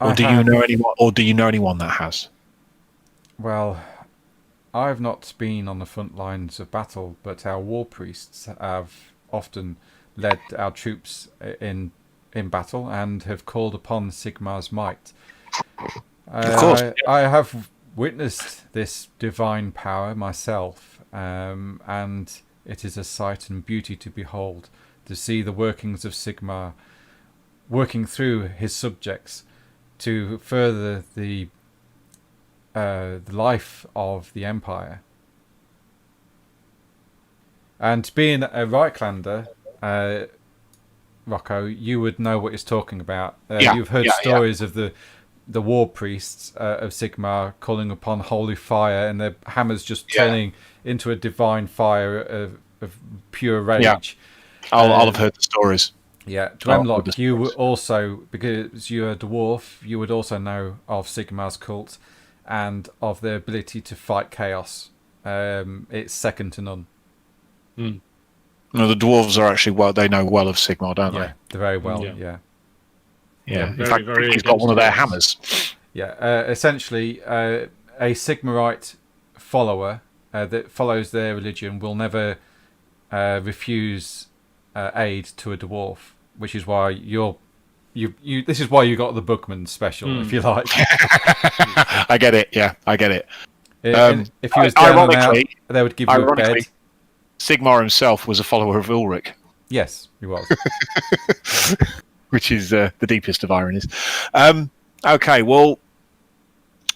Or do you know anyone that has? Well, I've not been on the front lines of battle, but our war priests have often led our troops in battle and have called upon Sigmar's might. Of course. I have witnessed this divine power myself, and it is a sight and beauty to behold, to see the workings of Sigmar working through his subjects to further the life of the Empire. And being a Reiklander, Rocco, you would know what he's talking about. You've heard stories of the war priests of Sigmar calling upon holy fire, and their hammers just turning into a divine fire of pure rage. Yeah. I'll have heard the stories. Yeah, Dwemlock, you would also, because you're a dwarf, you would also know of Sigmar's cult and of their ability to fight chaos. It's second to none. No, the dwarves are actually they know well of Sigmar, don't they? They're very well, yeah. In fact, he's got one of their hammers. Yeah, essentially, a Sigmarite follower that follows their religion will never refuse aid to a dwarf, which is why this is why you got the Bookman special, if you like. I get it. Yeah, I get it. If you was down and out, they would give you a bed. Sigmar himself was a follower of Ulrich. Yes, he was. Which is the deepest of ironies. Okay, well,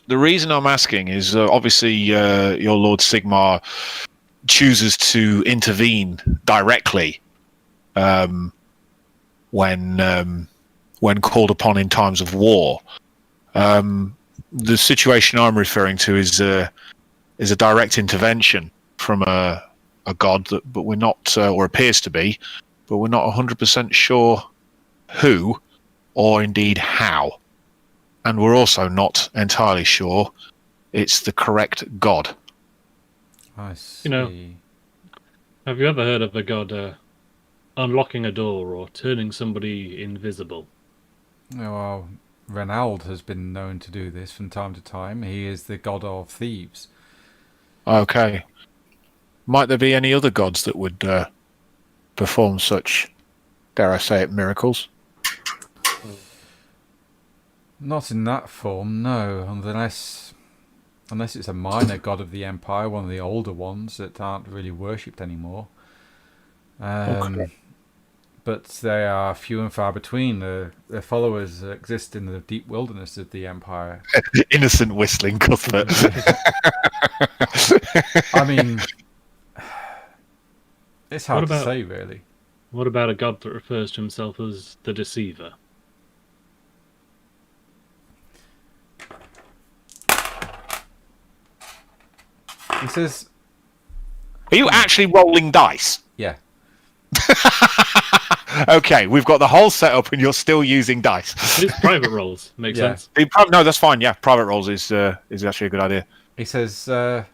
the reason I'm asking is obviously your Lord Sigmar chooses to intervene directly when called upon in times of war. The situation I'm referring to is is a direct intervention from a god, but we're not, or appears to be, but we're not 100% sure who or indeed how. And we're also not entirely sure it's the correct god. I see. Have you ever heard of a god unlocking a door or turning somebody invisible? Well, Renald has been known to do this from time to time. He is the god of thieves. Okay. Might there be any other gods that would perform such, dare I say it, miracles? Not in that form, no. Unless it's a minor god of the Empire, one of the older ones that aren't really worshipped anymore. Okay. But they are few and far between. Their followers exist in the deep wilderness of the Empire. Innocent whistling, Cuthbert. I mean, it's hard What to about- say, really. What about a god that refers to himself as the Deceiver? He says, Are you actually rolling dice? yeah. Okay, we've got the whole setup and you're still using dice. It's private roles. Makes Yeah. sense. No, that's fine. Yeah, private rolls is actually a good idea. He says, well,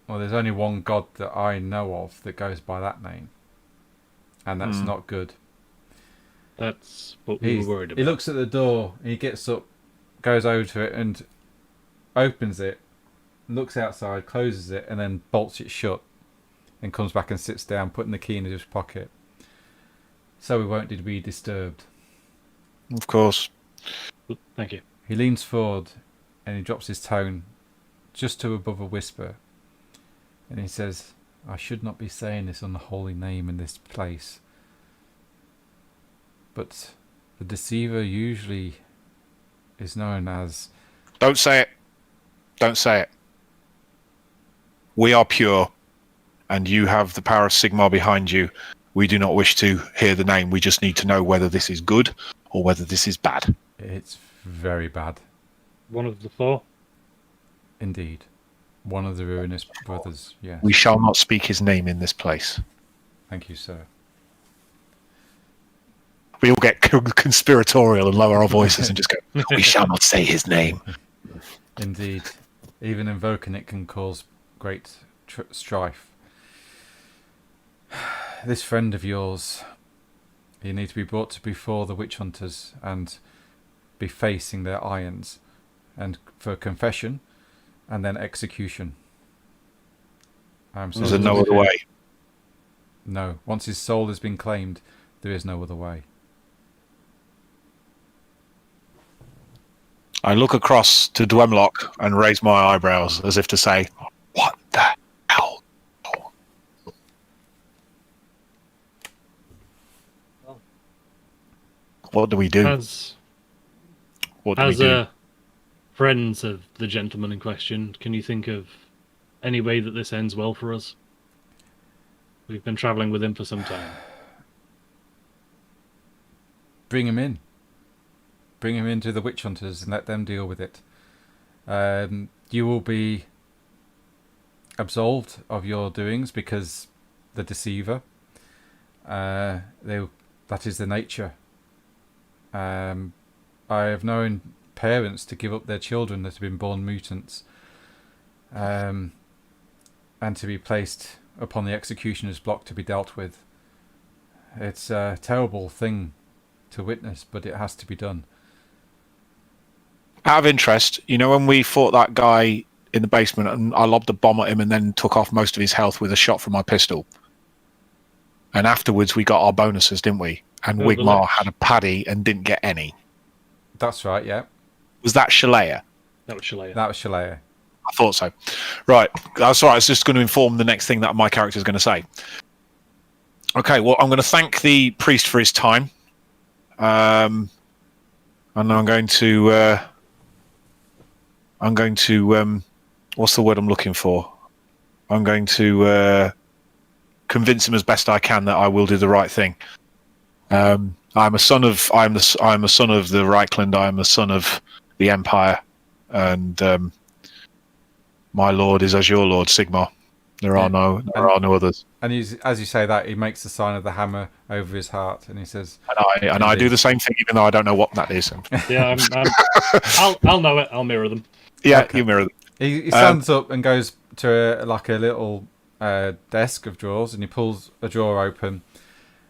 there's only one god that I know of that goes by that name. And that's not good. That's what we were worried about. He looks at the door, and he gets up, goes over to it, and opens it, looks outside, closes it, and then bolts it shut, and comes back and sits down, putting the key in his pocket. So we won't be disturbed. Of course. Thank you. He leans forward, and he drops his tone just to above a whisper, and he says, I should not be saying this unholy name in this place, but the Deceiver usually is known as... Don't say it. Don't say it. We are pure, and you have the power of Sigmar behind you. We do not wish to hear the name. We just need to know whether this is good or whether this is bad. It's very bad. One of the four. Indeed. One of the Ruinous brothers, yes. We shall not speak his name in this place. Thank you, sir. We all get conspiratorial and lower our voices and just go, we shall not say his name. Indeed. Even invoking it can cause great strife. This friend of yours, you need to be brought to before the witch hunters and be facing their irons, and for confession and then execution. Is there no other way? No. Once his soul has been claimed, there is no other way. I look across to Dwemlock and raise my eyebrows as if to say, what the hell? What do we do? As friends of the gentleman in question, can you think of any way that this ends well for us? We've been travelling with him for some time. Bring him in. Bring him into the witch hunters and let them deal with it. You will be absolved of your doings because the Deceiver. That is the nature. I have known parents to give up their children that have been born mutants, and to be placed upon the executioner's block to be dealt with. It's a terrible thing to witness, but it has to be done. Out of interest, you know when we fought that guy in the basement and I lobbed a bomb at him and then took off most of his health with a shot from my pistol? And afterwards we got our bonuses, didn't we? And Wigmar had a paddy and didn't get any. That's right, yeah. Was that Shalea? That was Shalea. That was Shalea. I thought so. Right. That's all right. I was just going to inform the next thing that my character is going to say. Okay, well, I'm going to thank the priest for his time. And I'm going to... what's the word I'm looking for? I'm going to convince him as best I can that I will do the right thing. I'm a son of the Reichland. I am a son of the Empire, and My lord is as your lord, Sigmar. There are no others. And as you say that, he makes the sign of the hammer over his heart, and he says, And I do the same thing, even though I don't know what that is. Yeah, I'll know it. I'll mirror them. Yeah, Okay. you mirror them. He stands up and goes to a little desk of drawers, and he pulls a drawer open,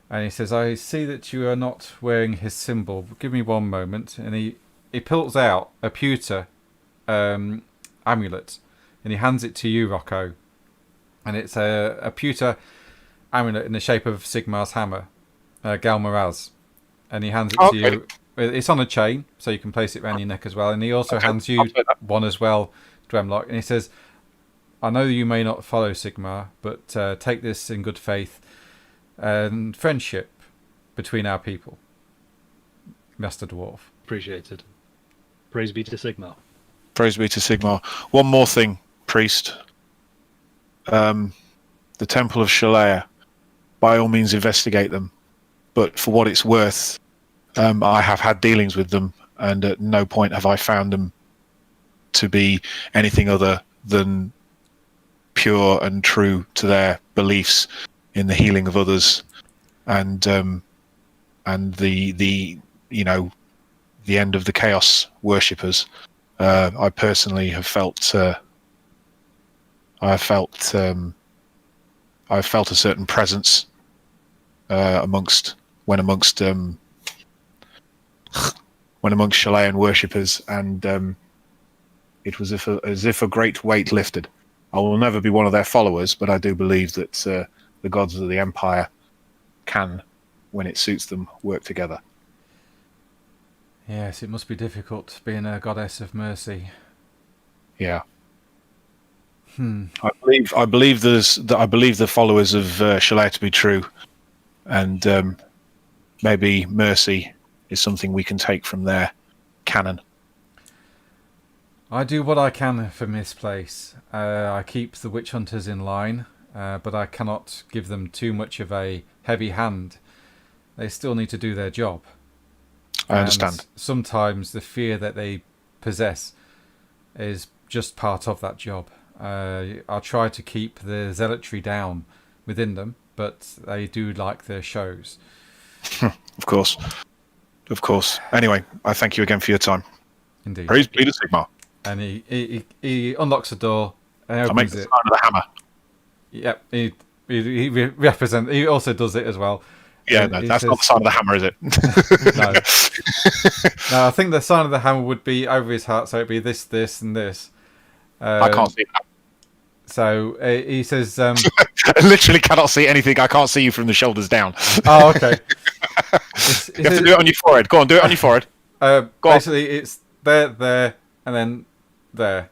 and he says, "I see that you are not wearing his symbol. Give me one moment." And he pulls out a pewter amulet, and he hands it to you, Rocco. And it's a pewter amulet in the shape of Sigmar's hammer, Galmaraz. And he hands it to you. It's on a chain, so you can place it around your neck as well. And he also hands you one as well, Dwemlock. And he says, "I know you may not follow Sigmar, but take this in good faith and friendship between our people, Master Dwarf." Appreciated. Praise be to Sigmar. Praise be to Sigmar. One more thing, priest. The Temple of Shalea. By all means, investigate them. But for what it's worth, I have had dealings with them, and at no point have I found them to be anything other than pure and true to their beliefs in the healing of others, and the end of the chaos worshippers. I personally have felt. I've felt a certain presence amongst Chilean worshippers, and it was as if a great weight lifted. I will never be one of their followers, but I do believe that the gods of the Empire can, when it suits them, work together. Yes, it must be difficult being a goddess of mercy. Yeah. I believe the followers of Shalea to be true, and maybe mercy is something we can take from their canon. I do what I can from this place. I keep the witch hunters in line, but I cannot give them too much of a heavy hand. They still need to do their job. I understand. And sometimes the fear that they possess is just part of that job. I'll try to keep the zealotry down within them, but they do like their shows. Of course. Anyway, I thank you again for your time. Indeed. Praise be to Sigmar. And he unlocks the door and I opens make the it. sign of the hammer. Yep, he also does it as well. Yeah, And no, he that's not the sign of the hammer, is it? No. No, I think the sign of the hammer would be over his heart, so it'd be this, and this. I can't see that. So he says... I literally cannot see anything. I can't see you from the shoulders down. Oh, okay. You have to do it on your forehead. Go on, do it on your forehead. Basically, it's there, and then there.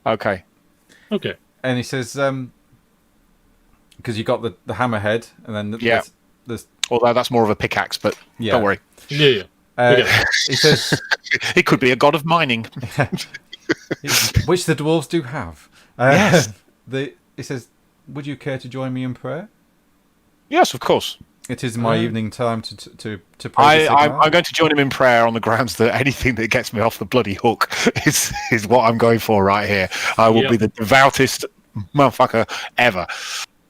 Okay. And he says, because you got the hammerhead, and then there's although that's more of a pickaxe, but don't worry. Yeah. He says It could be a god of mining. which the dwarves do have. Yes. He says, "Would you care to join me in prayer? Yes, of course. It is my evening time to pray. I'm going to join him in prayer on the grounds that anything that gets me off the bloody hook is what I'm going for right here. I will be the devoutest motherfucker ever.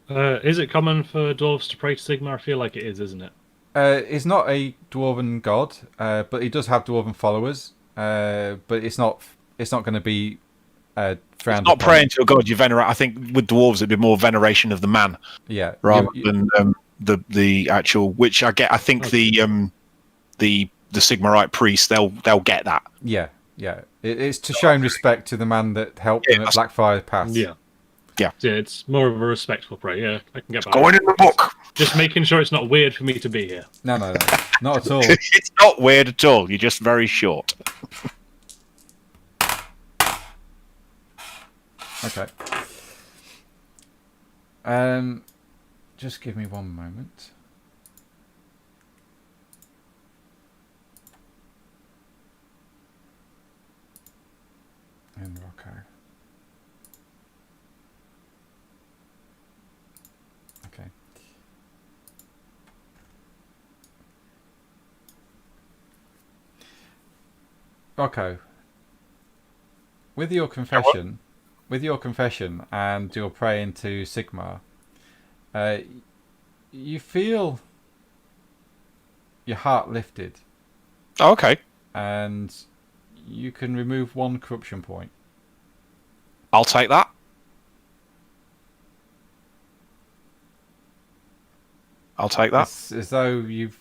Is it common for dwarves to pray to Sigmar? I feel like it is, isn't it? He's not a dwarven god, but he does have dwarven followers. But it's not going to be frowned It's not upon. praying to a god you venerate. I think with dwarves it'd be more veneration of the man, Yeah, rather than the actual. Which I get. I think the Sigmarite priests they'll get that. Yeah. It's to show respect to the man that helped them at Blackfire Pass. Yeah, it's more of a respectful prayer. Yeah, I can get that. Going in the book. Just making sure it's not weird for me to be here. No, not at all. It's not weird at all. You're just very short. Okay. Just give me one moment. And Rocco. Okay. Rocco, with your confession, with your confession and your praying to Sigmar, you feel your heart lifted, Oh, okay. and you can remove 1 corruption point. I'll take that. I'll take that. It's as though you've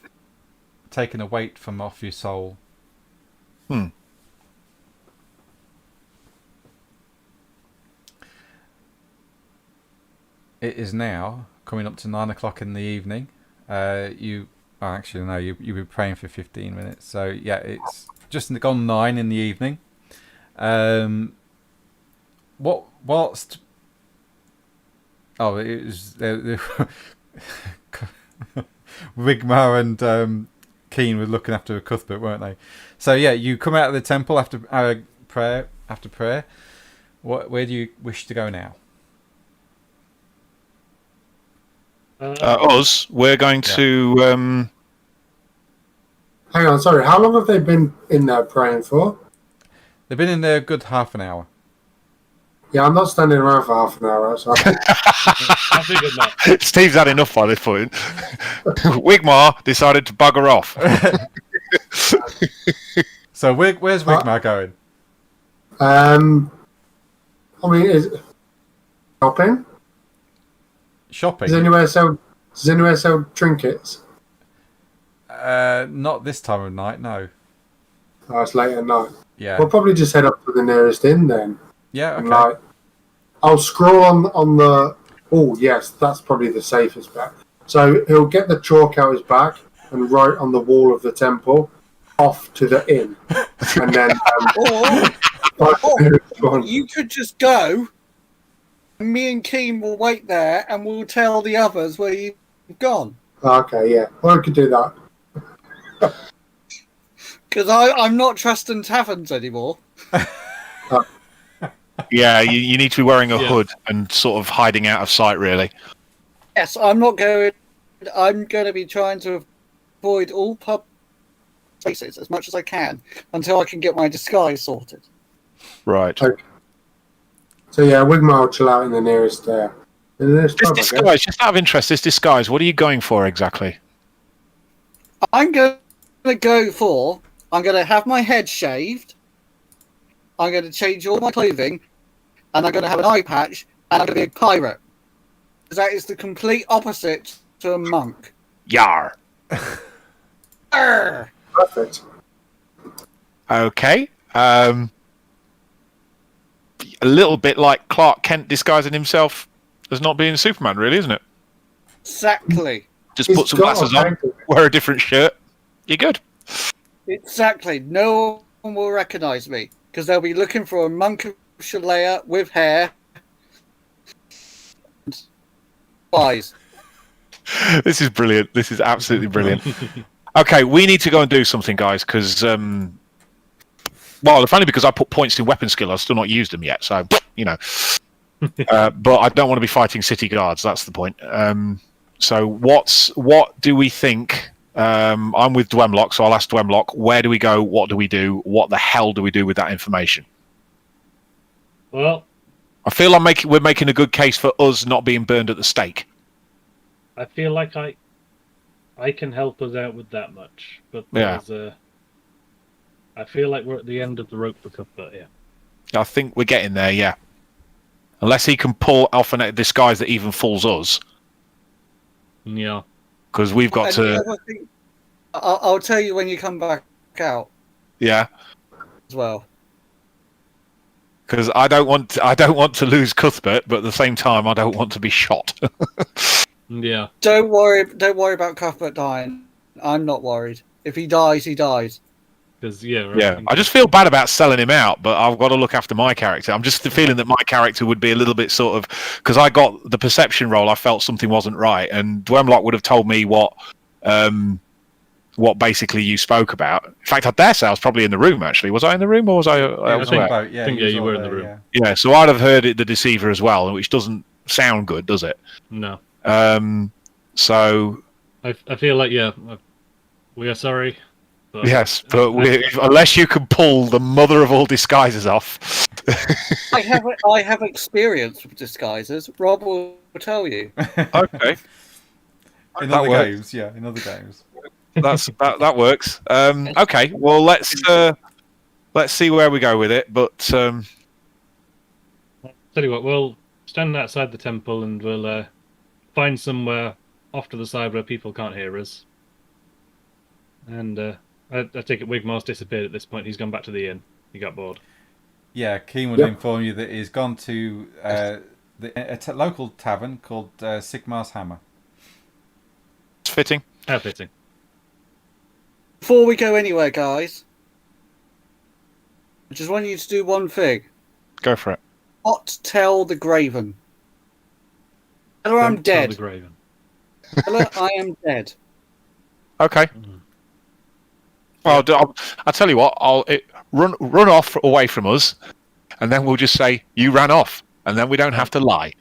taken a weight from off your soul. Hmm. It is now coming up to 9 o'clock in the evening. You've been praying for 15 minutes. So yeah, it's just gone 9 in the evening. Whilst oh, it was Wigmar and Keen were looking after Cuthbert, weren't they? So yeah, you come out of the temple after prayer. Where do you wish to go now? Us, we're going to. Hang on, sorry. How long have they been in there praying for? They've been in there a good half an hour. Yeah, I'm not standing around for half an hour. So I figured not. Steve's had enough by this point. Wigmar decided to bugger off. So where's Wigmar going? I mean, is shopping? Shopping? Does anywhere sell trinkets? Not this time of night, no. Oh, it's late at night. Yeah. We'll probably just head up to the nearest inn then. Yeah, okay. Like, I'll scroll on the. Oh yes, that's probably the safest bet. So he'll get the chalk out his back and write on the wall of the temple, "Off to the inn," and then. Or you could just go. Me and Keen will wait there, and we'll tell the others where you've gone. Okay, yeah, well, I could do that. Because I'm not trusting taverns anymore. Yeah, you need to be wearing a hood and sort of hiding out of sight, really. Yes, I'm not going. I'm going to be trying to avoid all pub places as much as I can until I can get my disguise sorted. Right. Okay. So yeah, Wigmar will chill out in the nearest pub, This I guess. disguise, just out of interest, this disguise, what are you going for exactly? I'm going to go for. I'm going to have my head shaved. I'm going to change all my clothing, and I'm going to have an eye patch, and I'm going to be a pirate. That is the complete opposite to a monk. Yar. Arr! Perfect. Okay. A little bit like Clark Kent disguising himself as not being Superman, really, isn't it? Exactly. Just He's put some got glasses a on, bank. wear a different shirt. You're good. Exactly. No one will recognise me because they'll be looking for a monk of Shalea with hair and eyes. This is brilliant. This is absolutely brilliant. Okay, we need to go and do something, guys, because, well, if only because I put points in weapon skill, I've still not used them yet, so, you know. But I don't want to be fighting city guards, that's the point. So what do we think? I'm with Dwemlock, so I'll ask Dwemlock, where do we go? What do we do? What the hell do we do with that information? Well, I feel we're making a good case for us not being burned at the stake. I feel like I can help us out with that much, but Yeah. I feel like we're at the end of the rope for Cuthbert here. I think we're getting there, yeah. Unless he can pull off a disguise that even fools us, Yeah. because we've got And to. the other thing, I'll tell you when you come back out Yeah, as well. because I don't want to lose Cuthbert, but at the same time, I don't want to be shot. Yeah. Don't worry about Cuthbert dying. I'm not worried. If he dies, he dies. Because right, Yeah, I just feel bad about selling him out, but I've got to look after my character. I'm just feeling that my character would be a little bit sort of, because I got the perception roll, I felt something wasn't right, and Dwemlock would have told me what basically you spoke about. In fact, I dare say I was probably in the room. Actually, was I in the room or was I? I think elsewhere? you were in the room. Yeah, so I'd have heard it, the deceiver as well, which doesn't sound good, does it? No. So I feel like we are sorry. But yes, but unless you can pull the mother of all disguises off, I have experience with disguises. Rob will tell you. Okay, In that other works. games, yeah, in other games. that works. Okay, well let's see where we go with it. But Tell you what, we'll stand outside the temple and we'll find somewhere off to the side where people can't hear us. And I take it Wigmar's disappeared at this point. He's gone back to the inn. He got bored. Yeah, Keen would Yep. inform you that he's gone to a local tavern called Sigmar's Hammer. it's fitting. How fitting. Before we go anywhere, guys, I just want you to do one thing. Go for it. Not tell the Graven. Tell her I'm Don't tell dead. the Graven. Tell her I am dead. Okay. Well, I'll tell you what. Run off away from us, and then we'll just say you ran off, and then we don't have to lie.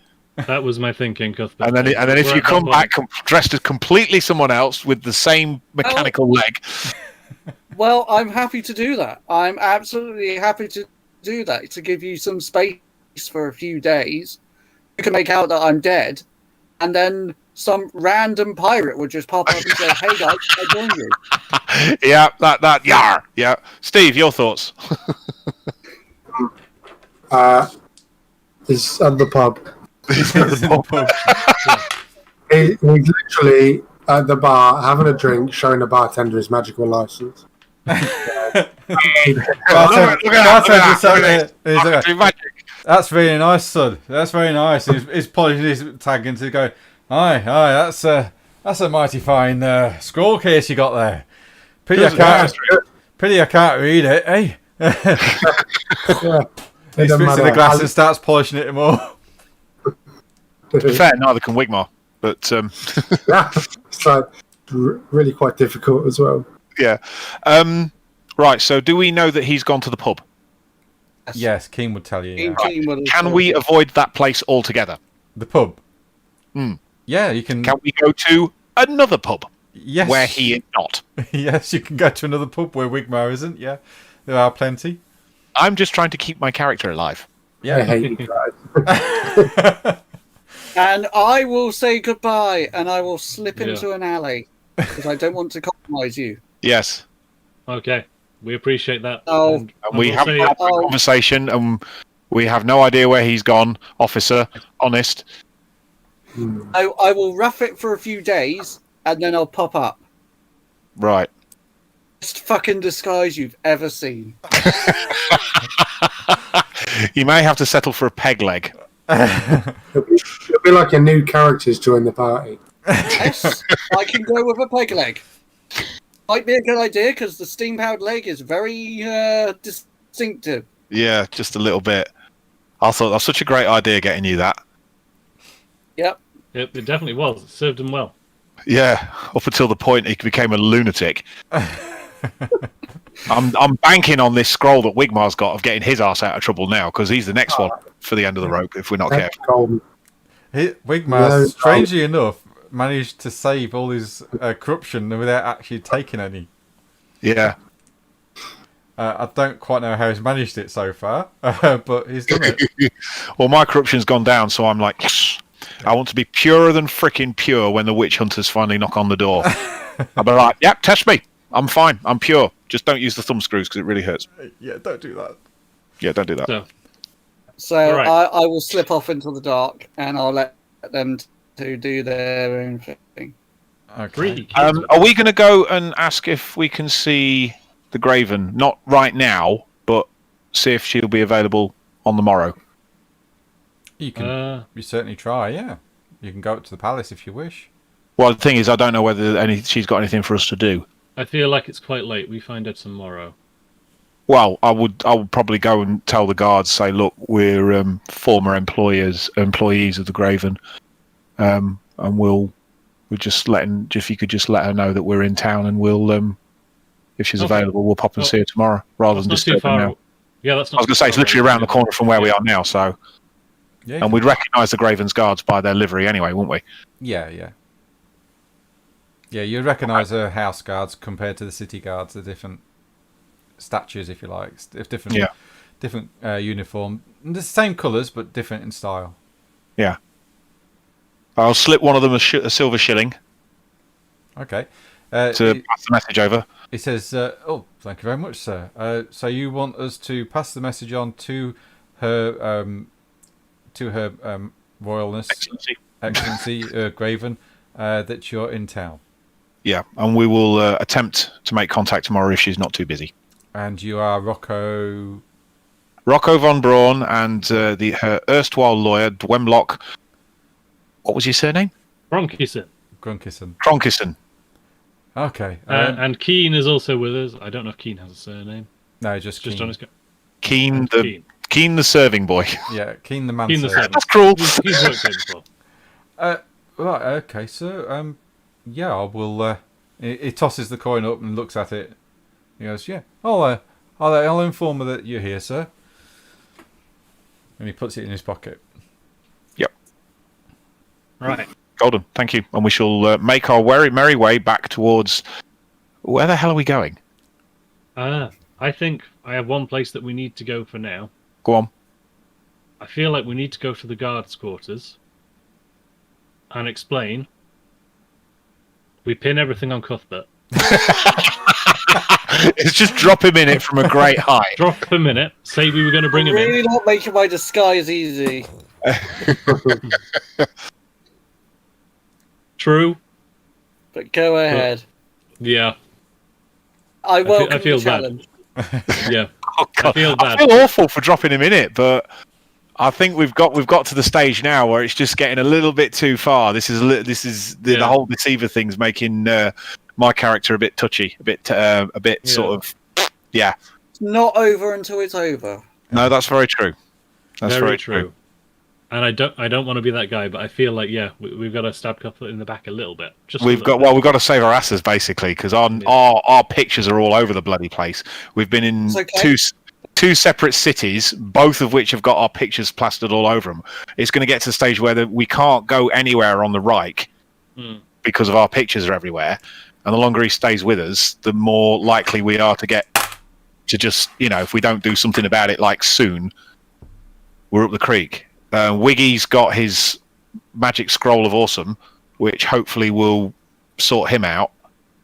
That was my thinking, Cuthbert. And then if you come back dressed as completely someone else with the same mechanical leg, Well, I'm happy to do that. I'm absolutely happy to do that, to give you some space for a few days. You can make out that I'm dead, and then some random pirate would just pop up and say, "Hey guys, I joined you." yeah, that yar, yeah. Steve, your thoughts? He's at the pub. He's in the pub. He's literally at the bar having a drink, showing the bartender his magical license. That's very nice, son. That's very nice. He's polishing his tag into go. Aye, that's a mighty fine scroll case you got there. Pity I can't read it, eh? He spits in the glass and starts polishing it more. To be fair, neither can Wigmar, but Yeah, it's like really quite difficult as well. yeah. Right. So, do we know that he's gone to the pub? Yes, Keen would tell you. Yeah. Can we avoid that place altogether? The pub. Hmm. Yeah, you can. Can we go to another pub Yes. where he is not? Yes, you can go to another pub where Wigmar isn't. Yeah, there are plenty. I'm just trying to keep my character alive. I Yeah. hate you guys. And I will say goodbye, and I will slip Yeah. into an alley because I don't want to compromise you. Yes. Okay, we appreciate that. Oh. And And we we'll have say- had a conversation, and we have no idea where he's gone. Officer, honest. I will rough it for a few days, and then I'll pop up. Right. Best fucking disguise you've ever seen. You may have to settle for a peg leg. It'll be like a new characters join the party. Yes, I can go with a peg leg. Might be a good idea because the steam-powered leg is very distinctive. Yeah, just a little bit. I thought that was such a great idea getting you that. Yep. It definitely was. It served him well. Yeah, up until the point he became a lunatic. I'm banking on this scroll that Wigmar's got of getting his ass out of trouble now, because he's the next one for the end of the rope if we're not careful. Golden. Wigmar, No, strangely enough, managed to save all his corruption without actually taking any. Yeah. I don't quite know how he's managed it so far, but he's done it. Well, my corruption's gone down, so I'm like, yes, I want to be purer than frickin' pure when the witch hunters finally knock on the door. I'll be like, yep, test me. I'm fine. I'm pure. Just don't use the thumb screws because it really hurts. Yeah, don't do that. Yeah, don't do that. So Right. I will slip off into the dark, and I'll let them to do their own thing. Okay. Free. Are we going to go and ask if we can see the Graven? Not right now, but see if she'll be available on the morrow. You can you certainly try, yeah. You can go up to the palace if you wish. Well, the thing is, I don't know whether she's got anything for us to do. I feel like it's quite late. We find out tomorrow. Well, I would probably go and tell the guards, say, look, we're former employees of the Graven, and we're just if you could just let her know that we're in town, and we'll if she's Okay. available, we'll pop and see her tomorrow, rather than That's not too disturb her far. now. Yeah, that's I not. was going to say it's literally around the corner from where we are now, so Yeah, and we'd recognise the Graven's guards by their livery anyway, wouldn't we? yeah. Yeah, you'd recognise her house guards compared to the city guards. They're different statues, if you like. Different different uniform. The same colours, but different in style. Yeah. I'll slip one of them a silver shilling Okay. to pass the message over. He says, "Oh, thank you very much, sir. So you want us to pass the message on to her royalness, excellency, Graven, that you're in town, Yeah, and we will attempt to make contact tomorrow if she's not too busy. and you are Rocco." Rocco von Braun and her erstwhile lawyer, Dwemlock. What was your surname? Bronkison. Grunkison. Okay. And Keen is also with us. I don't know if Keen has a surname. No, just Just Keen. on his. Keen the serving boy. Yeah, Keen the man. Keen the servant. That's cruel. He's worked here before. Right. Okay. So, yeah, I will. He tosses the coin up and looks at it. He goes, "Yeah, I'll inform her that you're here, sir." And he puts it in his pocket. Yep. Right. Golden. Thank you. And we shall make our merry way back towards. Where the hell are we going? I think I have one place that we need to go for now. Go on. I feel like we need to go to the guards' quarters and explain. We pin everything on Cuthbert. It's just drop him in it from a great height. Drop him in it. Say we were going to bring him Really in. not making my disguise easy. True. But go ahead. Yeah. I welcome feel the bad. challenge. Yeah. Oh, God. I feel bad. I feel awful for dropping him in it, but I think we've got to the stage now where it's just getting a little bit too far. This is the whole deceiver thing's making my character a bit touchy, a bit sort of yeah. It's not over until it's over. No, that's very true. That's very true. And I don't want to be that guy, but I feel like we've got to stab Cuthbert in the back a little bit. We've got to save our asses basically because our pictures are all over the bloody place. We've been in two separate cities, both of which have got our pictures plastered all over them. It's going to get to the stage where we can't go anywhere on the Reich because of our pictures are everywhere. And the longer he stays with us, the more likely we are to get to just, if we don't do something about it like soon, we're up the creek. Wiggy's got his magic scroll of awesome, which hopefully will sort him out.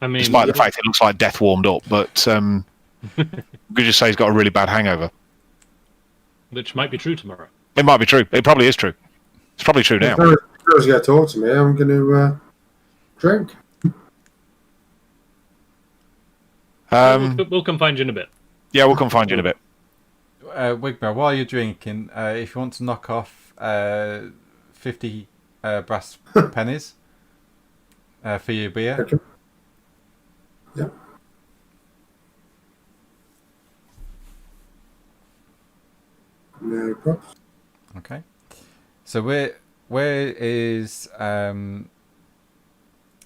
I mean, despite the fact it looks like death warmed up, but we could just say he's got a really bad hangover. Which might be true tomorrow. It might be true. It probably is true. It's probably true now. If you going to talk to me, I'm going to drink. We'll come find you in a bit. Yeah, we'll come find you in a bit. Wigmar, while you're drinking, if you want to knock off 50 brass pennies for your beer. Okay. Yeah. No problem. Okay. So where is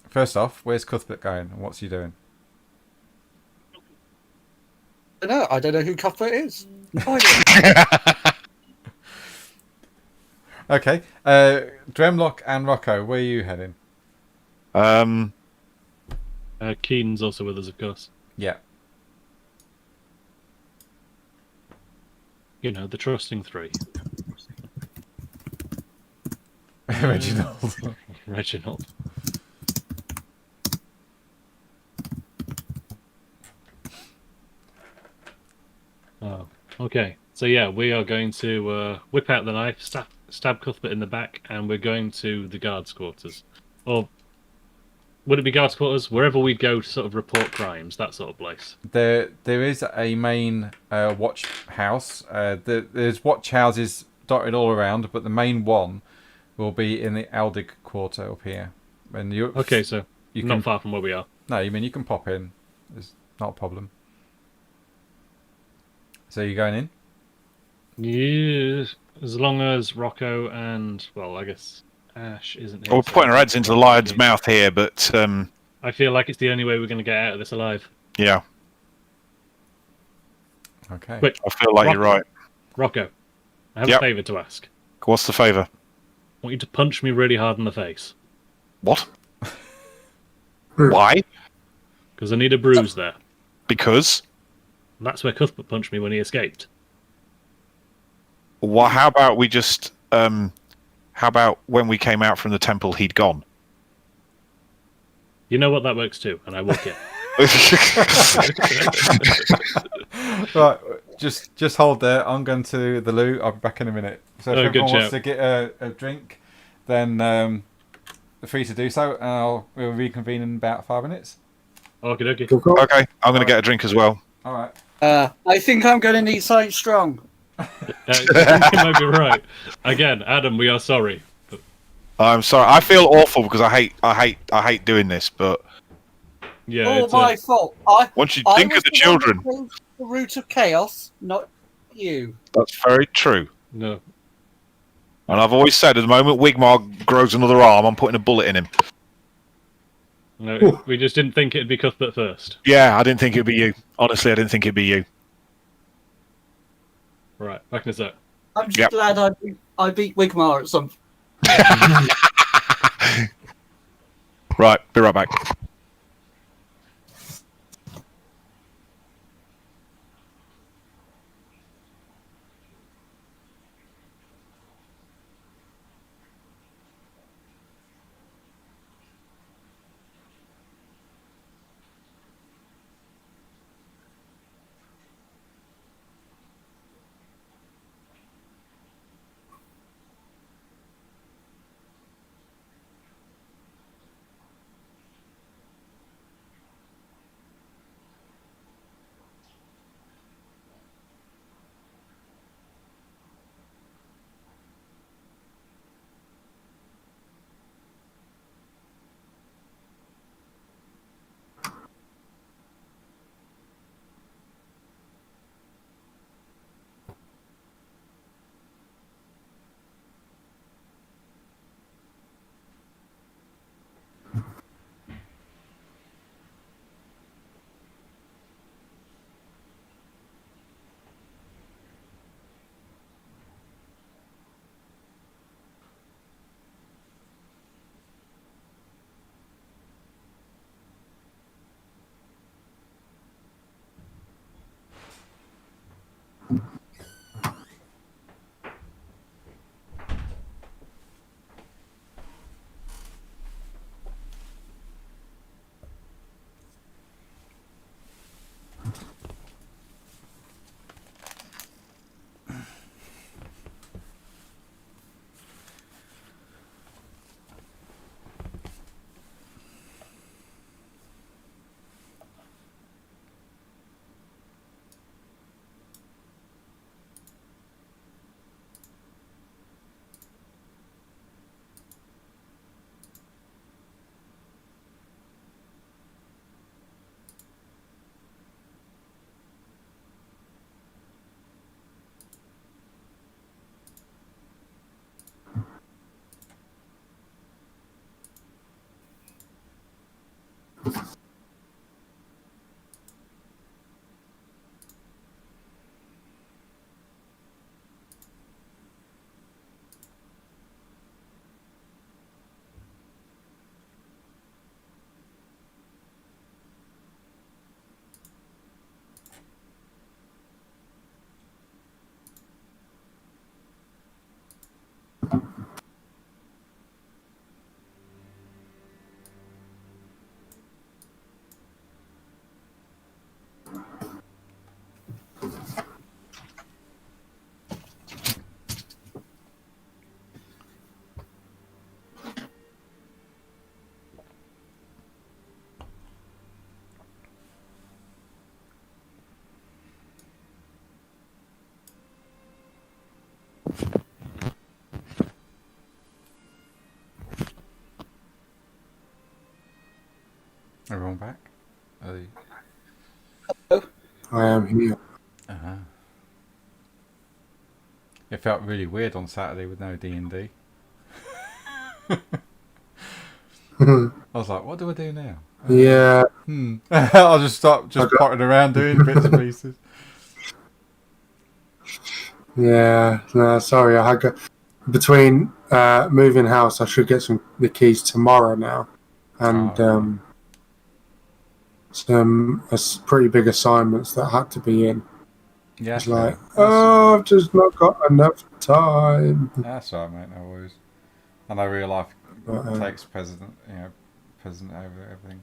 first off, where's Cuthbert going and what's he doing? I don't know who Cuthbert is. No idea. Okay. Dremlock and Rocco, where are you heading? Keen's also with us, of course. Yeah. The trusting three. Reginald. Reginald. Oh, okay. So we are going to whip out the knife, stab Cuthbert in the back, and we're going to the guards' quarters. Or would it be guards' quarters? Wherever we go to sort of report crimes, that sort of place. There is a main watch house. There's watch houses dotted all around, but the main one will be in the Aldig quarter up here. And okay, so you're not far from where we are. No, you can pop in. It's not a problem. So you're going in? Yes, as long as Rocco and, well, I guess Ash isn't here. We're putting our heads into the lion's mouth here, but I feel like it's the only way we're going to get out of this alive. Yeah. Okay. Quick, I feel like Rocco, you're right. Rocco, I have a favour to ask. What's the favour? I want you to punch me really hard in the face. What? Why? Because I need a bruise there. Because? That's where Cuthbert punched me when he escaped. Well, how about we just? How about when we came out from the temple, he'd gone. You know what? That works too, and I will get. Right, just hold there. I'm going to the loo. I'll be back in a minute. So if everyone wants to get a drink, then free to do so, and we'll reconvene in about 5 minutes. Okay. Cool. Okay, I'm going to get a drink as well. All right. I think I'm going to need something strong. You might be right. Again, Adam, we are sorry. But... I'm sorry. I feel awful because I hate doing this, but yeah, all my fault. once you I think was of the one that children, chose the route of chaos, not you. that's very true. No. And I've always said, at the moment Wigmar grows another arm, I'm putting a bullet in him. No, we just didn't think it'd be Cuthbert first. Yeah, I didn't think it'd be you. Honestly, I didn't think it'd be you. Right, back in a sec. I'm just glad I beat Wigmar at some. Right, be right back. Everyone back? I am here. Uh-huh. It felt really weird on Saturday with no D&D. I was like, what do I do now? Yeah. I'll just stop potting around doing bits and pieces. Yeah. No, sorry. I had between moving house, I should get the keys tomorrow now, and some pretty big assignments that had to be in. Yeah. It's like, I've just not got enough time. That's all right, mate. No worries. I know real life But, takes president over everything.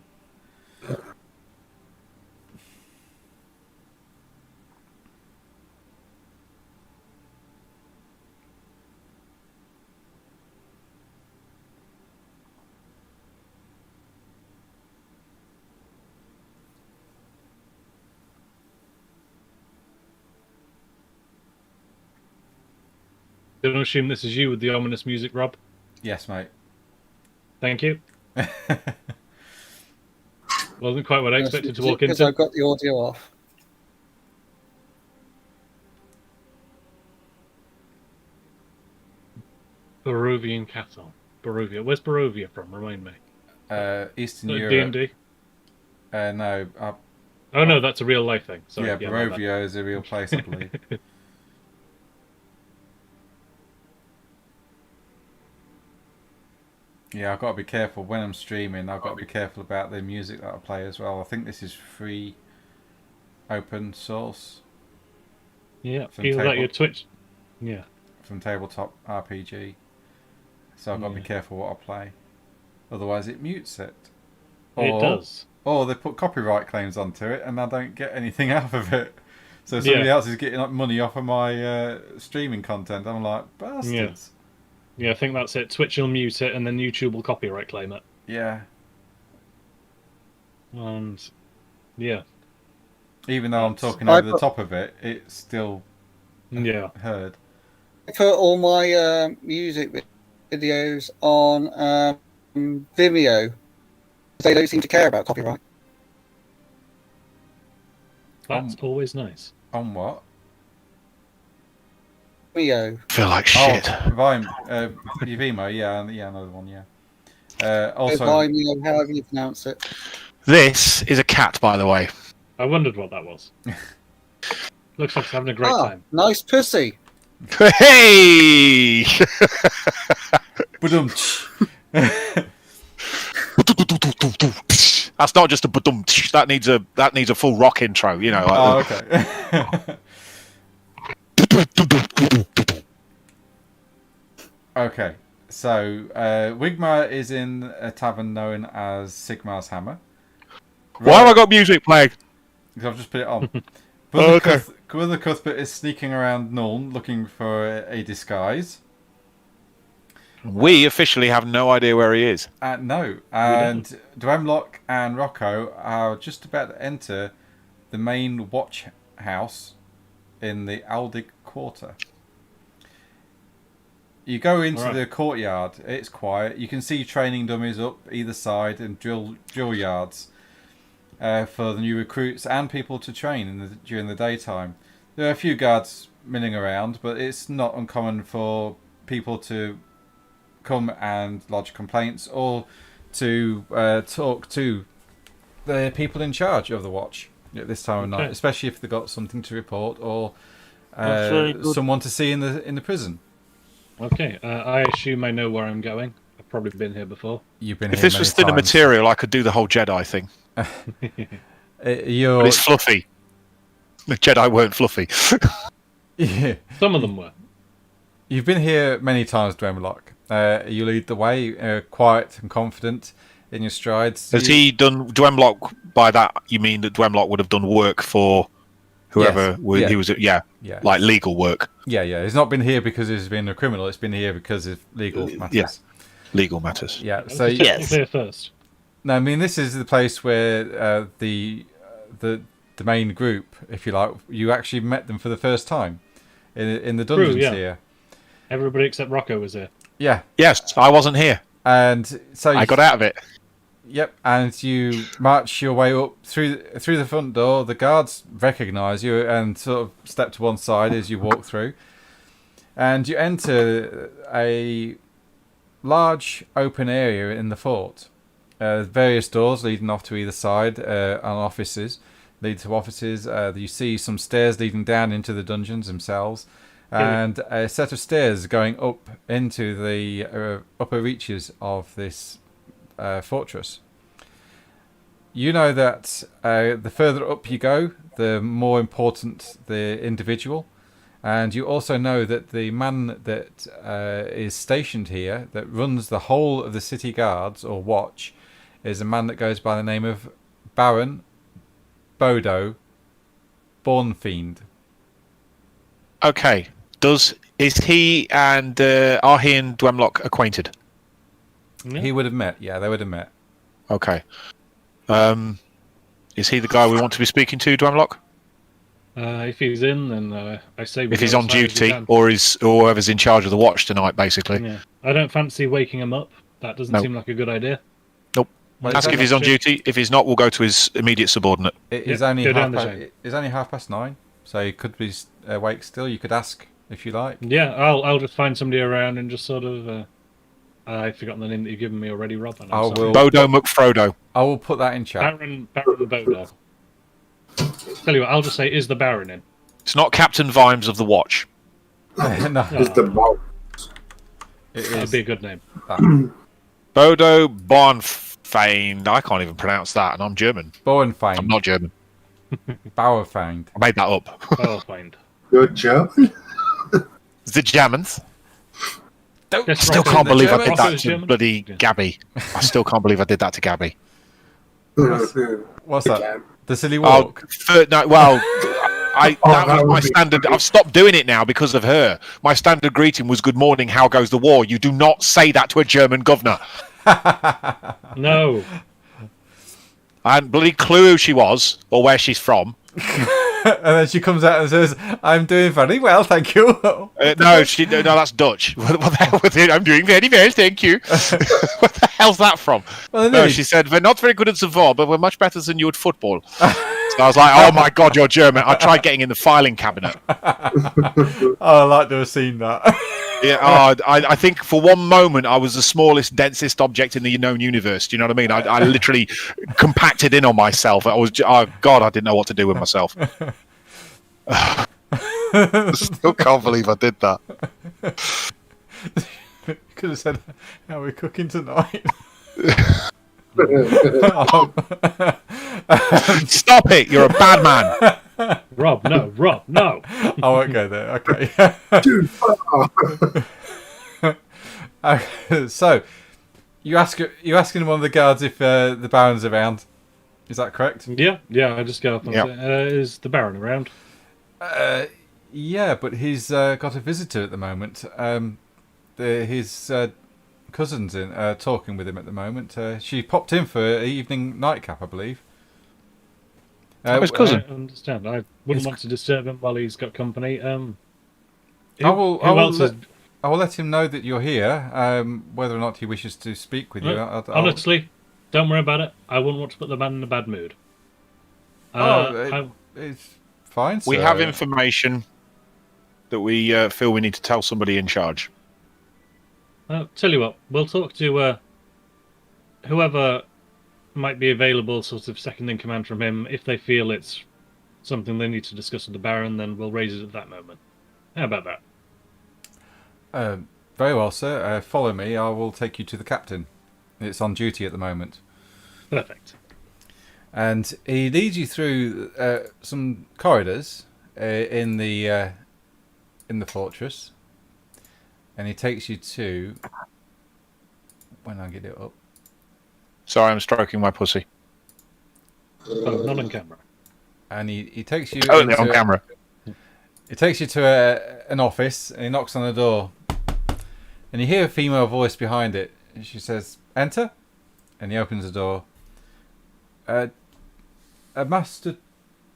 Don't assume this is you with the ominous music, Rob. Yes, mate. Thank you. Wasn't quite what I expected to walk Because into. I've got the audio off. Barovian Castle. Barovia. Where's Barovia from? Remind me. Eastern D&D? Europe. No. Oh no, that's a real life thing. Sorry. Yeah, my bad. Barovia is a real place, I believe. Yeah, I've got to be careful when I'm streaming. I've got to be careful about the music that I play as well. I think this is free, open source. Yeah, From either that table- your Twitch. Yeah. From Tabletop RPG. So I've got to be careful what I play. Otherwise it mutes it. It does. Or they put copyright claims onto it and I don't get anything out of it. So somebody else is getting money off of my streaming content. I'm like, bastards. Yeah, I think that's it. Twitch will mute it and then YouTube will copyright claim it. Yeah. And yeah. Even though I'm talking over the top of it, it's still heard. I put all my music videos on Vimeo. They don't seem to care about copyright. That's always nice. On what? Vimeo. Feel like shit. Vime. Vimeo, yeah, another one, yeah. Also, Vimeo, however you pronounce it. This is a cat, by the way. I wondered what that was. Looks like it's having a great time. Nice pussy. Hey! That's not just a badum. That needs a full rock intro, you know. okay. Okay, so Wigmar is in a tavern known as Sigmar's Hammer. Why have I got music playing? Because I've just put it on. Okay. Brother Cuthbert is sneaking around Nuln looking for a disguise. We officially have no idea where he is. No, and Dwemlock and Rocco are just about to enter the main watch house in the Aldig Quarter. You go into the courtyard. It's quiet. You can see training dummies up either side and drill yards for the new recruits and people to train during the daytime. There are a few guards milling around, but it's not uncommon for people to come and lodge complaints or to talk to the people in charge of the watch at this time of night, especially if they've got something to report or someone to see in the prison. Okay, I assume I know where I'm going. I've probably been here before. You've been If here this was many thinner times. material, I could do the whole Jedi thing. But it's fluffy. The Jedi weren't fluffy. Yeah. Some of them were. You've been here many times, Dwemlock. You lead the way, quiet and confident in your strides. Has he done Dwemlock? By that, you mean that Dwemlock would have done work for whoever he was? Yeah, like legal work. Yeah. He's not been here because he's been a criminal. It's been here because of legal matters. Yeah, legal matters. Yeah. So here first. No, I mean this is the place where the main group, if you like, you actually met them for the first time in the dungeons here. Everybody except Rocco was here. Yeah. Yes, I wasn't here, and so I got out of it. Yep, and you march your way up through the front door. The guards recognise you and sort of step to one side as you walk through, and you enter a large open area in the fort. Various doors leading off to either side, and offices lead to offices. You see some stairs leading down into the dungeons themselves, and a set of stairs going up into the upper reaches of this fortress. You know that the further up you go, the more important the individual, And you also know that the man that is stationed here, that runs the whole of the city guards or watch, is a man that goes by the name of Baron Bodo Bornfiend. Okay. Is he and are he and Dwemlock acquainted? Yeah. He would have met. Yeah, they would have met. Okay. Is he the guy we want to be speaking to, Dwemlock? If he's in, then I say. If he's on duty, or whoever's in charge of the watch tonight, basically. Yeah. I don't fancy waking him up. That doesn't seem like a good idea. Nope. Well, Ask if he's on duty. If he's not, we'll go to his immediate subordinate. It is Yeah, only go down the chain. it's only 9:30, so he could be awake still. You could ask if you like. Yeah, I'll just find somebody around and just sort of. I've forgotten the name that you've given me already, Rob. I will. Bodo McFrodo. I will put that in chat. Baron Bodo. Tell you what, I'll just say, is the Baron in? It's not Captain Vimes of the Watch. No, It's the mole. it That'd is be a good name. Bodo Bornfiend. I can't even pronounce that, and I'm German. I'm Bornfiend. not German. Bauerfiend. I made that up. I'll find. Good German. The Germans. Yes, Still Rocco- can't believe I German? did Rocco's that to German? bloody Gabby. I still can't believe I did that to Gabby. What's that? Again. The silly Oh, walk. no, well, that that was would my be standard. brilliant. I've stopped doing it now because of her. My standard greeting was "Good morning. How goes the war?" You do not say that to a German governor. No. I hadn't bloody clue who she was or where she's from. And then she comes out and says, "I'm doing very well, thank you." No, that's Dutch. What the hell with it? I'm doing very well, thank you. What the hell's that from? Well, No, she said, "We're not very good at Savor, but we're much better than you at football." So I was like, "Oh my god, you're German." I tried getting in the filing cabinet. Oh, I like to have seen that. Yeah, I think for one moment I was the smallest, densest object in the known universe. Do you know what I mean? I literally compacted in on myself. Oh god, I didn't know what to do with myself. Still can't believe I did that. Could have said, "How are we cooking tonight?" Stop it! You're a bad man. Rob, no. I won't go there. Okay. Too far. So, you're asking one of the guards if the Baron's around. Is that correct? Yeah, I just go up and Yep. say, is the Baron around? Yeah, but he's got a visitor at the moment. His cousin's in talking with him at the moment. She popped in for an evening nightcap, I believe. His cousin? I understand. I wouldn't want to disturb him while he's got company. Who I will else is... I will let him know that you're here. Whether or not he wishes to speak with you, Honestly, don't worry about it. I wouldn't want to put the man in a bad mood. It's fine. We sir. have information that we feel we need to tell somebody in charge. Tell you what, we'll talk to whoever might be available, sort of second in command from him. If they feel it's something they need to discuss with the Baron, then we'll raise it at that moment. How about that? Very well, sir. Follow me. I will take you to the captain. It's on duty at the moment. Perfect. And he leads you through some corridors in the fortress, and he takes you to. When I get it up. Sorry, I'm stroking my pussy. Oh, not on camera. And he takes you. Totally on into- camera. He takes you to an office, and he knocks on the door, and you hear a female voice behind it. And she says, "Enter," and he opens the door. Master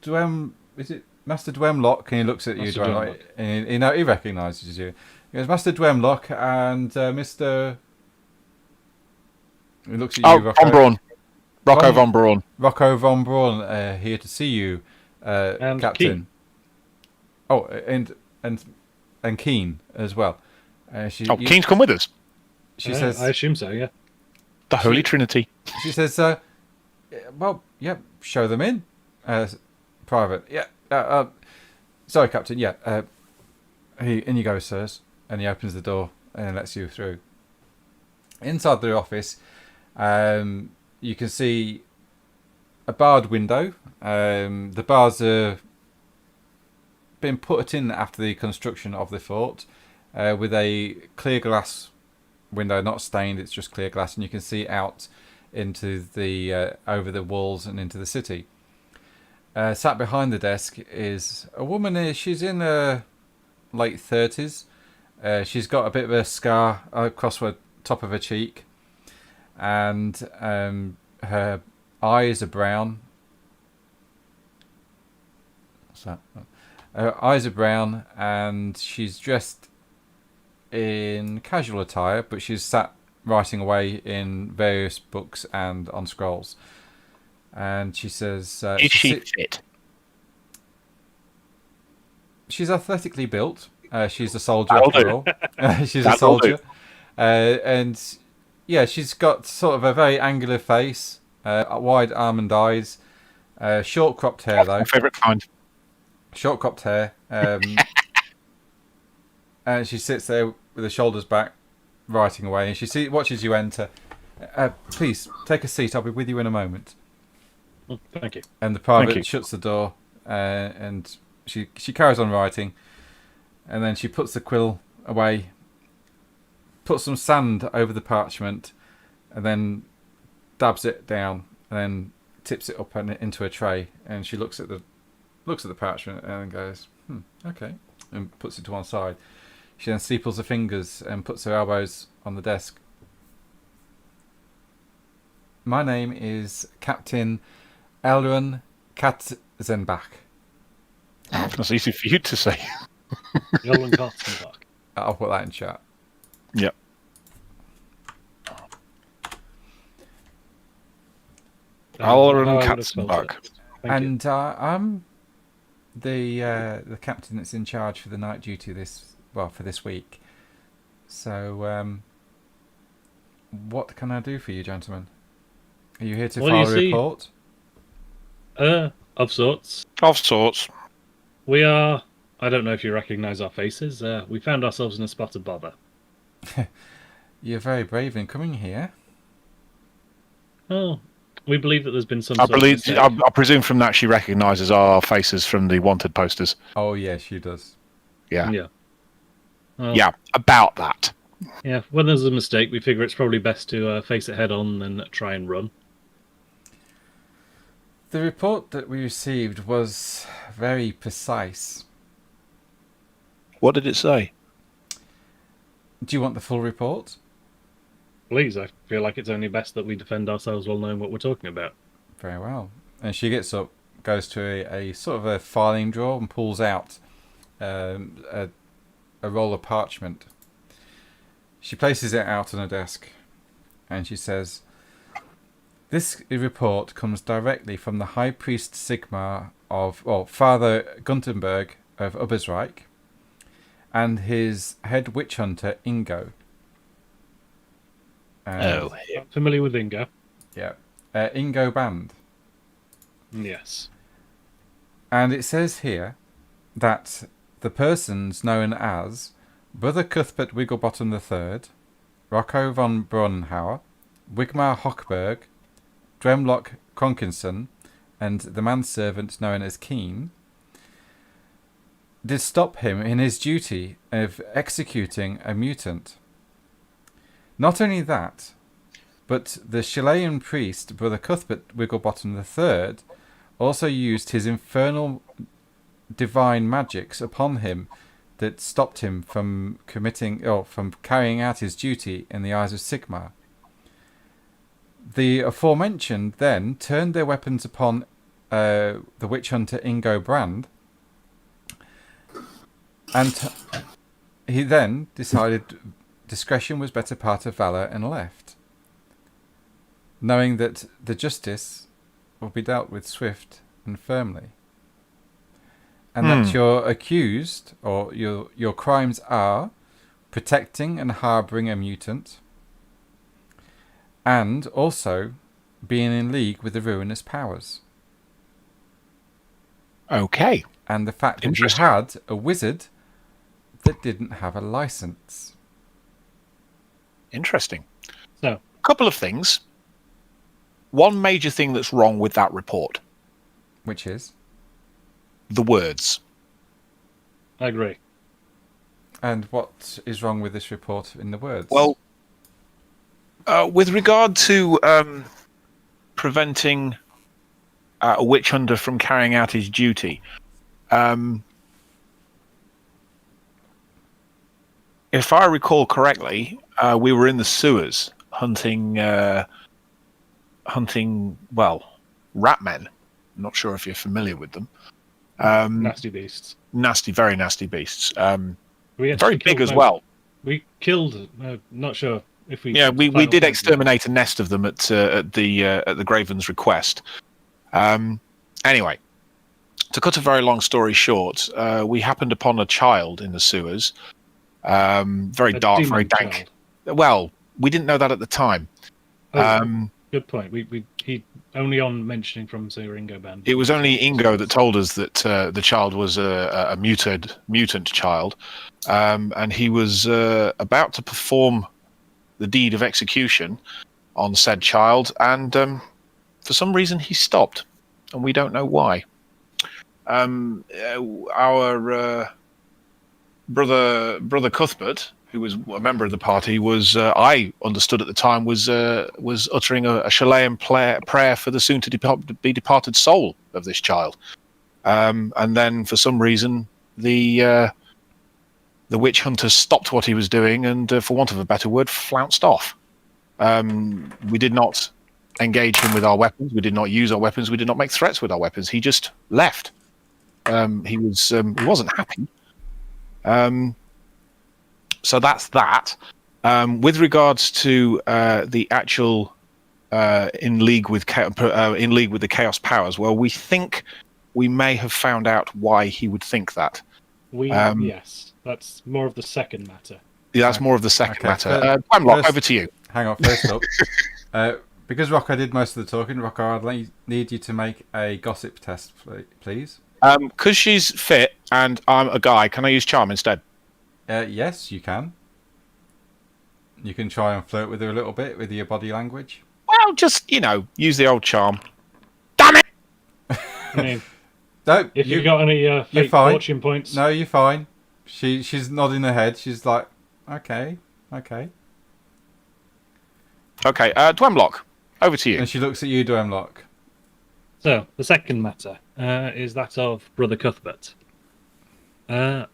Dwem, is it Master Dwemlock? And he looks at you, Master Dwemlock, Dwemlock. and he recognises you. He goes, "Master Dwemlock and Mr." He looks at you, Rocco. Von Braun. Rocco Von- Von Braun. Rocco Von Braun, here to see you, And Captain. Keen. Oh, and Keen as well. Keen's come with us. She says, I assume so, yeah. The Holy Trinity. She says, "Well, yeah, show them in, private. Yeah, sorry, Captain. Yeah, in you go, sirs." And he opens the door and lets you through. Inside the office, you can see a barred window. The bars are been put in after the construction of the fort, with a clear glass window, not stained. It's just clear glass, and you can see out into the over the walls and into the city. Sat behind the desk is a woman. She's in her late 30s. She's got a bit of a scar across the top of her cheek, and her eyes are brown. What's that? Her eyes are brown, and she's dressed in casual attire, but she's sat writing away in various books and on scrolls. And she says, Is she fit? She's athletically built. She's a soldier That'll after do. all. She's a That'll soldier. And yeah, she's got sort of a very angular face, wide almond eyes, short cropped hair though. My favourite kind. Short cropped hair. And she sits there with her shoulders back, writing away. And she watches you enter. Please take a seat. I'll be with you in a moment. Oh, thank you. And the Thank private you. shuts the door, and she carries on writing, and then she puts the quill away, puts some sand over the parchment, and then dabs it down, and then tips it up into a tray. And she looks at the parchment and goes, okay, and puts it to one side. She then steeples her fingers and puts her elbows on the desk. My name is Captain Elrond Katzenbach. That's easy for you to say. Nolan Katzenbach. I'll put that in chat. Yep. Alron How I would have spelled Katzenbach. it. Thank you. And I'm the captain that's in charge for the night duty for this week. So what can I do for you, gentlemen? Are you here to What do you file a see? report? Of sorts. Of sorts. We are. I don't know if you recognise our faces. We found ourselves in a spot of bother. You're very brave in coming here. Oh, we believe that there's been some. I sort of believe. mistake. I presume from that she recognises our faces from the wanted posters. Oh yes, she does. Yeah. Yeah. Well, Yeah. About that. Yeah. When there's a mistake, we figure it's probably best to face it head on than try and run. The report that we received was very precise. What did it say? Do you want the full report? Please, I feel like it's only best that we defend ourselves while knowing what we're talking about. Very well. And she gets up, goes to a sort of a filing drawer and pulls out a roll of parchment. She places it out on a desk, and she says, "This report comes directly from the High Priest Sigmar Father Guntenberg of Ubersreich, and his head witch hunter Ingo." I'm familiar with Inga. Yeah. Ingo Band. Yes. And it says here that the persons known as Brother Cuthbert Wigglebottom III, Rocco von Brunhauer, Wigmar Hochberg, Dremlock Kronkinson, and the manservant known as Keen did stop him in his duty of executing a mutant. Not only that, but the Chilean priest, Brother Cuthbert Wigglebottom III, also used his infernal divine magics upon him that stopped him from from carrying out his duty in the eyes of Sigmar. The aforementioned then turned their weapons upon the witch hunter Ingo Brand, and he then decided discretion was better part of valour and left, knowing that the justice will be dealt with swift and firmly, and that you're accused, or your crimes are protecting and harbouring a mutant, and also being in league with the ruinous powers. Okay. And the fact that you Interesting. had a wizard that didn't have a license. Interesting. So, Couple of things. One major thing that's wrong with that report: Which is? the words. I agree. And what is wrong with this report in the words? Well, with regard to preventing a witch hunter from carrying out his duty, if I recall correctly, we were in the sewers hunting, rat men. I'm not sure if you're familiar with them. Nasty beasts. Nasty, very nasty beasts. We actually Very big killed as well. We killed. Not sure if we. Yeah, we final did count. exterminate a nest of them at the Graven's request. Anyway, to cut a very long story short, we happened upon a child in the sewers. Very A dark, demon very dank. child. Well, we didn't know that at the time. Oh, good point. He only on mentioning from Sir Ingo Band. It was only Ingo that told us that the child was a mutant child, and he was about to perform the deed of execution on said child, and for some reason he stopped, and we don't know why. Our brother Cuthbert, who was a member of the party, was I understood at the time was uttering a Chilean prayer for the soon to be departed soul of this child, and then for some reason the witch hunter stopped what he was doing and, for want of a better word, flounced off. We did not engage him with our weapons. We did not use our weapons. We did not make threats with our weapons. He just left. He wasn't happy. So that's that. With regards to the actual in league with the Chaos Powers, well, we think we may have found out why he would think that. Yes, that's more of the second matter. Yeah, that's more of the second matter. First, over to you. Hang on, first up. Because Rocco did most of the talking, Rocco, I'd need you to make a gossip test, please. Because she's fit and I'm a guy, can I use charm instead? Yes, you can. You can try and flirt with her a little bit with your body language. Well, just, use the old charm. Damn it! I mean, No, if you got any fake fine. fortune points, No, you're fine. She's nodding her head. She's like, okay. Okay, Dwemlock, over to you. And she looks at you, Dwemlock. So, the second matter is that of Brother Cuthbert. Over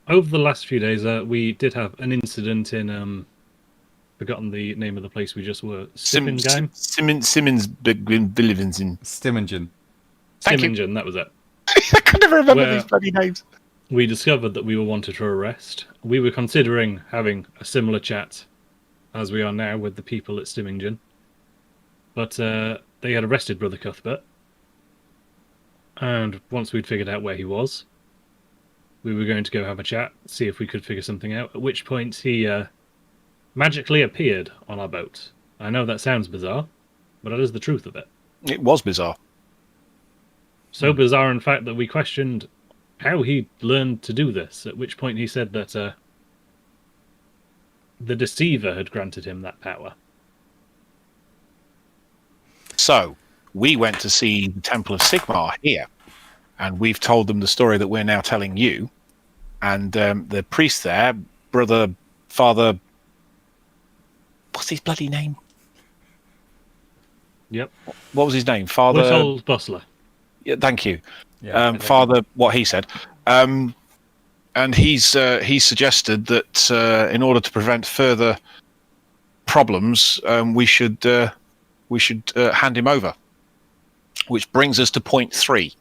the last few days, we did have an incident in, forgotten the name of the place we just were, Simmons Stimingen. Thank you. Simmingen, that was it. I can never remember Where these bloody names. we discovered that we were wanted for arrest. We were considering having a similar chat as we are now with the people at Stimmingen. But they had arrested Brother Cuthbert. And once we'd figured out where he was, we were going to go have a chat, see if we could figure something out, at which point he magically appeared on our boat. I know that sounds bizarre, but that is the truth of it. It was bizarre. So bizarre, in fact, that we questioned how he learned to do this, at which point he said that the Deceiver had granted him that power. So, we went to see the Temple of Sigmar here, and we've told them the story that we're now telling you. And the priest there, Father... What's his bloody name? Yep. What was his name? Father... Little Bustler. Yeah, thank you. Yeah, Father, what he said. And he suggested that in order to prevent further problems, we should hand him over. Which brings us to point 3.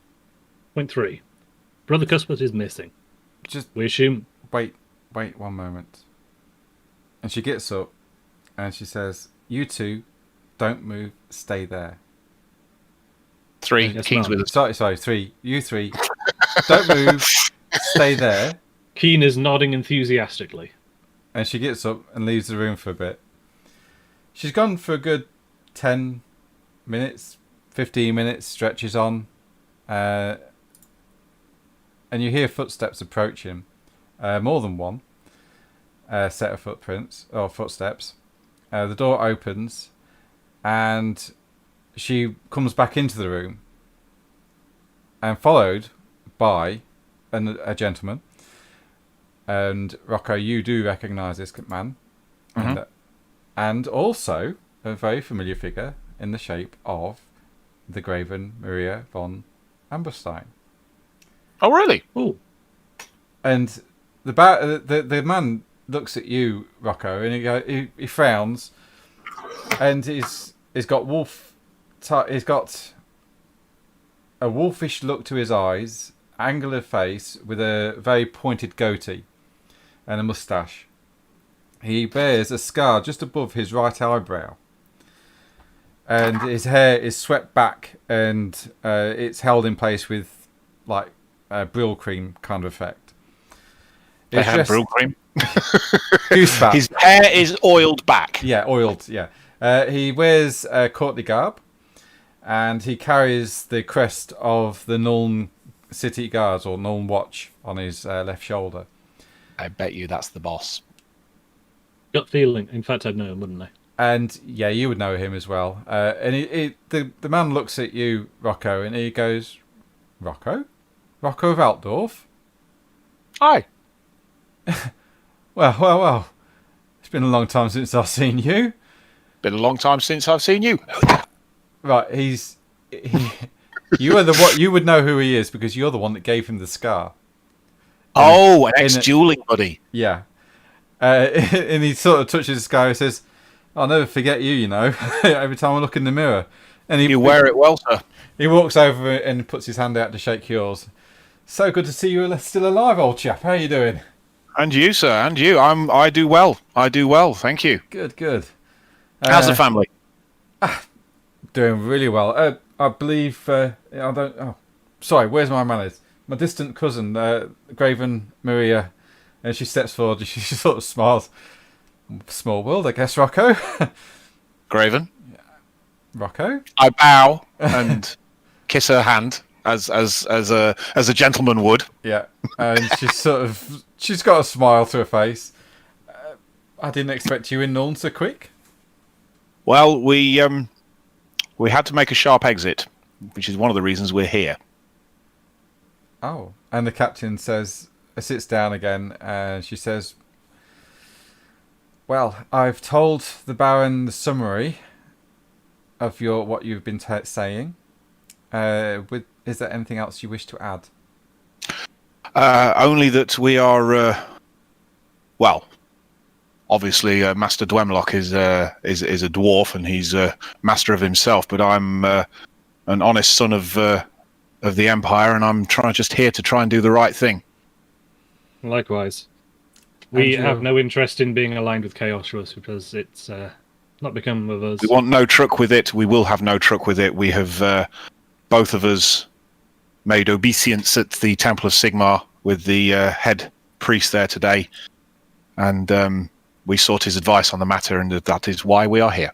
Point 3. Brother Cuthbert is missing. We assume... Wait 1 moment. And she gets up and she says, "You two, don't move, stay there." 3, Yes, King's ma'am. with us. Sorry, 3. You 3, don't move, stay there. Keen is nodding enthusiastically. And she gets up and leaves the room for a bit. She's gone for a good 10 minutes, 15 minutes, stretches on. And you hear footsteps approaching. More than one set of footsteps. The door opens and she comes back into the room and followed by a gentleman. And Rocco, you do recognise this man. Mhm. And also a very familiar figure in the shape of the Graven Maria von Amberstein. Oh, really? Oh, And the man looks at you, Rocco, and he frowns, and he's got he's got a wolfish look to his eyes, angular face with a very pointed goatee and a moustache. He bears a scar just above his right eyebrow, and his hair is swept back, and it's held in place with like a brill cream kind of effect. They had brew cream. Goose fat. His hair is oiled back. Yeah, oiled. Yeah. He wears a courtly garb, and he carries the crest of the Nuln City Guards or Nuln Watch on his left shoulder. I bet you that's the boss. gut feeling. In fact, I'd know him, wouldn't I? And yeah, you would know him as well. And the man looks at you, Rocco, and he goes, "Rocco of Altdorf." Aye. Well. It's been a long time since I've seen you. Been a long time since I've seen you. Right, you are you would know who he is because you're the one that gave him the scar. Oh, an ex-dueling buddy. Yeah. And he sort of touches the scar and says, "I'll never forget you, you know, every time I look in the mirror." And You wear it well, sir. He walks over and puts his hand out to shake yours. "So good to see you still alive, old chap. How you doing?" And you, sir, and you. I do well. Thank you. Good. How's the family? Doing really well. I believe I don't. Oh, sorry. Where's my manners? My distant cousin, Graven Maria, and she steps forward. She sort of smiles. Small world, I guess. Rocco. Graven. Rocco. I bow and kiss her hand as a gentleman would. Yeah, and she's got a smile to her face. I didn't expect you in Nuln so quick. Well, we had to make a sharp exit, which is one of the reasons we're here. Oh, and the captain sits down again, and she says, "Well, I've told the Baron the summary of what you've been saying. Is there anything else you wish to add?" Only that we are, obviously, Master Dwemlock is a dwarf and he's master of himself. But I'm an honest son of the Empire, and I'm just here to try and do the right thing. Likewise. We have no interest in being aligned with Chaos Rush because it's not become of us. We want no truck with it. We will have no truck with it. We have both of us made obeisance at the Temple of Sigmar with the head priest there today, and we sought his advice on the matter, and that is why we are here.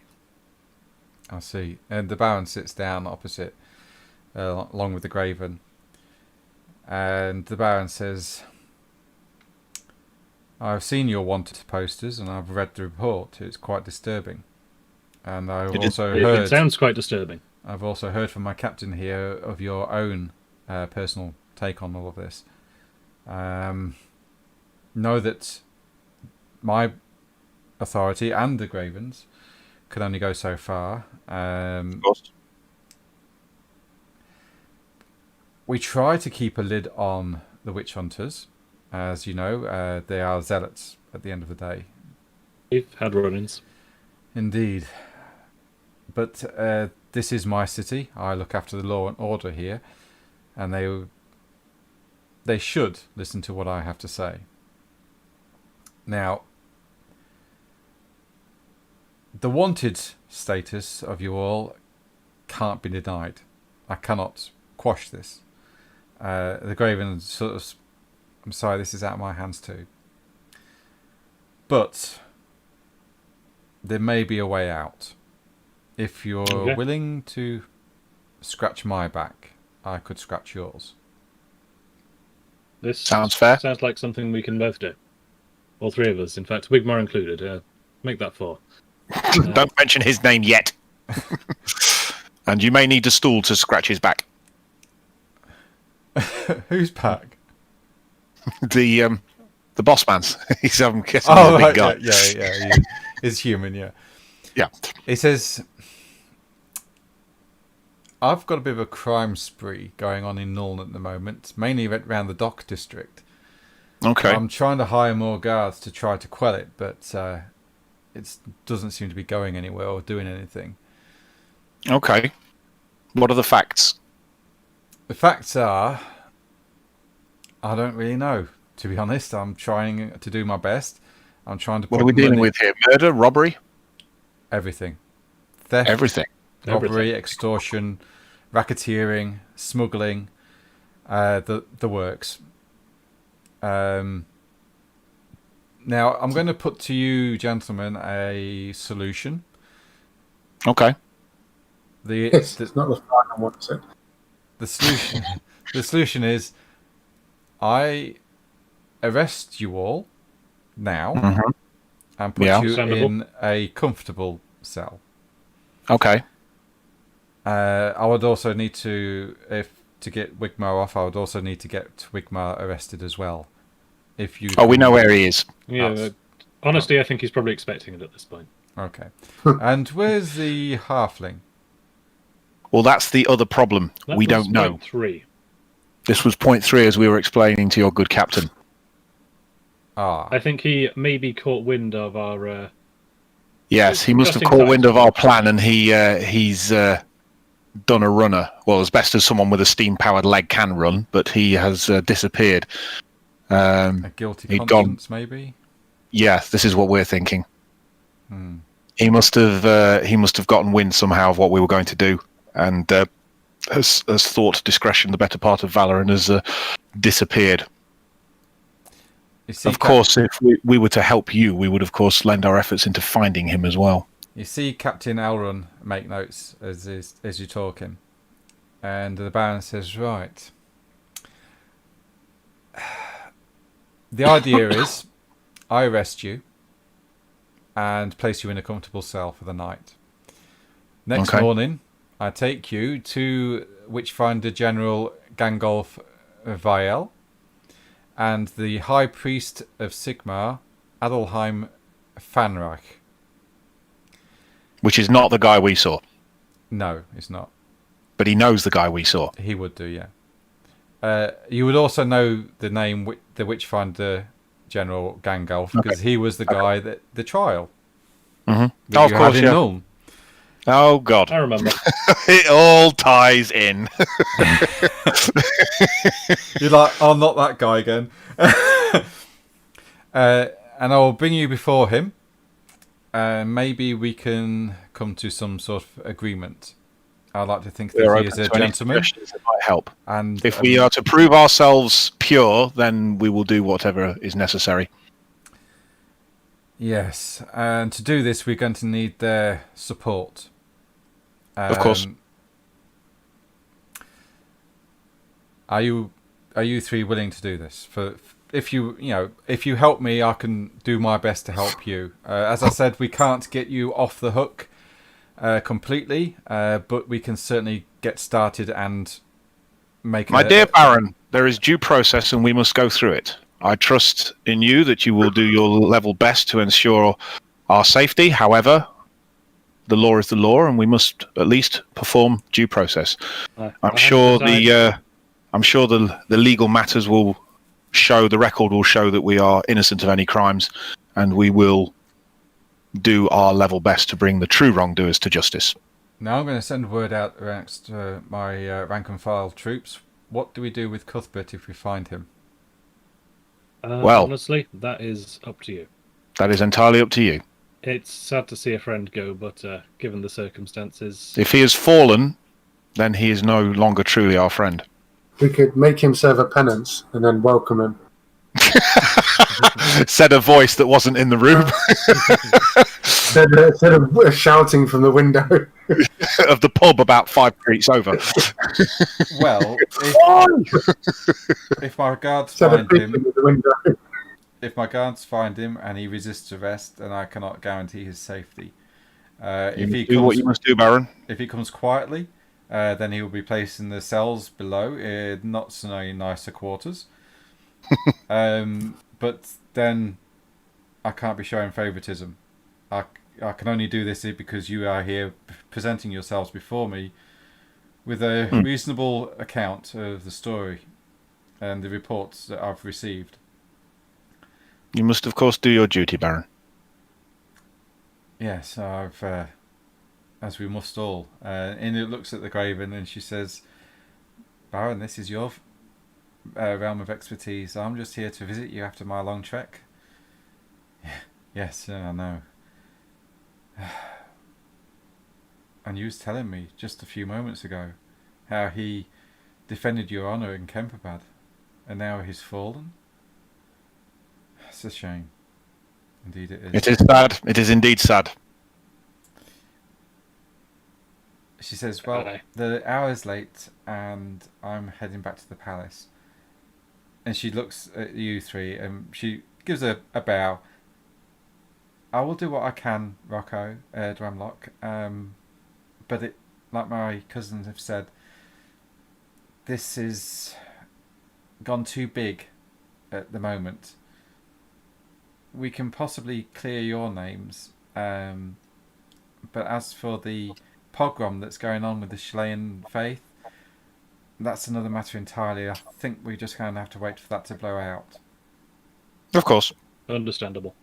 I see. And the Baron sits down opposite, along with the Graven, and the Baron says, "I've seen your wanted posters, and I've read the report. It's quite disturbing. And It sounds quite disturbing. I've also heard from my captain here of your own personal take on all of this. Know that my authority and the Graven's could only go so far. Of course. We try to keep a lid on the witch hunters. As you know, they are zealots at the end of the day. We've had run-ins. Indeed. But this is my city. I look after the law and order here. And they should listen to what I have to say. Now, the wanted status of you all can't be denied. I cannot quash this. The Graven sort of... I'm sorry, this is out of my hands too. But there may be a way out. If you're willing to scratch my back, I could scratch yours. This sounds fair. Sounds like something we can both do. All three of us, in fact, Wigmar included. Make that 4. Don't mention his name yet. And you may need a stool to scratch his back. Whose back? the boss man's. He's I'm guessing Oh, he's a right, big guy. yeah. He's human, yeah. Yeah. He says, I've got a bit of a crime spree going on in Nuln at the moment, mainly around the dock district. Okay. I'm trying to hire more guards to try to quell it, but it doesn't seem to be going anywhere or doing anything. Okay. What are the facts? The facts are, I don't really know, to be honest. I'm trying to do my best. I'm trying to put What are we dealing money- with here? Murder, robbery, Everything. Theft, everything. robbery, extortion, racketeering, smuggling, the works. Now, I'm going to put to you, gentlemen, a solution. Okay. It's not the final one, is it? The solution, the solution is, I arrest you all now Mhm. and put Yeah. you Understandable. in a comfortable cell. Okay. I would also need to, to get Wigmar off, I would also need to get Wigmar arrested as well. If you. Oh, we know where he is. Yeah, That's- honestly, I think he's probably expecting it at this point. Okay. And where's the halfling? Well, that's the other problem. That We was don't know. point 3. This was point 3, as we were explaining to your good captain. Ah, I think he maybe caught wind of our. Yes, he must have Just in caught time. wind of our plan, and he's done a runner. Well, as best as someone with a steam-powered leg can run, but he has disappeared. a guilty he'd conscience, maybe. Yeah, this is what we're thinking. Hmm. He must have gotten wind somehow of what we were going to do, and has thought discretion the better part of valor, and has disappeared. You see, Of course, if we were to help you, we would of course lend our efforts into finding him as well. You see Captain Elrond make notes as you're talking, and the Baron says, "Right. The idea is, I arrest you and place you in a comfortable cell for the night. Next Okay. morning, I take you to Witchfinder General Gangolf Viel and the High Priest of Sigmar, Adelheim Fanreich. Which is not the guy we saw, No, it's not. but he knows the guy we saw. He would do, yeah. You would also know the name, the Witchfinder General Gangolf, because he was the guy that the trial. Mhm. that Oh, of you course, had in yeah. Ulm. Oh God, I remember. it all ties in. You're like, oh, not that guy again. And I will bring you before him. Maybe we can come to some sort of agreement. I'd like to think We are that he open is a to any gentleman. suggestions that might help. And If we are to prove ourselves pure, then we will do whatever is necessary. yes, and to do this, we're going to need their support. Of course. Are you three willing to do this? If you help me, I can do my best to help you. As I said, we can't get you off the hook completely, but we can certainly get started and make. My dear Baron, there is due process and we must go through it. I trust in you that you will do your level best to ensure our safety. However, the law is the law, and we must at least perform due process. I'm sure the legal matters will show, the record will show that we are innocent of any crimes, and we will do our level best to bring the true wrongdoers to justice. Now I'm going to send word out amongst my rank and file troops. What do we do with Cuthbert if we find him? Well- Honestly, that is up to you. That is entirely up to you. It's sad to see a friend go, but given the circumstances, If he has fallen, then he is no longer truly our friend. We could make him serve a penance and then welcome him. Said a voice that wasn't in the room. Instead of shouting from the window. Of the pub about 5 streets over. Well, if my guards Instead of find beating him, with the window. if my guards find him and he resists arrest, then I cannot guarantee his safety. If he Do what comes, you must do, Baron. if he comes quietly, then he will be placed in the cells below, not so nicer quarters. But then I can't be showing favouritism. I can only do this because you are here presenting yourselves before me with a reasonable account of the story and the reports that I've received. You must, of course, do your duty, Baron. Yes, as we must all. Enid looks at the Graven and she says, Baron, this is your realm of expertise. I'm just here to visit you after my long trek. Yes, I know. And you was telling me just a few moments ago how he defended your honour in Kemperbad, and now he's fallen. It's a shame. Indeed it is. It is sad. It is indeed sad. She says, well, the hour's late and I'm heading back to the palace. And she looks at you three and she gives a bow. I will do what I can, Rocco, Dwamlock. But it, like my cousins have said, this is gone too big at the moment. We can possibly clear your names, but as for the pogrom that's going on with the Chilean faith, that's another matter entirely. I think we're just going to have to wait for that to blow out. Of course. Understandable.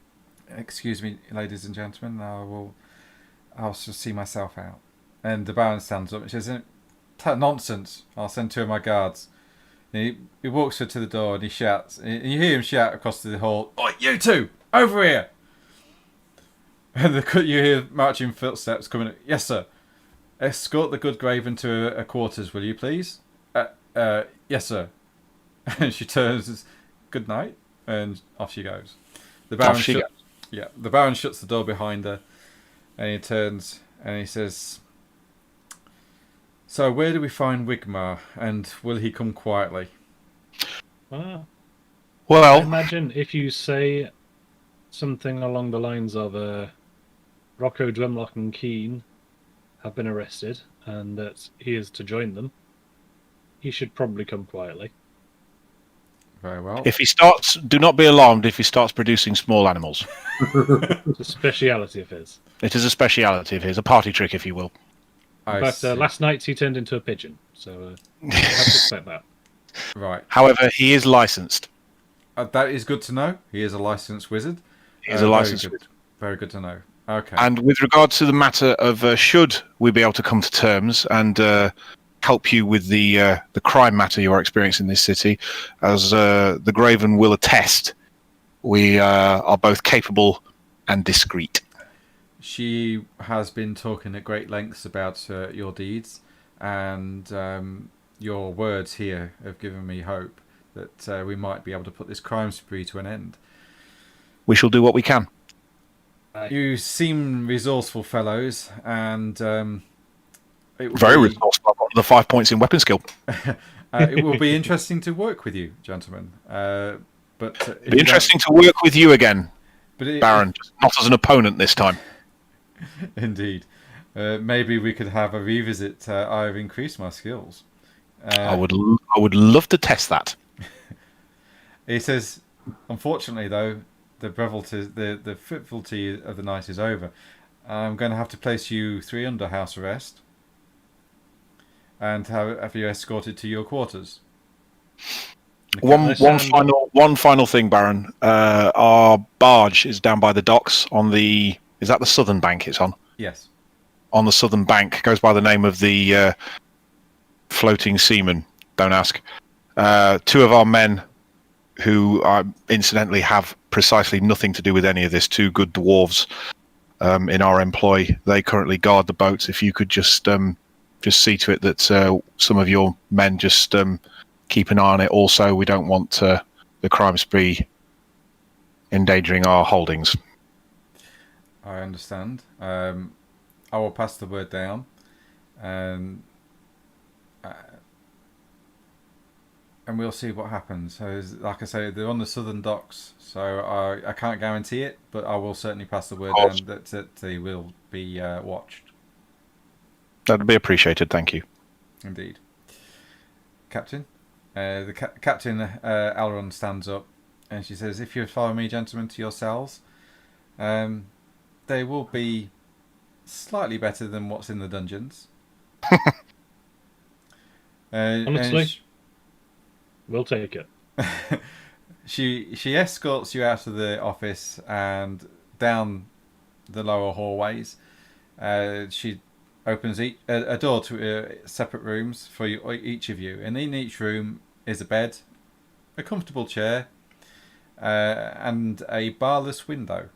Excuse me, ladies and gentlemen, I'll just see myself out. And the Baron stands up and says, nonsense, I'll send 2 of my guards. And he walks her to the door and he shouts, and you hear him shout across the hall, "Oi, you two, over here!" And you hear marching footsteps coming. Yes, sir. Escort the good Graven to her quarters, will you please? Yes, sir. And she turns and says, good night, and off she goes. The Baron the Baron shuts the door behind her, and he turns and he says, so where do we find Wigmar, and will he come quietly? Well, Well, I imagine if you say something along the lines of Rocco, Dwemlock and Keen have been arrested and that he is to join them, he should probably come quietly. Very well. if he starts, do not be alarmed if he starts producing small animals. It's a speciality of his. It is a speciality of his, a party trick, if you will. But last night he turned into a pigeon, so you have to expect that. Right. However, he is licensed. That is good to know. He is a licensed wizard. He is a licensed wizard. Very good to know. Okay. And with regard to the matter of should we be able to come to terms and help you with the crime matter you are experiencing in this city, as the Graven will attest, we are both capable and discreet. She has been talking at great lengths about your deeds, and your words here have given me hope that we might be able to put this crime spree to an end. We shall do what we can. You seem resourceful fellows, and Very resourceful. I've got the 5 points in weapon skill. it will be interesting to work with you, gentlemen. But it'll be interesting to work with you again, Baron, just not as an opponent this time. Indeed. Maybe we could have a revisit. I've increased my skills. I would love to test that. He says, unfortunately, though, the frivolity of the night is over. I'm going to have to place you 3 under house arrest and have you escorted to your quarters. One final thing, Baron. Our barge is down by the docks on the... Is that the southern bank it's on? Yes. On the southern bank. Goes by the name of the floating seaman. Don't ask. 2 of our men, who incidentally have precisely nothing to do with any of this, 2 good dwarves in our employ. They currently guard the boats. If you could just see to it that some of your men just keep an eye on it. Also, we don't want the crime spree endangering our holdings. I understand. I will pass the word down, and we'll see what happens. So, like I say, they're on the southern docks, so I can't guarantee it, but I will certainly pass the word down that they will be watched. That'd be appreciated, thank you. Indeed. Captain? Captain Elrond stands up, and she says, "If you follow me, gentlemen, to your cells, they will be slightly better than what's in the dungeons." Honestly, we'll take it. She escorts you out of the office and down the lower hallways. She opens a door to separate rooms for each of you, and in each room is a bed, a comfortable chair, and a barless window.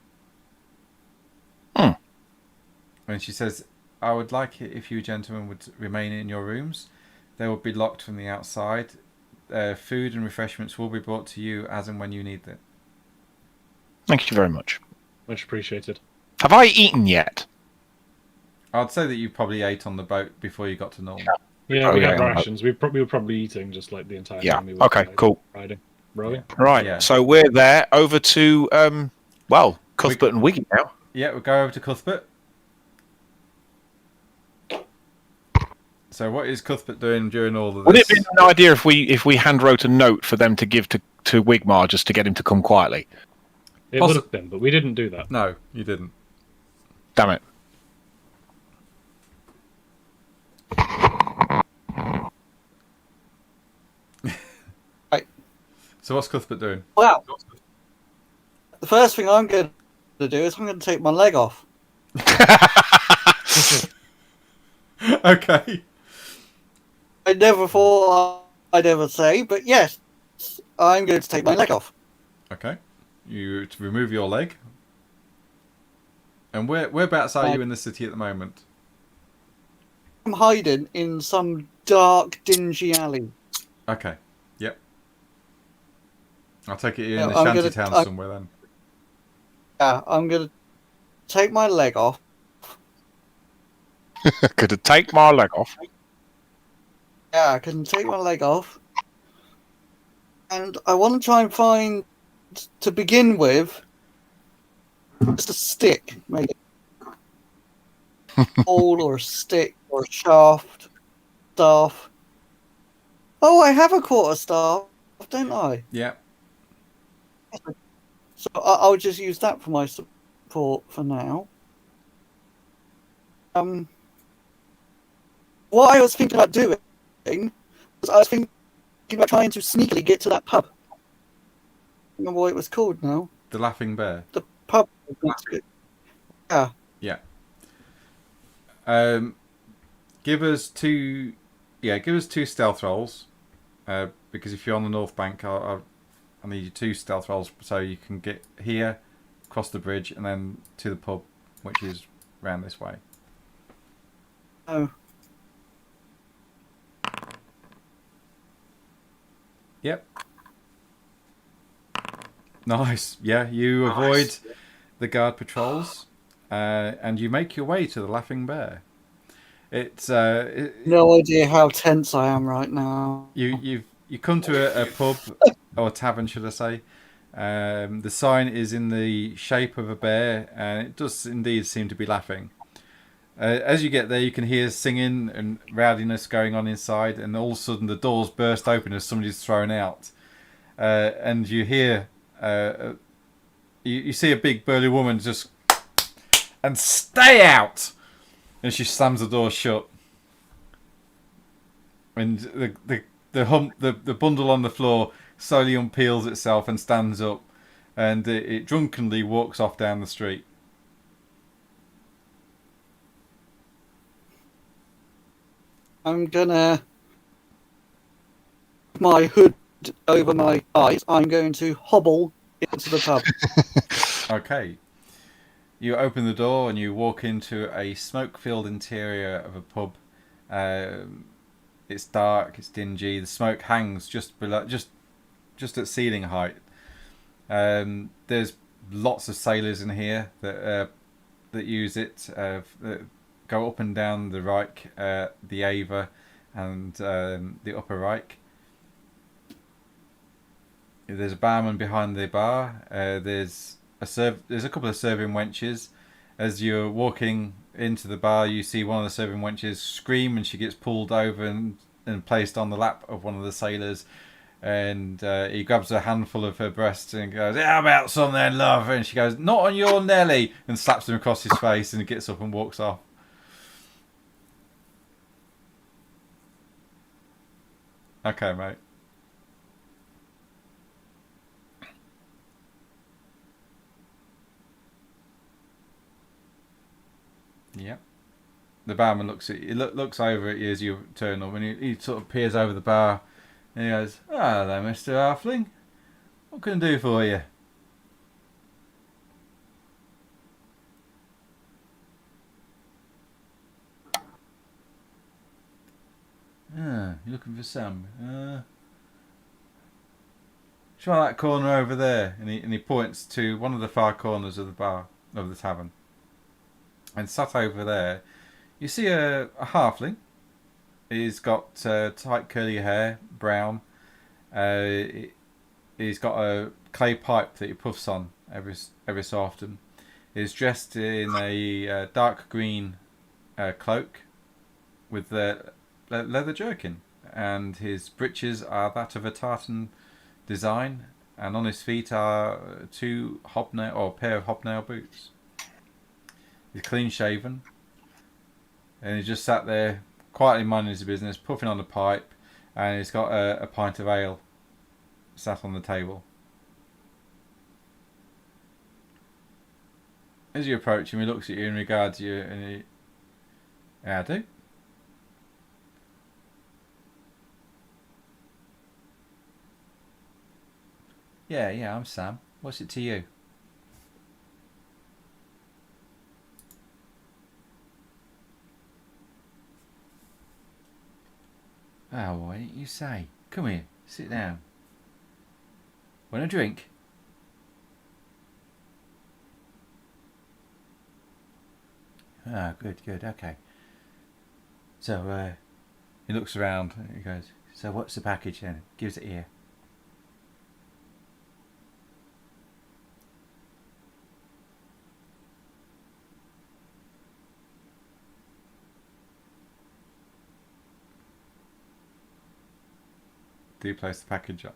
And she says, "I would like it if you gentlemen would remain in your rooms. They will be locked from the outside. Food and refreshments will be brought to you as and when you need them." Thank you very much. Much appreciated. Have I eaten yet? I'd say that you probably ate on the boat before you got to Norm. Yeah, Oh, we yeah, had yeah. rations. We were probably eating just like the entire Yeah. time we were Okay, cool. riding. Rowing. Right. Yeah. So we're there over to Cuthbert and Wiggy now. Yeah, we'll go over to Cuthbert. So what is Cuthbert doing during all of this? Would it be an idea if we hand wrote a note for them to give to Wigmar just to get him to come quietly? It would have been, but we didn't do that. No, you didn't. Damn it. So what's Cuthbert doing? Well, the first thing I'm going to do is I'm going to take my leg off. Okay. I never thought I'd ever say, but yes, I'm going to take my leg off. Okay. You to remove your leg. And whereabouts are you in the city at the moment? I'm hiding in some dark, dingy alley. Okay. Yep. I'll take it you're Yeah, in the I'm shanty gonna- town somewhere then. Yeah, I'm going to take my leg off. Could have take my leg off. Yeah, I can take my leg off. And I want to try and find, to begin with, just a stick, maybe. Pole or a stick or a shaft, staff. Oh, I have a quarterstaff, don't I? Yeah. So I'll just use that for my support for now. What I was thinking about doing was I was thinking about trying to sneakily get to that pub. I don't remember what it was called now. The Laughing Bear. The pub. Yeah. Yeah. Give us two stealth rolls. Because if you're on the north bank, I need you 2 stealth rolls so you can get here, across the bridge, and then to the pub, which is round this way. Oh. Yep. Nice. Yeah, you avoid the guard patrols, and you make your way to the Laughing Bear. It's No idea how tense I am right now. you come to a pub or a tavern, should I say? The sign is in the shape of a bear, and it does indeed seem to be laughing. As you get there, you can hear singing and rowdiness going on inside, and all of a sudden the doors burst open as somebody's thrown out, and you hear you see a big burly woman just and stay out, and she slams the door shut, and the bundle on the floor slowly unpeels itself and stands up, and it drunkenly walks off down the street. I'm gonna my hood over my eyes. I'm going to hobble into the pub. Okay. You open the door and you walk into a smoke-filled interior of a pub. It's dark, it's dingy. The smoke hangs just below, just at ceiling height. There's lots of sailors in here that use it. That go up and down the Reich, the Ava, and the Upper Reich. There's a barman behind the bar. There's a couple of serving wenches. As you're walking into the bar, you see one of the serving wenches scream, and she gets pulled over and and placed on the lap of one of the sailors. And he grabs a handful of her breasts and goes, "How about some then, love?" And she goes, "Not on your Nelly," and slaps him across his face and gets up and walks off. Okay, mate. Yep. The barman looks at you, looks over at you as you turn up, and he sort of peers over the bar, and he goes, "Hello, Mr. Halfling. What can I do for you?" "Ah, you're looking for Sam. Try that corner over there," and he points to one of the far corners of the bar, of the tavern. And sat over there, you see a halfling. He's got tight curly hair, brown. He's got a clay pipe that he puffs on every so often. He's dressed in a dark green cloak with the leather jerkin, and his breeches are that of a tartan design, and on his feet are a pair of hobnail boots. He's clean shaven, and he just sat there quietly minding his business, puffing on the pipe, and he's got a pint of ale sat on the table. As you approach him, he looks at you and regards you, and he, "How do?" Yeah, I'm Sam. What's it to you?" "Oh, why didn't you say? Come here, sit down. Want a drink?" "Ah, good, okay. So, he looks around and he goes, "So what's the package then?" Gives it here. Do you place the package up?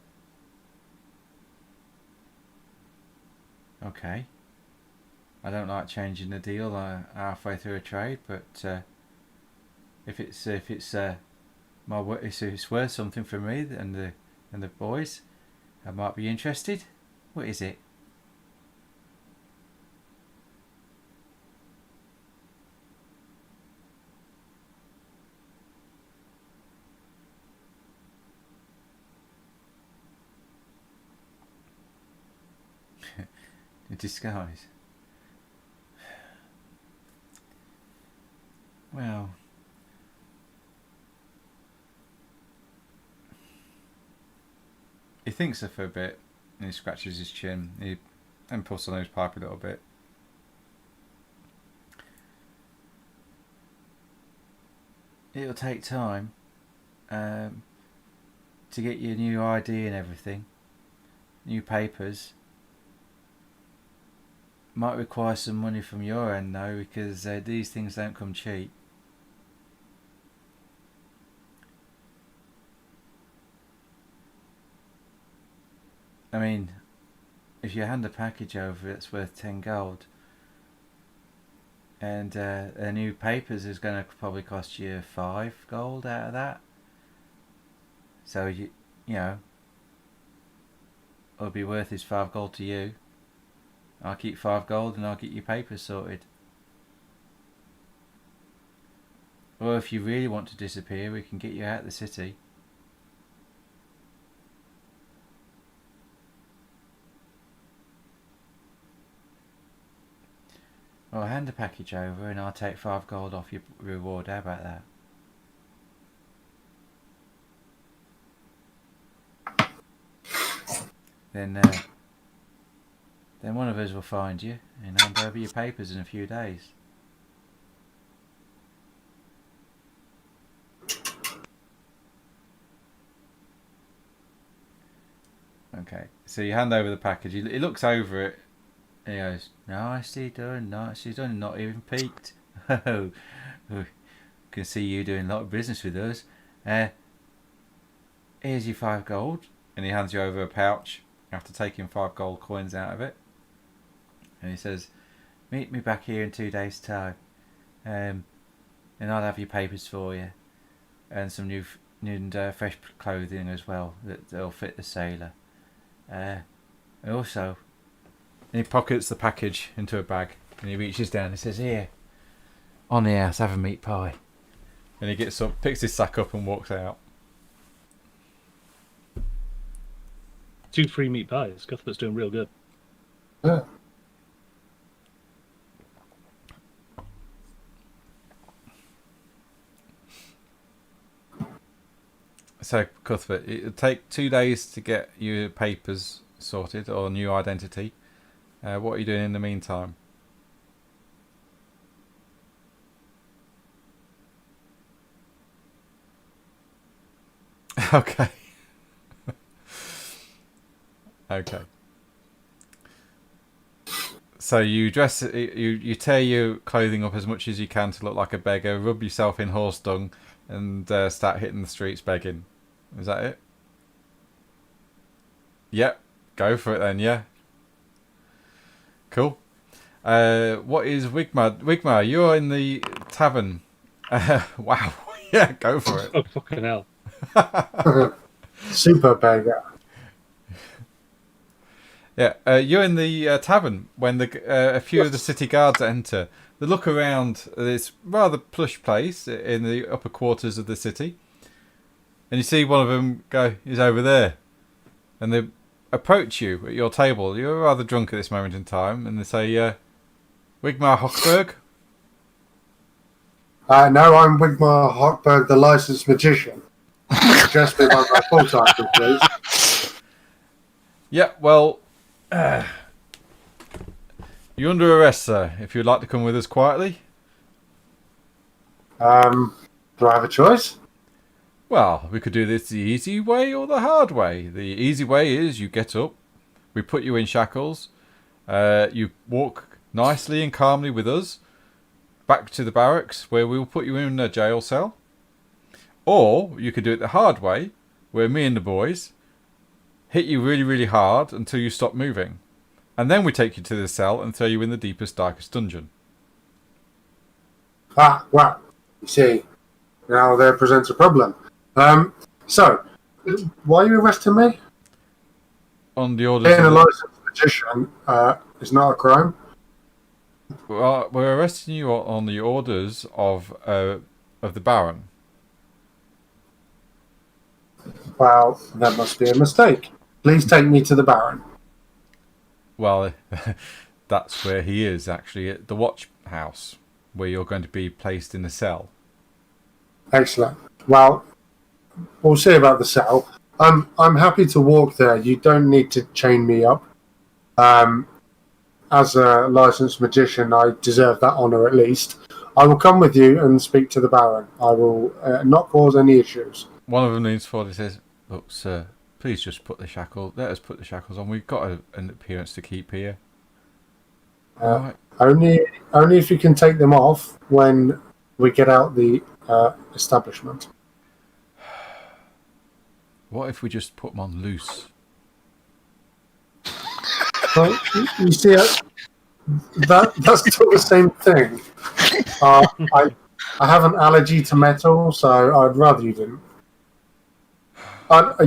Okay. I don't like changing the deal halfway through a trade, but if it's worth something for me and the boys, I might be interested. What is it? A disguise. Well, he thinks for a bit, and he scratches his chin. He then puffs on his pipe a little bit. It'll take time to get your new ID and everything, new papers. Might require some money from your end though, because these things don't come cheap. I mean, if you hand a package over, it's worth 10 gold. And the new papers is going to probably cost you 5 gold out of that. So, you know, it'll be worth his 5 gold to you. I'll keep 5 gold and I'll get your papers sorted. Or if you really want to disappear, we can get you out of the city. Well, I'll hand the package over and I'll take 5 gold off your reward. How about that? Then one of us will find you and hand over your papers in a few days. Okay, so you hand over the package. He looks over it and he goes, nicely done, not even peeked. Oh, can see you doing a lot of business with us. here's your 5 gold. And he hands you over a pouch after taking 5 gold coins out of it. And he says, meet me back here in 2 days' time. And I'll have your papers for you. And some new and fresh clothing as well that'll fit the sailor. And also, and he pockets the package into a bag. And he reaches down and says, here, on the house, have a meat pie. And he gets up, picks his sack up and walks out. 2 free meat pies. Cuthbert's doing real good. Yeah. So, Cuthbert, it'll take 2 days to get your papers sorted or new identity. What are you doing in the meantime? Okay. Okay. So you dress, you tear your clothing up as much as you can to look like a beggar, rub yourself in horse dung, and start hitting the streets begging. Is that it? Yep. Go for it then, yeah. Cool. What is Wigmar? Wigmar, you're in the tavern. Wow. Yeah, go for it. Oh, fucking hell. Super beggar. Yeah, you're in the tavern when a few of the city guards enter. They look around this rather plush place in the upper quarters of the city, and you see one of them go, he's over there, and they approach you at your table. You're rather drunk at this moment in time, and they say, Wigmar Hochberg? No, I'm Wigmar Hochberg, the licensed magician. Just me by my full title, please. Yeah, well, you're under arrest, sir. If you'd like to come with us quietly. Do I have a choice? Well, we could do this the easy way or the hard way. The easy way is you get up, we put you in shackles, you walk nicely and calmly with us back to the barracks where we will put you in a jail cell. Or you could do it the hard way, where me and the boys hit you really, really hard until you stop moving. And then we take you to the cell and throw you in the deepest, darkest dungeon. Well, you see, now there presents a problem. So, why are you arresting me? On the orders Being a of licensed magician is not a crime. well, we're arresting you on the orders of the Baron. Well, that must be a mistake. Please take me to the Baron. Well, that's where he is, actually, at the watch house, where you're going to be placed in the cell. Excellent. Well, we'll see about the cell. I'm happy to walk there. You don't need to chain me up. As a licensed magician, I deserve that honour at least. I will come with you and speak to the Baron. I will not cause any issues. One of them leans forward and says, look, sir, please just let us put the shackles on. We've got an appearance to keep here. Right. Only if you can take them off when we get out the establishment. What if we just put them on loose? Well, you see, that's still the same thing. I have an allergy to metal, so I'd rather you didn't.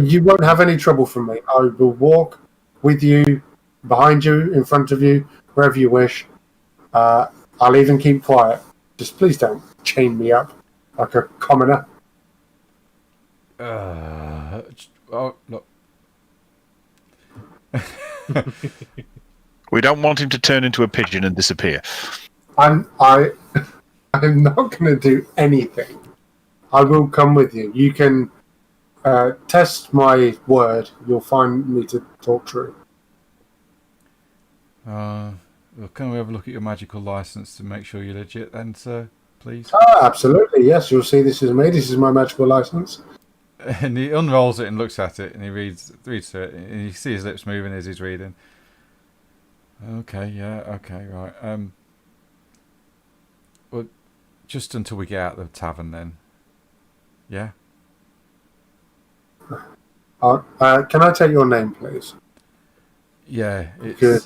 You won't have any trouble from me. I will walk with you, behind you, in front of you, wherever you wish. I'll even keep quiet. Just please don't chain me up like a commoner. Look. We don't want him to turn into a pigeon and disappear. I'm not going to do anything. I will come with you. You can test my word. You'll find me to talk true. Well, can we have a look at your magical license to make sure you're legit then, sir, please? Absolutely, yes. You'll see this is me. This is my magical license. And he unrolls it and looks at it, and he reads through it, and you see his lips moving as he's reading. Okay, yeah, okay, right. Well, just until we get out of the tavern then. Yeah? Can I take your name, please? Yeah, Good.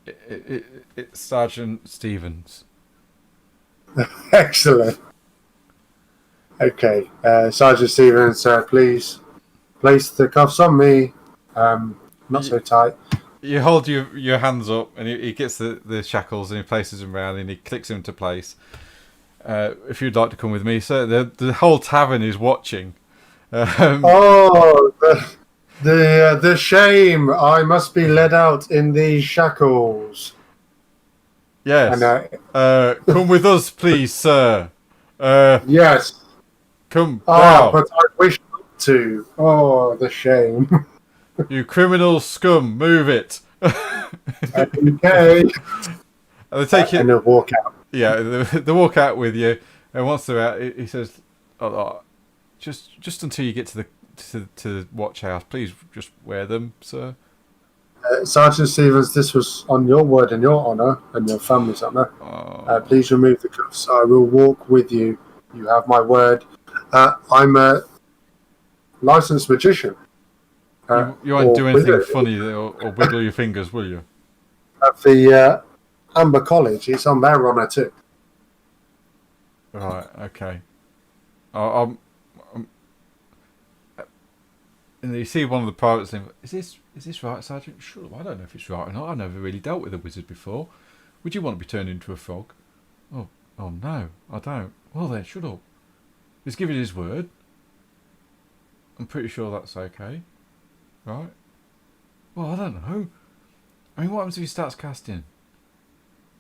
it's Sergeant Stevens. Excellent. Okay, Sergeant Stevens, please place the cuffs on me. Not so tight. You hold your hands up, and he gets the shackles, and he places them around, and he clicks them into place. If you'd like to come with me, sir, the whole tavern is watching. Oh, the shame! I must be led out in these shackles. Yes. And come with us, please, sir. yes. Come Ah, now. but I wish not to. Oh, the shame. You criminal scum, move it. Okay. And they take And it. they'll walk out. Yeah, they walk out with you, and once they're out, he says, just until you get to the watch house, please just wear them, sir." Sergeant Stevens, this was on your word and your honour and your family's honour. Please remove the cuffs. I will walk with you. You have my word. I'm a licensed magician. You won't do anything funny or wiggle your fingers, will you? At the Amber College, it's on their honour too. Right. Okay. And you see one of the pirates saying, Is this right, Sergeant? Sure. I don't know if it's right or not. I've never really dealt with a wizard before. Would you want to be turned into a frog? Oh no, I don't. Well then, shut up. He's given his word. I'm pretty sure that's okay. Right? Well, I don't know. I mean, what happens if he starts casting?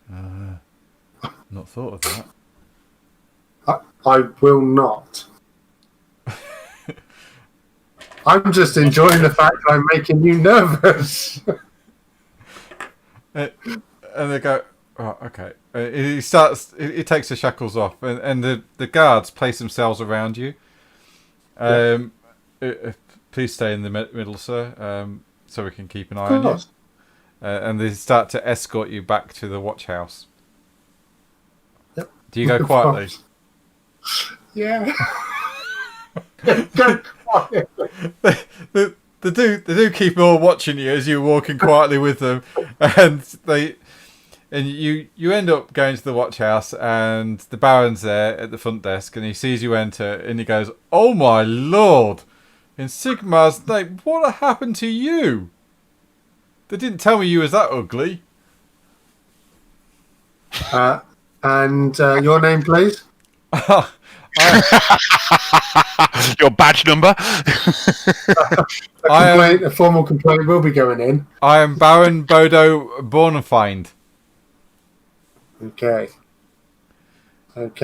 Not thought of that. I will not. I'm just enjoying the fact that I'm making you nervous. And they go, oh, okay. He starts. He takes the shackles off, and the guards place themselves around you. Please stay in the middle, sir, so we can keep an eye on you. And they start to escort you back to the watch house. Yep. Do you go quietly? Yeah. Go quietly. They do keep all watching you as you're walking quietly with them, and you end up going to the watch house, and the Baron's there at the front desk, and he sees you enter, and he goes, "Oh my lord! In Sigmar's name, what happened to you? They didn't tell me you was that ugly." And your name, please? Your badge number. A formal complaint will be going in. I am Baron Bodo Bornfind. Okay,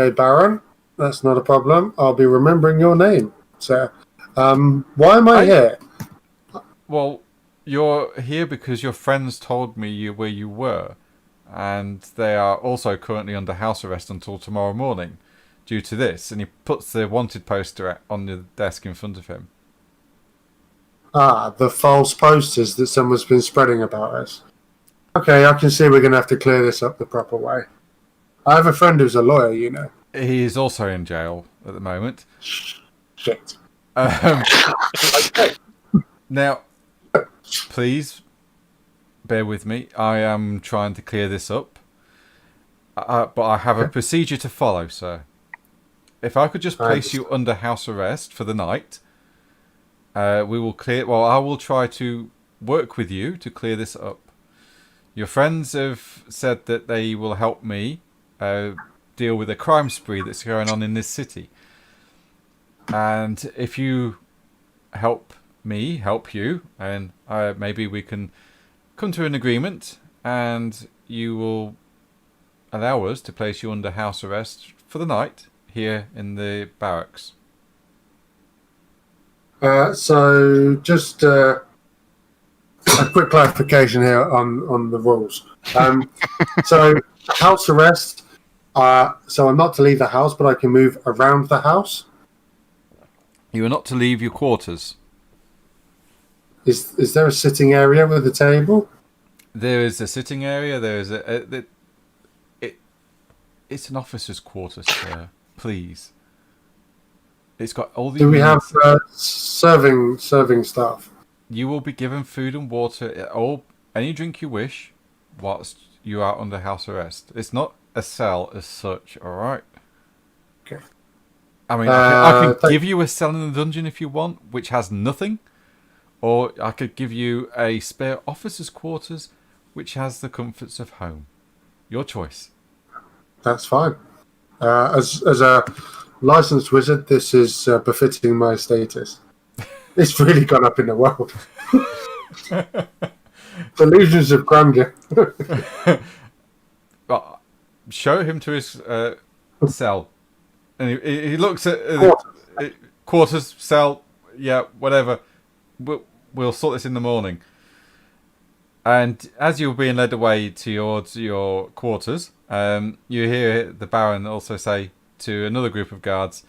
Baron. That's not a problem. I'll be remembering your name, sir. Why am I here? Well, you're here because your friends told me where you were, and they are also currently under house arrest until tomorrow morning due to this. And he puts the wanted poster on the desk in front of him. Ah, the false posters that someone's been spreading about us. Okay, I can see we're going to have to clear this up the proper way. I have a friend who's a lawyer, you know. He is also in jail at the moment. Shit. Now, please bear with me. I am trying to clear this up. But I have a procedure to follow, sir. If I could just place you under house arrest for the night, we will clear. Well, I will try to work with you to clear this up. Your friends have said that they will help me deal with a crime spree that's going on in this city. And if you help me help you, and maybe we can come to an agreement, and you will allow us to place you under house arrest for the night here in the barracks. So just a quick clarification here on the rules. So house arrest. So I'm not to leave the house, but I can move around the house. You are not to leave your quarters. Is there a sitting area with a table? There is a sitting area. There is it's an officer's quarters, sir. Please. It's got all the. Do we have serving staff? You will be given food and water, or any drink you wish, whilst you are under house arrest. It's not a cell as such, alright? Okay. I mean, I can give you a cell in the dungeon if you want, which has nothing. Or I could give you a spare officer's quarters, which has the comforts of home. Your choice. That's fine. As a licensed wizard, this is befitting my status. It's really gone up in the world. Illusions of grandeur. But show him to his cell. And he looks at quarters, cell, yeah, whatever. We'll sort this in the morning. And as you're being led away towards your quarters, you hear the Baron also say to another group of guards,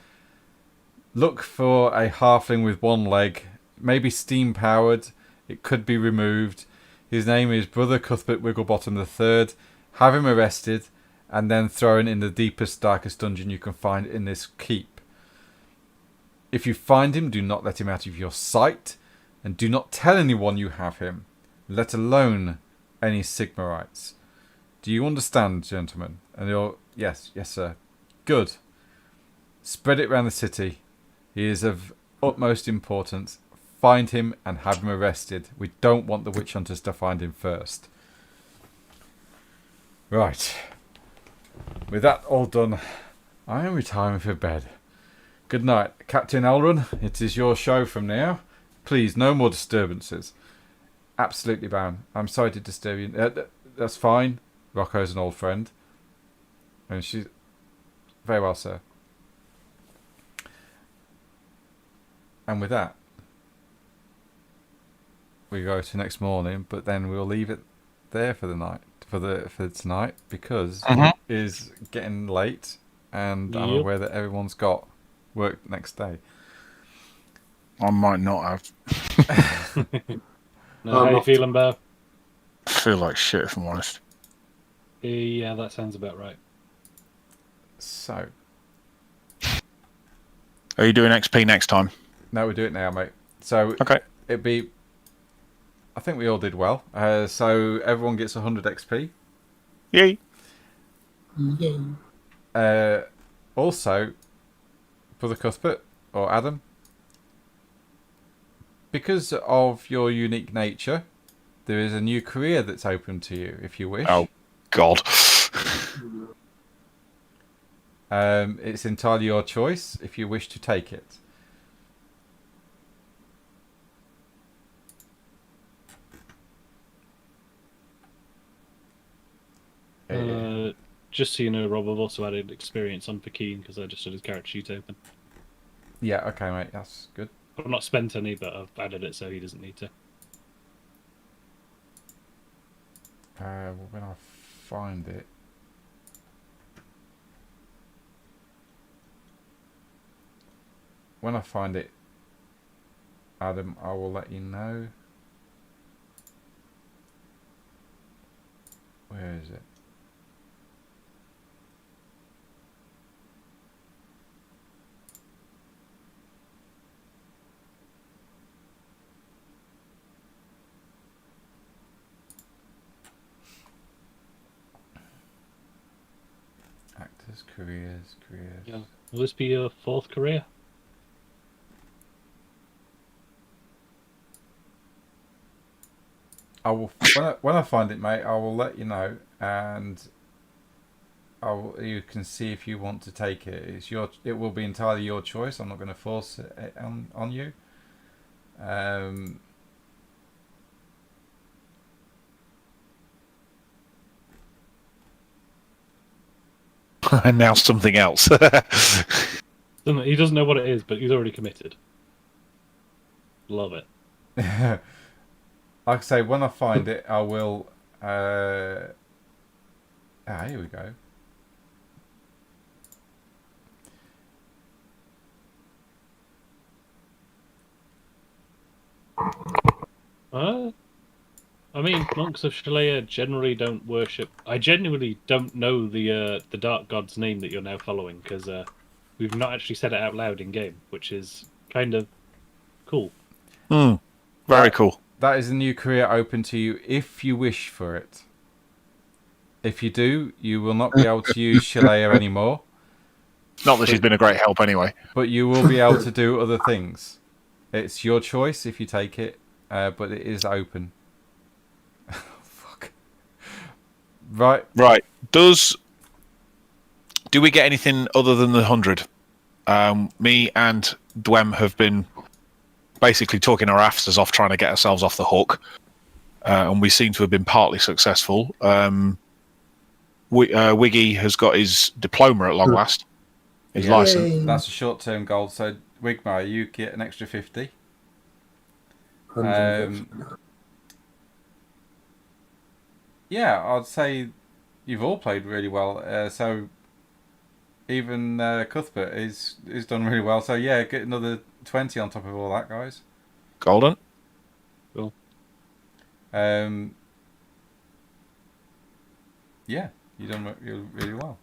look for a halfling with one leg, maybe steam-powered. It could be removed. His name is Brother Cuthbert Wigglebottom III. Have him arrested and then thrown in the deepest, darkest dungeon you can find in this keep. If you find him, do not let him out of your sight, and do not tell anyone you have him, let alone any Sigmarites. Do you understand, gentlemen? And you're, yes, sir. Good. Spread it around the city. He is of utmost importance. Find him and have him arrested. We don't want the witch hunters to find him first. Right. With that all done, I am retiring for bed. Good night, Captain Elrond. It is your show from now. Please, no more disturbances. Absolutely, Baron. I'm sorry to disturb you. That's fine. Rocco's an old friend. And she's... Very well, sir. And with that, we go to next morning, but then we'll leave it there for the night, for tonight, because it is getting late, and I'm aware that everyone's got work next day. I might not have. How you feeling, Bear? I feel like shit, if I'm honest. Yeah, that sounds about right. So, Are you doing XP next time? no, we do it now, mate. So, Okay. it'd be... I think we all did well. So, everyone gets 100 XP. Yay. Also, Brother Cuthbert, or Adam, because of your unique nature, there is a new career that's open to you, if you wish. Oh, God. It's entirely your choice if you wish to take it. Just so you know, Rob, I've also added experience on for Keen because I just had his character sheet open. Yeah, okay, mate, that's good. I've not spent any, but I've added it so he doesn't need to. Well, when I find it... When I find it, Adam, I will let you know. Where is it? Actors, careers. Yeah. Will this be your fourth career? I will when I find it, mate. I will let you know, and you can see if you want to take it. It will be entirely your choice. I'm not going to force it on you. And now something else. He doesn't know what it is, but he's already committed. Love it. Like I say, when I find it, I will... here we go. I mean, monks of Shalea generally don't worship... I genuinely don't know the dark god's name that you're now following, because we've not actually said it out loud in game, which is kind of cool. Very cool. That is a new career open to you if you wish for it. If you do, you will not be able to use Shalea anymore. Not that she's been a great help anyway. But you will be able to do other things. It's your choice if you take it, but it is open. Fuck. Right. Do we get anything other than the 100? Me and Dwem have been basically talking our asses off trying to get ourselves off the hook, and we seem to have been partly successful. Wiggy has got his diploma at long last. His license. That's a short-term goal. So, Wigmar, you get an extra 50. 150. Yeah, I'd say you've all played really well. So, even Cuthbert is done really well. So, yeah, get another 20 on top of all that, guys. Golden. Cool. Yeah, you've done really well.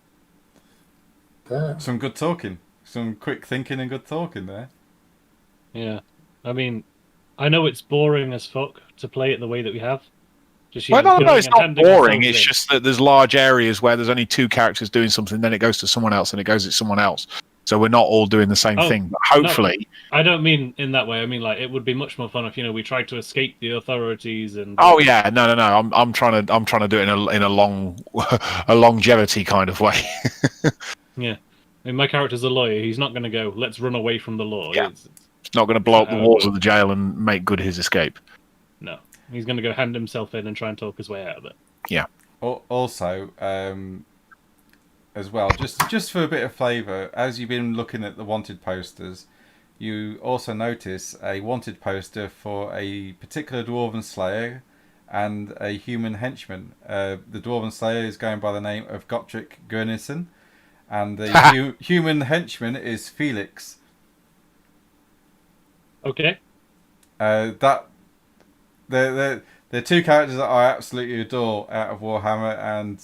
Yeah. Some good talking. Some quick thinking and good talking there. Yeah. I mean, I know it's boring as fuck to play it the way that we have. Just, Well, no, going it's and not handing boring. ourselves It's in. just that there's large areas where there's only two characters doing something, then it goes to someone else, and it goes to someone else. So we're not all doing the same Oh, thing. But hopefully, I don't mean in that way. I mean, like, it would be much more fun if we tried to escape the authorities and. oh yeah, no. I'm trying to do it in a long, a longevity kind of way. Yeah, I mean, my character's a lawyer. He's not going to go. Let's run away from the law. Yeah. It's It's not going to blow up the how it walls of works. the jail and make good his escape. No, he's going to go hand himself in and try and talk his way out of it. Yeah. Also, as well, just for a bit of flavour, as you've been looking at the wanted posters, you also notice a wanted poster for a particular Dwarven Slayer and a human henchman. The Dwarven Slayer is going by the name of Gottrick Gurnison, and the human henchman is Felix. Okay. They're two characters that I absolutely adore out of Warhammer, and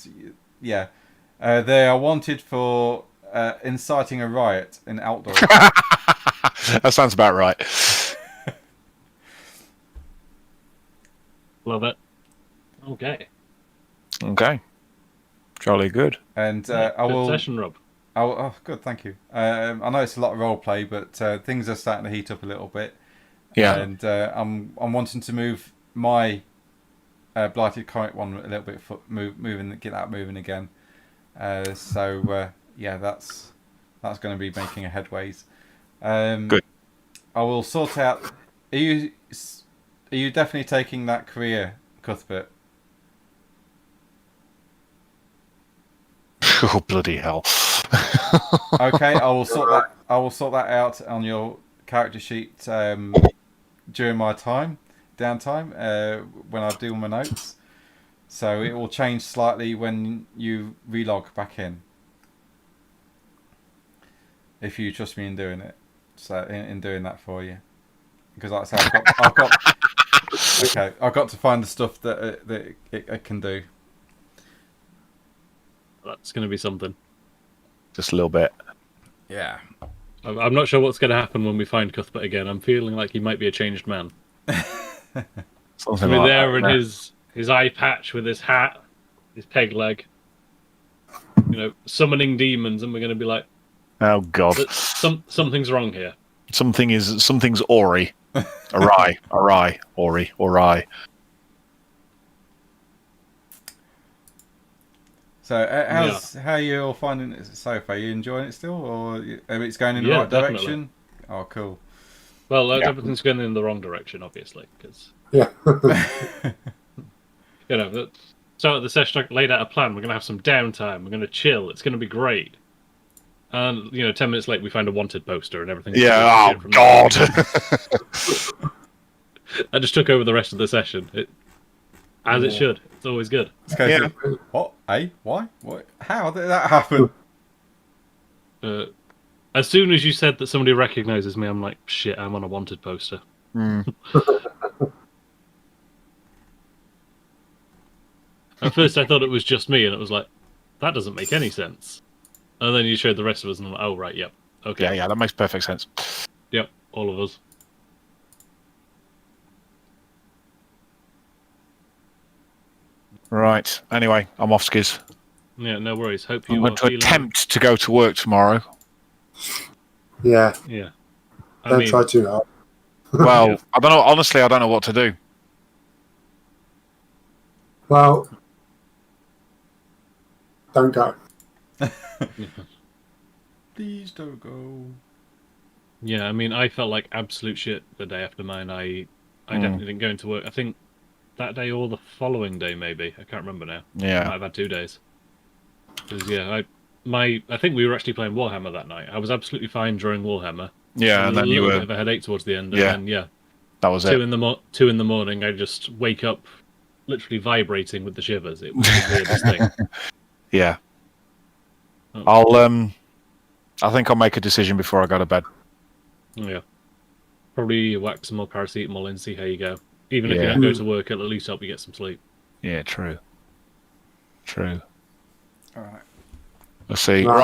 yeah, they are wanted for inciting a riot in outdoors. That sounds about right. Love it. Okay. Okay. Jolly good. And Good I will. session, Rob. Oh, good, thank you. I know it's a lot of role play, but things are starting to heat up a little bit. Yeah. And I'm wanting to move my Blighted Comet one a little bit, get that moving again. So yeah, that's going to be making a headways. Good. I will sort out. Are you definitely taking that career, Cuthbert? Oh bloody hell! Okay, I will sort that. I will sort that out on your character sheet during my downtime when I do my notes. So it will change slightly when you relog back in. If you trust me in doing it, so in doing that for you, because like I say, I've got to find the stuff that it can do. That's going to be something. Just a little bit. Yeah. I'm not sure what's going to happen when we find Cuthbert again. I'm feeling like he might be a changed man. Something We're like there that, in yeah. his eye patch with his hat, his peg leg, summoning demons, and we're going to be like, Oh god! something's wrong here. Something's awry. Awry, awry. So how are you all finding it so far? Are you enjoying it still, or it's going in the right definitely. direction? Oh, cool. Well, everything's going in the wrong direction, obviously, because Yeah. So at the session, I laid out a plan. We're going to have some downtime. We're going to chill. It's going to be great. And 10 minutes later, we find a wanted poster and everything. Yeah. Oh god! I just took over the rest of the session. As it should. It's always good. Okay, so, what? Why? What? How did that happen? As soon as you said that somebody recognizes me, I'm like, shit, I'm on a wanted poster. At first, I thought it was just me, and it was like, that doesn't make any sense. And then you showed the rest of us, and I'm like, oh, right, yep. Okay. Yeah, that makes perfect sense. Yep, all of us. Right. Anyway, I'm off skis. Yeah, no worries. Hope I'm you going are to feeling. attempt to go to work tomorrow. Yeah, Yeah. I don't mean, try too hard. Well, Yeah. I don't know. Honestly, I don't know what to do. Well, don't go. Please don't go. yeah, I mean, I felt like absolute shit the day after mine. I definitely didn't go into work. I think that day or the following day, maybe. I can't remember now. I Yeah. might have had 2 days. Because yeah, I think we were actually playing Warhammer that night. I was absolutely fine during Warhammer. Yeah, A and then you little were. bit of a headache towards the end, Yeah. and then yeah, That was 2 it. in the 2 in the morning, I just wake up, literally vibrating with the shivers. It was the weirdest thing. Yeah. Oh, I think I'll make a decision before I go to bed. yeah, probably whack some more paracetamol and see how you go. Even if you Yeah. don't go to work, it'll at least help you get some sleep. Yeah. True. All right. Let's see. Right. Right.